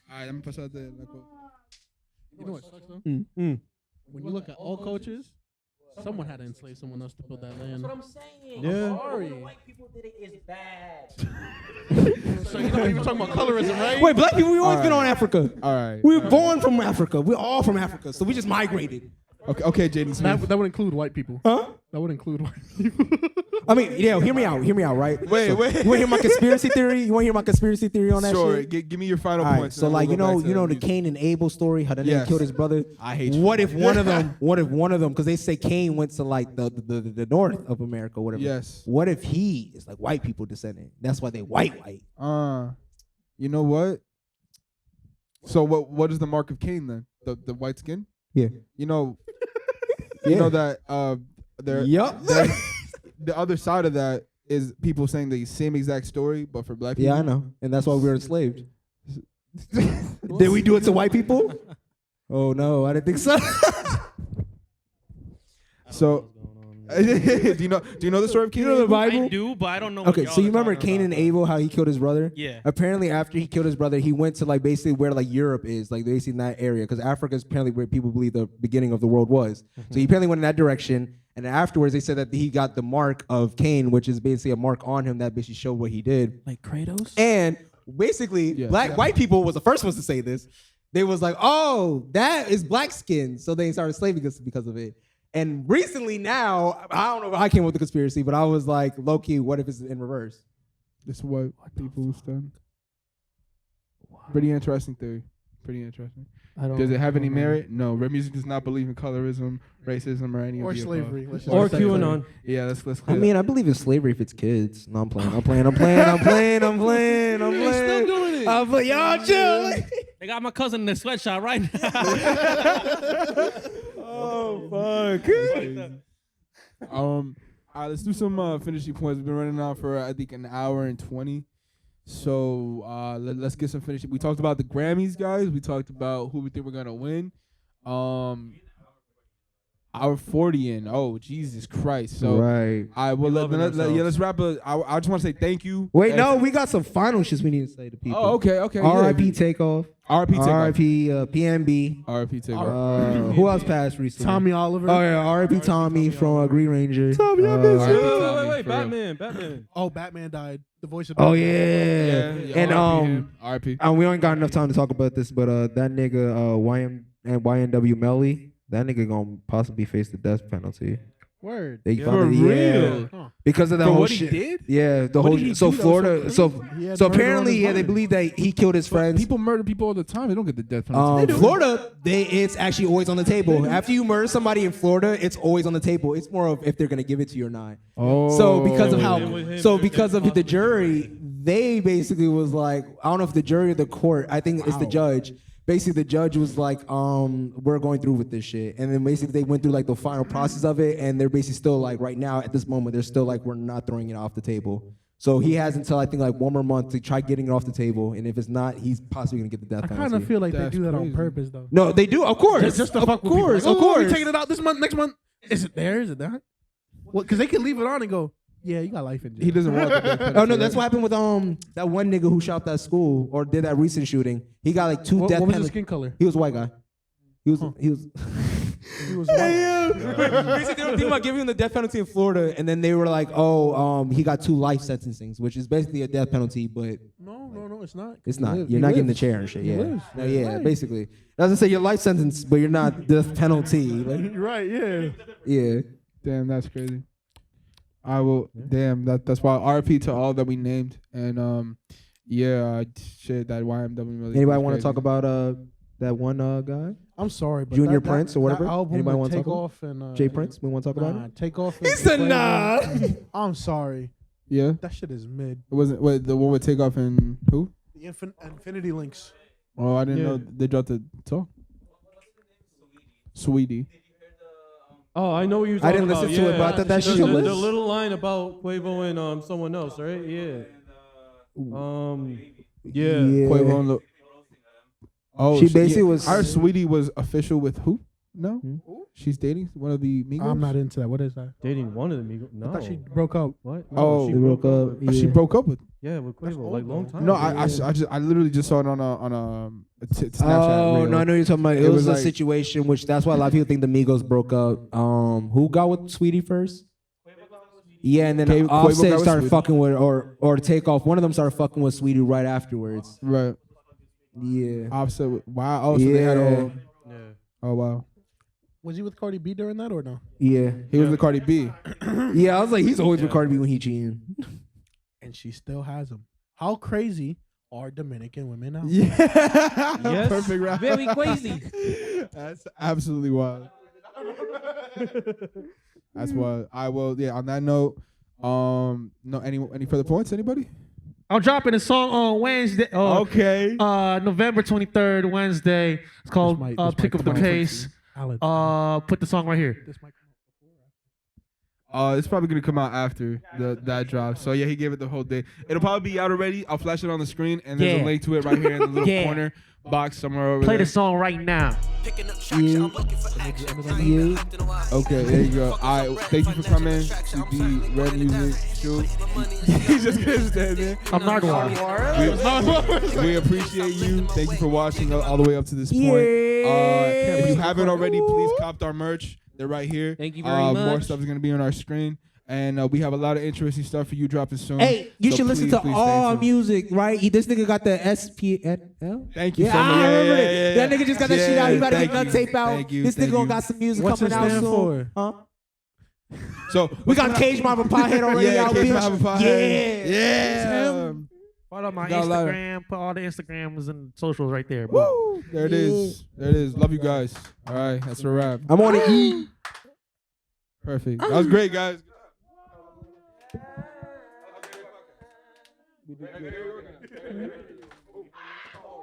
All right, let me pass out the. You know what sucks though? Mm. When you look at all cultures, someone had to enslave someone else to build that land. That's what I'm saying. Yeah. I'm sorry. White people did it is bad. So you know you were talking about colorism, right? Wait, black people, we always been on Africa. All right. We were born from Africa. We're all from Africa, so we just migrated. Okay, Jaden Smith. That would include white people. Huh? That would include white people. I mean, yeah, hear me out, right? Wait. You want to hear my conspiracy theory? You want to hear my conspiracy theory on that Sure. shit? Give me your final All right, points. so and like then we'll go back to you know the music. Cain and Abel story, how the nigga Yes. killed his brother. I hate you. What if one of them? Because they say Cain went to like the north of America, whatever. Yes. What if he is like white people descendant? That's why they white. You know what? So what is the mark of Cain then? The white skin? Yeah. You know. Yeah. You know that there. Yup. The other side of that is people saying the same exact story, but for black people. Yeah, I know, and that's why we were enslaved. Did we do it to white people? Oh no, I didn't think so. So, do you know the story of Cain? You know the Bible? I do, but I don't know. What Okay, y'all so you are remember talking Cain about. and Abel, how he killed his brother? Yeah. Apparently, after he killed his brother, he went to like basically where like Europe is, like basically in that area, because Africa is apparently where people believe the beginning of the world was. So he apparently went in that direction, and then afterwards they said that he got the mark of Cain, which is basically a mark on him that basically showed what he did. Like Kratos? And basically, white people was the first ones to say this. They was like, "Oh, that is black skin," so they started slaving us because of it. And recently now, I don't know if I came up with the conspiracy, but I was like, low key, what if it's in reverse? This is what people done. Pretty interesting theory. Pretty interesting. Does it have any merit? No. Red music does not believe in colorism, racism, or any Or of the slavery. above. Let's just Or say QAnon. Yeah, let's I clear mean, I believe in slavery if it's kids. No, I'm playing. I'm still doing it. Y'all chill. They got my cousin in the sweatshop right now. Oh, fuck. All right, let's do some finishing points. We've been running on for I think an hour and 20. So let's get some finishing. We talked about the Grammys, guys. We talked about who we think we're gonna win. Hour 40 in. Oh, Jesus Christ. So Right. I will let's wrap up. I just want to say thank you. Wait, no, we got some final shits we need to say to people. Oh, okay. R.I.P. Takeoff. R.I.P. Takeoff. R.I.P. PNB. R.I.P. Takeoff. Who else passed recently? Tommy Oliver. Oh, yeah, R.I.P. Tommy from Green Ranger. Tommy, I miss you. Wait, Batman. Oh, Batman died. The voice of Oh, Batman. yeah. And R.I.P. we ain't got enough time to talk about this, but that nigga YNW Melly, that nigga gonna possibly face the death penalty. Word. They Yeah. found For it, real? Huh. because of that For whole what he shit. did? Yeah, the What whole did he so do that was Florida. so So crazy? He had so murder on apparently, his yeah, they mind. believe that he killed his friends. People murder people all the time. They don't get the death penalty. Florida, it's actually always on the table. After you murder somebody in Florida, it's always on the table. It's more of if they're gonna give it to you or not. Oh. So because of With him, the jury, they basically was like, I don't know if the jury or the court. I think it's the judge. Basically, the judge was like, we're going through with this shit. And then basically they went through like the final process of it. And they're basically still like, right now at this moment, they're still like, we're not throwing it off the table. So he has until I think like 1 more month to try getting it off the table, and if it's not, he's possibly gonna get the death I penalty. kind of feel like they That's do that on crazy. purpose, though. No, they do, of course, Just to fuck with people. Like, oh, we taking it out this month, next month. Is it there? Is it that? Well, because they can leave it on and go, yeah, you got life in jail. He doesn't want the death penalty. Oh no, that's what happened with that one nigga who shot that school or did that recent shooting. He got like 2 death What was his penalties. skin color? He was a white guy. He was. He was Basically, they were thinking about giving him the death penalty in Florida, and then they were like, "Oh, he got 2 life sentencings, which is basically a death penalty, but No, it's not. it's not. You're not getting the chair and shit. He Yeah, lives. no, yeah. Right. Basically, doesn't say your life sentence, but you're not death penalty. Like, You're right, yeah. yeah. Damn, that's crazy. I will. Damn, that's why RP to all that we named, and shit, that YMW. Really Anybody want to talk about that one guy? I'm sorry, but Junior that, Prince or whatever? That album Anybody want with to talk Take about Off and Jay Prince? We want to talk about it? Take Off. He said nah. I'm sorry. Yeah, That shit is mid. it wasn't. Wait, the one with Takeoff and who? The Infinity Links. Oh, I didn't know they dropped the song. Sweetie. Oh, I know what you're I talking didn't about. listen to it, but I thought that the, shit the, was- the little line about Quavo and someone else, right? Yeah. Yeah. Quavo and Oh, She basically was- Our Sweetie was official with who? No, she's dating one of the Migos. I'm not into that. What is that? Dating one of the Migos. No. I thought she broke up. What? No, Oh, she They broke up. with- She Yeah. broke up with. Yeah, with Quavo, like long time. No, ago. I literally just saw it on a Snapchat. Oh reel. no, I know you're talking about. It, It was was a like- situation which that's why a lot of people think the Migos broke up. Who got with Sweetie first? Yeah, and then Quavo got Offset with started Sweetie. fucking with or Takeoff. One of them started fucking with Sweetie right afterwards. Right. Yeah. Offset. Wow. Oh, so they had all. Yeah. Oh wow. Was he with Cardi B during that or no? Yeah. He was with Cardi B. Yeah, I was like, he's always with Cardi B when he cheating. And she still has him. How crazy are Dominican women now? Yeah. Yes. Perfect rap. Very crazy. That's absolutely wild. That's wild. I will. Yeah. On that note, no. Any further points? Anybody? I'm dropping a song on Wednesday. Okay. November 23rd, Wednesday. It's called Pick Up the Pace. Put the song right here. It's probably gonna come out after that drop. So yeah, he gave it the whole day. It'll probably be out already. I'll flash it on the screen, and there's Yeah. a link to it right here in the little Yeah. corner box somewhere over Play there. the song right now. Okay, there you go. All right, thank you for coming to the Red Music Shoot. He's just gonna stand there. I'm Nardwar. We appreciate you. Thank you for watching all the way up to this point. If you haven't already, please cop our merch. They're right here. Thank you very much. More stuff is gonna be on our screen, and we have a lot of interesting stuff for you dropping soon. Hey, you So should listen please, to please stay all tuned. music, right? This nigga got the SPNL. Thank you Yeah, so much. I remember Yeah, it. yeah, That nigga just got that shit out. He about to thank get that you. tape out. Thank you, This thank nigga gonna you. got some music What's it coming out stand soon. for? Huh? So We got Cage Mob and Pothead already yeah, out, Cage bitch. Mob and Pothead. Yeah. Follow my Got a lot of- Instagram. Put all the Instagrams and socials right there. Woo! There it is. There it is. Love you guys. All right, that's a wrap. I'm on to eat. Perfect. That was great, guys.